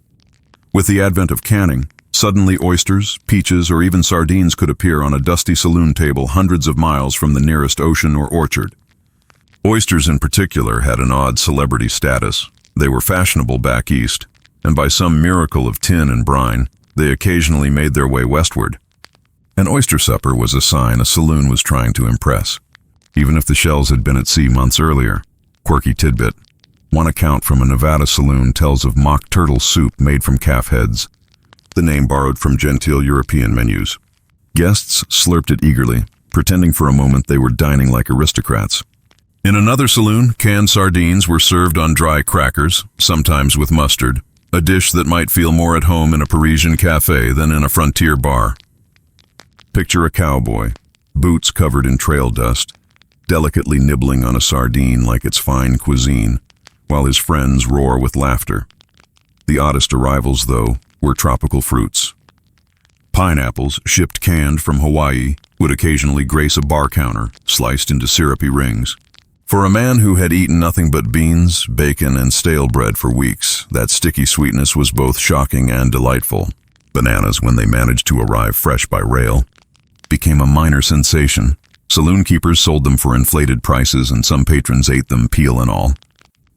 [SPEAKER 1] With the advent of canning, suddenly oysters, peaches, or even sardines could appear on a dusty saloon table hundreds of miles from the nearest ocean or orchard. Oysters in particular had an odd celebrity status. They were fashionable back east, and by some miracle of tin and brine, they occasionally made their way westward. An oyster supper was a sign a saloon was trying to impress, even if the shells had been at sea months earlier. Quirky tidbit: one account from a Nevada saloon tells of mock turtle soup made from calf heads, the name borrowed from genteel European menus. Guests slurped it eagerly, pretending for a moment they were dining like aristocrats. In another saloon, canned sardines were served on dry crackers, sometimes with mustard, a dish that might feel more at home in a Parisian cafe than in a frontier bar. Picture a cowboy, boots covered in trail dust, delicately nibbling on a sardine like it's fine cuisine, while his friends roar with laughter. The oddest arrivals, though, were tropical fruits. Pineapples, shipped canned from Hawaii, would occasionally grace a bar counter, sliced into syrupy rings. For a man who had eaten nothing but beans, bacon, and stale bread for weeks, that sticky sweetness was both shocking and delightful. Bananas, when they managed to arrive fresh by rail, became a minor sensation. Saloon keepers sold them for inflated prices, and some patrons ate them peel and all,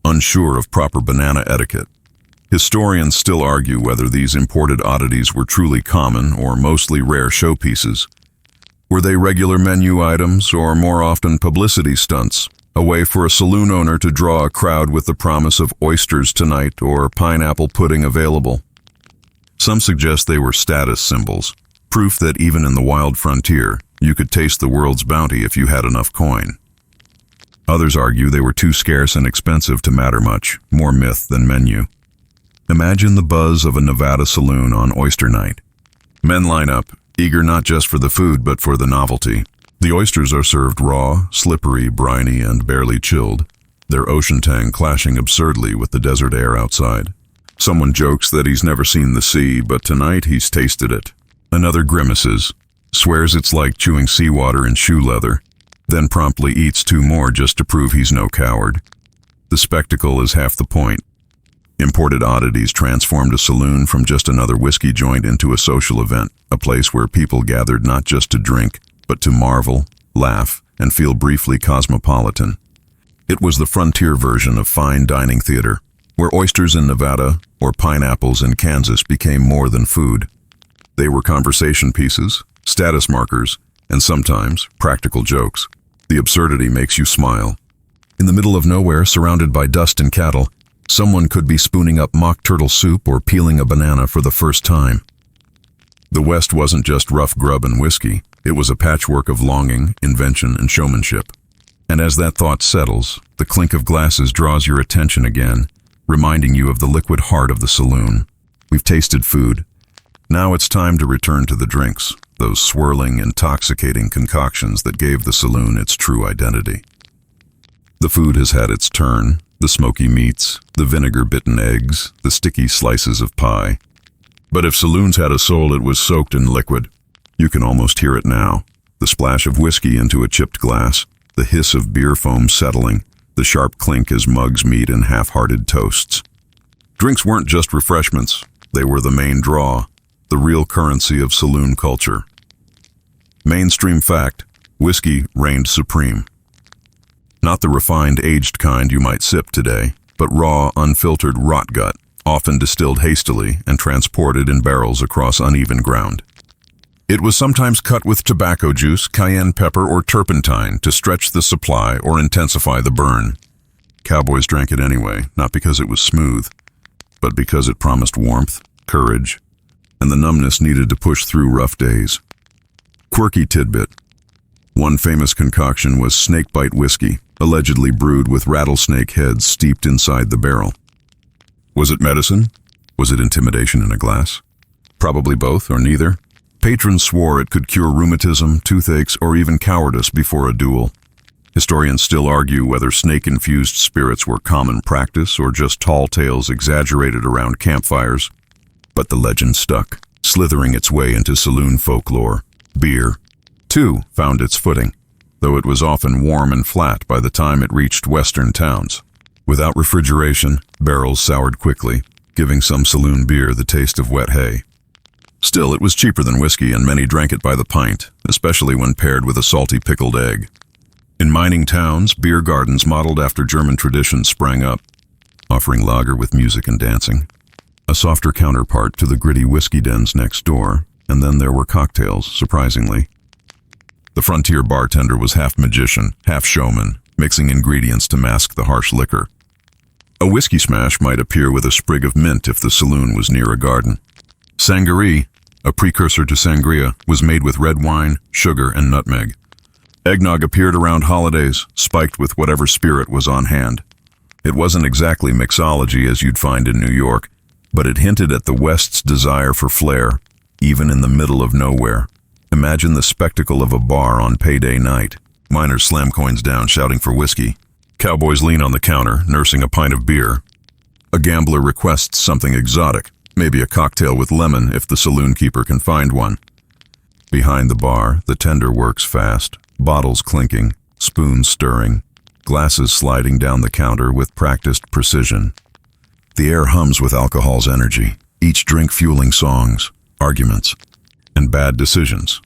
[SPEAKER 1] unsure of proper banana etiquette. Historians still argue whether these imported oddities were truly common or mostly rare showpieces. Were they regular menu items or more often publicity stunts, a way for a saloon owner to draw a crowd with the promise of oysters tonight or pineapple pudding available? Some suggest they were status symbols, proof that even in the wild frontier, you could taste the world's bounty if you had enough coin. Others argue they were too scarce and expensive to matter much, more myth than menu. Imagine the buzz of a Nevada saloon on oyster night. Men line up, eager not just for the food but for the novelty. The oysters are served raw, slippery, briny, and barely chilled, their ocean tang clashing absurdly with the desert air outside. Someone jokes that he's never seen the sea, but tonight he's tasted it. Another grimaces, swears it's like chewing seawater in shoe leather, then promptly eats two more just to prove he's no coward. The spectacle is half the point. Imported oddities transformed a saloon from just another whiskey joint into a social event, a place where people gathered not just to drink, but to marvel, laugh, and feel briefly cosmopolitan. It was the frontier version of fine dining theater, where oysters in Nevada or pineapples in Kansas became more than food. They were conversation pieces, status markers, and sometimes practical jokes. The absurdity makes you smile. In the middle of nowhere, surrounded by dust and cattle, someone could be spooning up mock turtle soup or peeling a banana for the first time. The West wasn't just rough grub and whiskey. It was a patchwork of longing, invention, and showmanship. And as that thought settles, the clink of glasses draws your attention again, reminding you of the liquid heart of the saloon. We've tasted food. Now it's time to return to the drinks, those swirling, intoxicating concoctions that gave the saloon its true identity. The food has had its turn, the smoky meats, the vinegar-bitten eggs, the sticky slices of pie. But if saloons had a soul, it was soaked in liquid. You can almost hear it now. The splash of whiskey into a chipped glass, the hiss of beer foam settling, the sharp clink as mugs meet in half-hearted toasts. Drinks weren't just refreshments. They were the main draw, the real currency of saloon culture. Mainstream fact, whiskey reigned supreme. Not the refined, aged kind you might sip today, but raw, unfiltered rot gut, often distilled hastily and transported in barrels across uneven ground. It was sometimes cut with tobacco juice, cayenne pepper, or turpentine to stretch the supply or intensify the burn. Cowboys drank it anyway, not because it was smooth, but because it promised warmth, courage, and the numbness needed to push through rough days. Quirky tidbit. One famous concoction was snakebite whiskey, allegedly brewed with rattlesnake heads steeped inside the barrel. Was it medicine? Was it intimidation in a glass? Probably both, or neither. Patrons swore it could cure rheumatism, toothaches, or even cowardice before a duel. Historians still argue whether snake-infused spirits were common practice or just tall tales exaggerated around campfires. But the legend stuck, slithering its way into saloon folklore. Beer, too, found its footing, though it was often warm and flat by the time it reached western towns. Without refrigeration, barrels soured quickly, giving some saloon beer the taste of wet hay. Still, it was cheaper than whiskey, and many drank it by the pint, especially when paired with a salty pickled egg. In mining towns, beer gardens modeled after German traditions sprang up, offering lager with music and dancing. A softer counterpart to the gritty whiskey dens next door, and then there were cocktails, surprisingly. The frontier bartender was half magician, half showman, mixing ingredients to mask the harsh liquor. A whiskey smash might appear with a sprig of mint if the saloon was near a garden. Sangaree, a precursor to sangria, was made with red wine, sugar, and nutmeg. Eggnog appeared around holidays, spiked with whatever spirit was on hand. It wasn't exactly mixology as you'd find in New York, but it hinted at the West's desire for flair, even in the middle of nowhere. Imagine the spectacle of a bar on payday night. Miners slam coins down, shouting for whiskey. Cowboys lean on the counter, nursing a pint of beer. A gambler requests something exotic, maybe a cocktail with lemon if the saloon keeper can find one. Behind the bar, the tender works fast, bottles clinking, spoons stirring, glasses sliding down the counter with practiced precision. The air hums with alcohol's energy, each drink fueling songs, arguments, and bad decisions.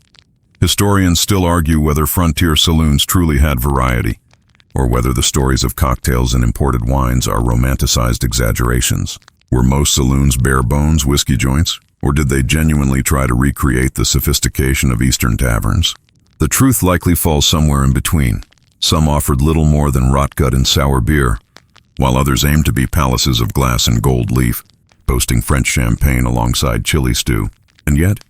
[SPEAKER 1] Historians still argue whether frontier saloons truly had variety, or whether the stories of cocktails and imported wines are romanticized exaggerations. Were most saloons bare bones whiskey joints, or did they genuinely try to recreate the sophistication of Eastern taverns? The truth likely falls somewhere in between. Some offered little more than rot gut and sour beer, while others aimed to be palaces of glass and gold leaf, boasting French champagne alongside chili stew. And yet,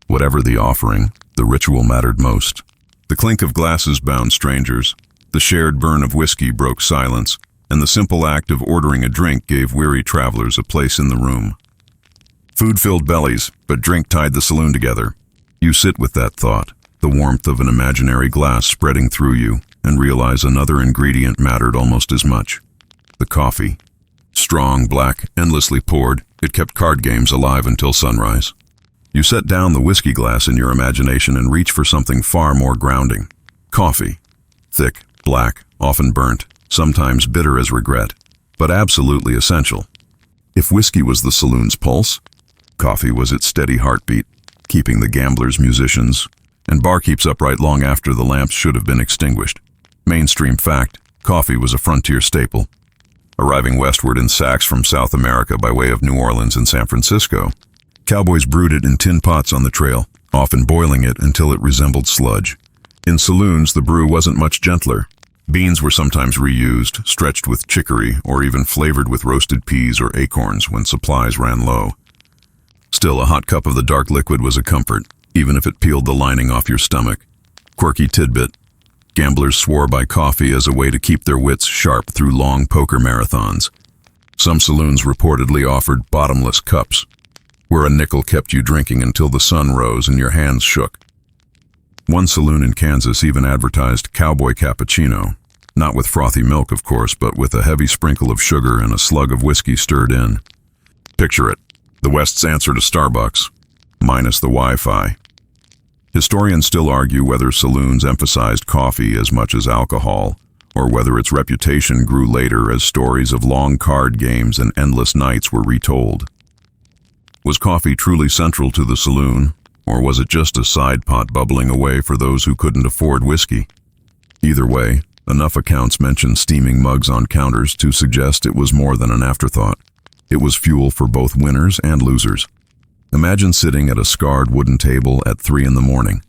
[SPEAKER 1] whatever the offering, the ritual mattered most. The clink of glasses bound strangers, the shared burn of whiskey broke silence, and the simple act of ordering a drink gave weary travelers a place in the room. Food filled bellies, but drink tied the saloon together. You sit with that thought, the warmth of an imaginary glass spreading through you, and realize another ingredient mattered almost as much. The coffee. Strong, black, endlessly poured, it kept card games alive until sunrise. You set down the whiskey glass in your imagination and reach for something far more grounding. Coffee. Thick, black, often burnt, sometimes bitter as regret, but absolutely essential. If whiskey was the saloon's pulse, coffee was its steady heartbeat, keeping the gamblers, musicians, and barkeeps upright long after the lamps should have been extinguished. Mainstream fact, coffee was a frontier staple. Arriving westward in sacks from South America by way of New Orleans and San Francisco, cowboys brewed it in tin pots on the trail, often boiling it until it resembled sludge. In saloons, the brew wasn't much gentler. Beans were sometimes reused, stretched with chicory, or even flavored with roasted peas or acorns when supplies ran low. Still, a hot cup of the dark liquid was a comfort, even if it peeled the lining off your stomach. Quirky tidbit. Gamblers swore by coffee as a way to keep their wits sharp through long poker marathons. Some saloons reportedly offered bottomless cups, where a nickel kept you drinking until the sun rose and your hands shook. One saloon in Kansas even advertised cowboy cappuccino, Not with frothy milk, of course, but with a heavy sprinkle of sugar and a slug of whiskey stirred in. Picture it, the West's answer to Starbucks, minus the Wi-Fi. Historians still argue whether saloons emphasized coffee as much as alcohol, or whether its reputation grew later as stories of long card games and endless nights were retold. Was coffee truly central to the saloon, or was it just a side pot bubbling away for those who couldn't afford whiskey? Either way, enough accounts mention steaming mugs on counters to suggest it was more than an afterthought. It was fuel for both winners and losers. Imagine sitting at a scarred wooden table at 3 in the morning.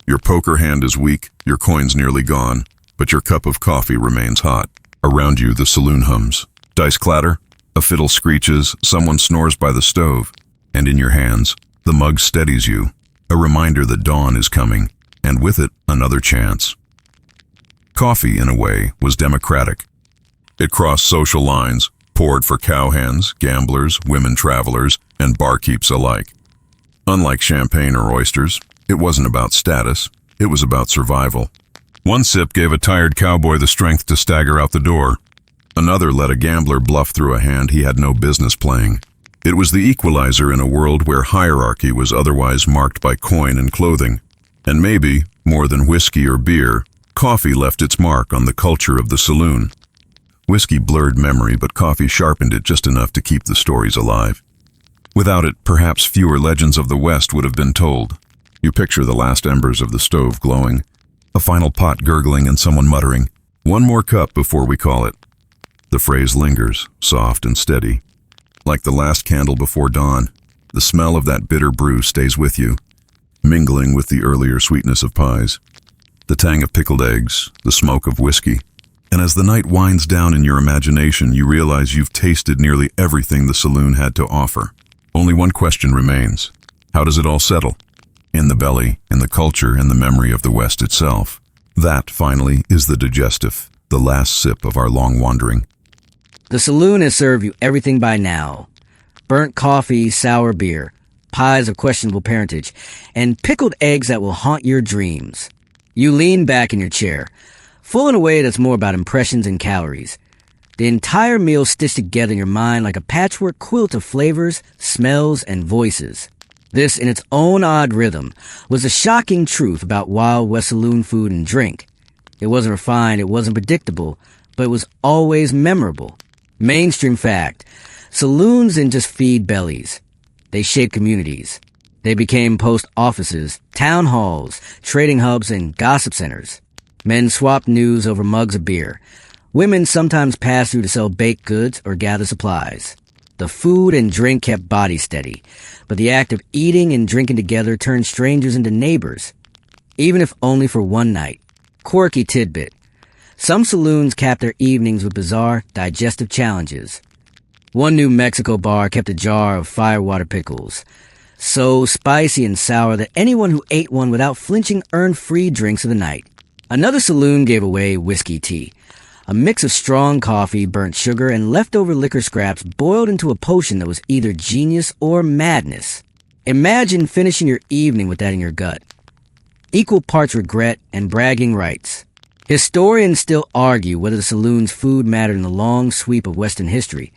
[SPEAKER 1] Your poker hand is weak, your coin's nearly gone, but your cup of coffee remains hot. Around you, the saloon hums. Dice clatter, a fiddle screeches, someone snores by the stove. And in your hands, the mug steadies you, a reminder that dawn is coming, and with it, another chance. Coffee, in a way, was democratic. It crossed social lines, poured for cowhands, gamblers, women travelers, and barkeeps alike. Unlike champagne or oysters, it wasn't about status, it was about survival. One sip gave a tired cowboy the strength to stagger out the door. Another let a gambler bluff through a hand he had no business playing. It was the equalizer in a world where hierarchy was otherwise marked by coin and clothing. And maybe, more than whiskey or beer, coffee left its mark on the culture of the saloon. Whiskey blurred memory, but coffee sharpened it just enough to keep the stories alive. Without it, perhaps fewer legends of the West would have been told. You picture the last embers of the stove glowing, a final pot gurgling and someone muttering, "One more cup before we call it." The phrase lingers, soft and steady. Like the last candle before dawn, the smell of that bitter brew stays with you, mingling with the earlier sweetness of pies, the tang of pickled eggs, the smoke of whiskey. And as the night winds down in your imagination, you realize you've tasted nearly everything the saloon had to offer. Only one question remains. How does it all settle? In the belly, in the culture, in the memory of the West itself. That, finally, is the digestive, the last sip of our long wandering.
[SPEAKER 2] The saloon has served you everything by now. Burnt coffee, sour beer, pies of questionable parentage, and pickled eggs that will haunt your dreams. You lean back in your chair, full in a way that's more about impressions and calories. The entire meal stitched together in your mind like a patchwork quilt of flavors, smells, and voices. This, in its own odd rhythm, was a shocking truth about Wild West Saloon food and drink. It wasn't refined, it wasn't predictable, but it was always memorable. Mainstream fact, saloons didn't just feed bellies. They shaped communities. They became post offices, town halls, trading hubs, and gossip centers. Men swapped news over mugs of beer. Women sometimes passed through to sell baked goods or gather supplies. The food and drink kept bodies steady, but the act of eating and drinking together turned strangers into neighbors, even if only for one night. Quirky tidbit. Some saloons capped their evenings with bizarre digestive challenges. One New Mexico bar kept a jar of firewater pickles, so spicy and sour that anyone who ate one without flinching earned free drinks of the night. Another saloon gave away whiskey tea, a mix of strong coffee, burnt sugar, and leftover liquor scraps boiled into a potion that was either genius or madness. Imagine finishing your evening with that in your gut. Equal parts regret and bragging rights. Historians still argue whether the saloon's food mattered in the long sweep of Western history,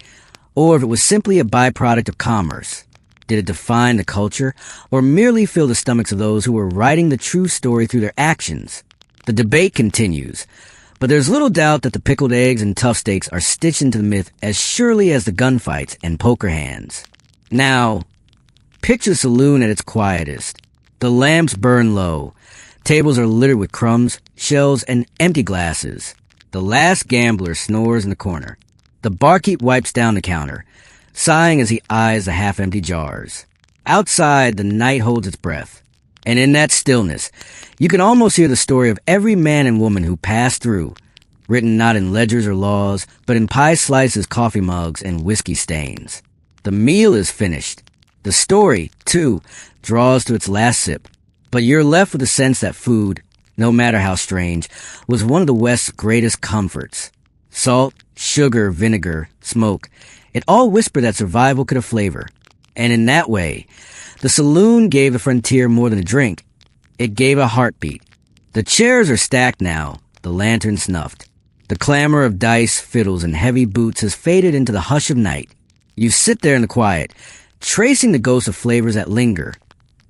[SPEAKER 2] or if it was simply a byproduct of commerce. Did it define the culture, or merely fill the stomachs of those who were writing the true story through their actions? The debate continues, but there's little doubt that the pickled eggs and tough steaks are stitched into the myth as surely as the gunfights and poker hands. Now, picture the saloon at its quietest. The lamps burn low. Tables are littered with crumbs, shells, and empty glasses. The last gambler snores in the corner. The barkeep wipes down the counter, sighing as he eyes the half-empty jars. Outside, the night holds its breath. And in that stillness, you can almost hear the story of every man and woman who passed through, written not in ledgers or laws, but in pie slices, coffee mugs, and whiskey stains. The meal is finished. The story, too, draws to its last sip. But you're left with the sense that food, no matter how strange, was one of the West's greatest comforts. Salt, sugar, vinegar, smoke, it all whispered that survival could have flavor. And in that way, the saloon gave the frontier more than a drink. It gave a heartbeat. The chairs are stacked now, the lantern snuffed. The clamor of dice, fiddles, and heavy boots has faded into the hush of night. You sit there in the quiet, tracing the ghosts of flavors that linger.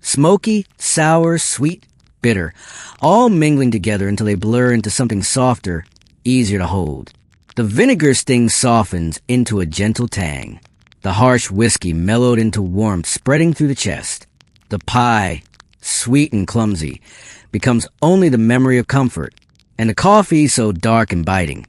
[SPEAKER 2] Smoky, sour, sweet, bitter, all mingling together until they blur into something softer, easier to hold. The vinegar sting softens into a gentle tang. The harsh whiskey mellowed into warmth spreading through the chest. The pie, sweet and clumsy, becomes only the memory of comfort. And the coffee, so dark and biting,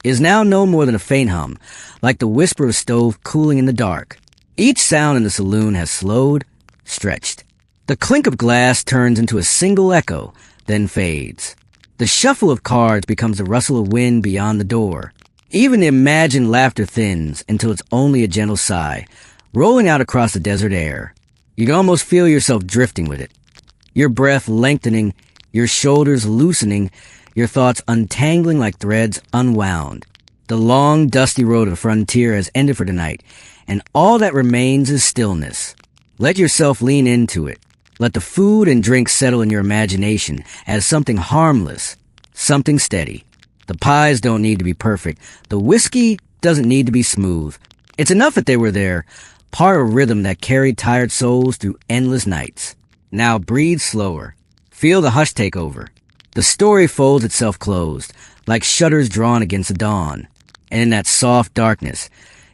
[SPEAKER 2] is now no more than a faint hum, like the whisper of stove cooling in the dark. Each sound in the saloon has slowed, stretched. The clink of glass turns into a single echo, then fades. The shuffle of cards becomes the rustle of wind beyond the door. Even the imagined laughter thins until it's only a gentle sigh, rolling out across the desert air. You can almost feel yourself drifting with it. Your breath lengthening, your shoulders loosening, your thoughts untangling like threads unwound. The long, dusty road of the frontier has ended for tonight, and all that remains is stillness. Let yourself lean into it. Let the food and drink settle in your imagination as something harmless, something steady. The pies don't need to be perfect. The whiskey doesn't need to be smooth. It's enough that they were there, part of a rhythm that carried tired souls through endless nights. Now breathe slower. Feel the hush take over. The story folds itself closed, like shutters drawn against the dawn. And in that soft darkness,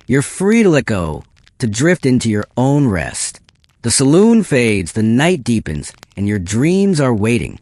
[SPEAKER 2] you're free to let go, to drift into your own rest. The saloon fades, the night deepens, and your dreams are waiting.